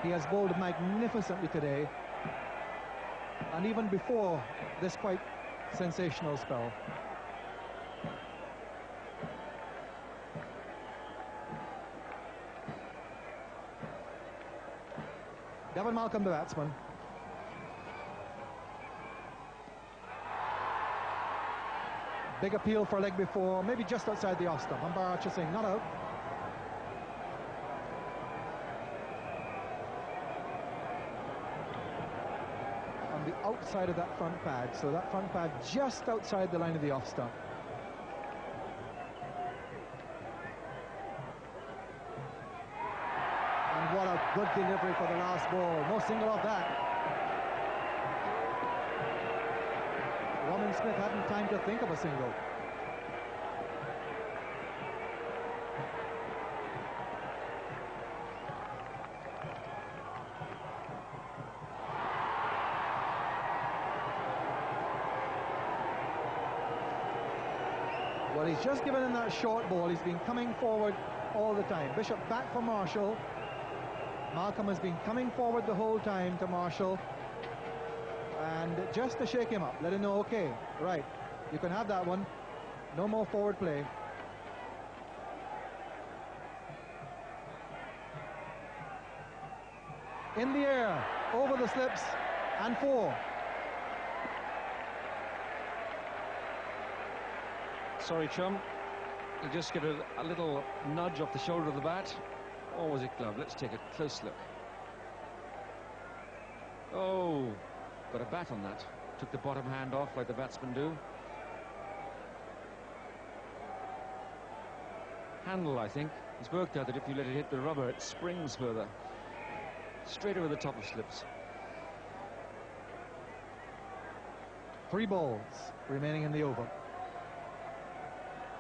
He has bowled magnificently today. And even before this quite sensational spell. Devon Malcolm, the batsman. Big appeal for leg before, maybe just outside the off stump. Umpire Archer saying not out. On the outside of that front pad, so that front pad just outside the line of the off stump. What a good delivery for the last ball. No single off that. Roman Smith hadn't time to think of a single. Well, he's just given in that short ball. He's been coming forward all the time. Bishop back for Marshall. Malcolm has been coming forward the whole time to Marshall, and just to shake him up, let him know, okay, right, you can have that one, no more forward play. In the air, over the slips, and 4. Sorry, chum. You just get a little nudge off the shoulder of the bat. Or was it glove? Let's take a close look. Oh, got a bat on that. Took the bottom hand off like the batsmen do. Handle, I think. He's worked out that if you let it hit the rubber, it springs further. Straight over the top of slips. 3 balls remaining in the over.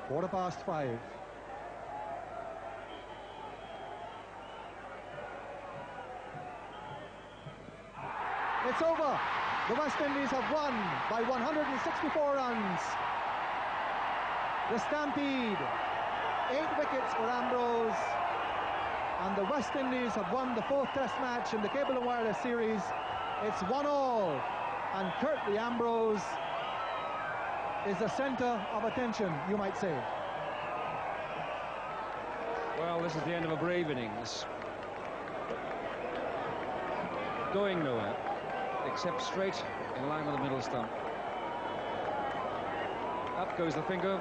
5:15. It's over. The West Indies have won by 164 runs. The Stampede, 8 wickets for Ambrose. And the West Indies have won the 4th Test match in the Cable and Wireless Series. It's 1-1. And Curtly Ambrose is the centre of attention, you might say. Well, this is the end of a brave innings. Going nowhere, except straight in line with the middle stump. Up goes the finger.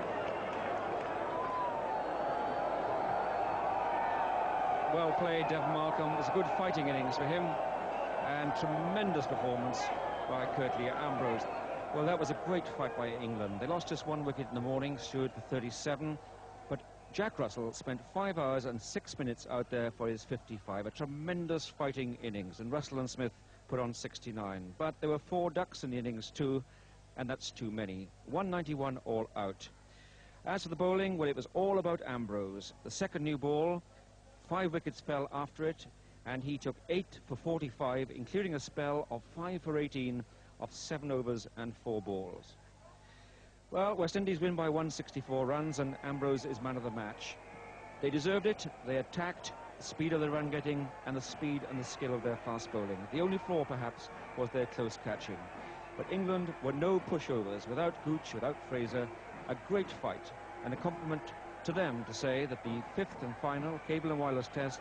Well played, Devon Malcolm. It's a good fighting innings for him. And tremendous performance by Curtly Ambrose. Well, that was a great fight by England. They lost just 1 wicket in the morning, Stewart for 37, but Jack Russell spent 5 hours and 6 minutes out there for his 55. A tremendous fighting innings, and Russell and Smith put on 69. But there were 4 ducks in the innings too, and that's too many. 191 all out. As for the bowling, well, it was all about Ambrose. The second new ball, 5 wickets fell after it, and he took 8 for 45, including a spell of 5 for 18 of 7 overs and 4 balls. Well, West Indies win by 164 runs, and Ambrose is man of the match. They deserved it. They attacked, the speed of their run getting, and the speed and the skill of their fast bowling. The only flaw, perhaps, was their close catching. But England were no pushovers. Without Gooch, without Fraser, a great fight, and a compliment to them to say that the 5th and final Cable and Wireless Test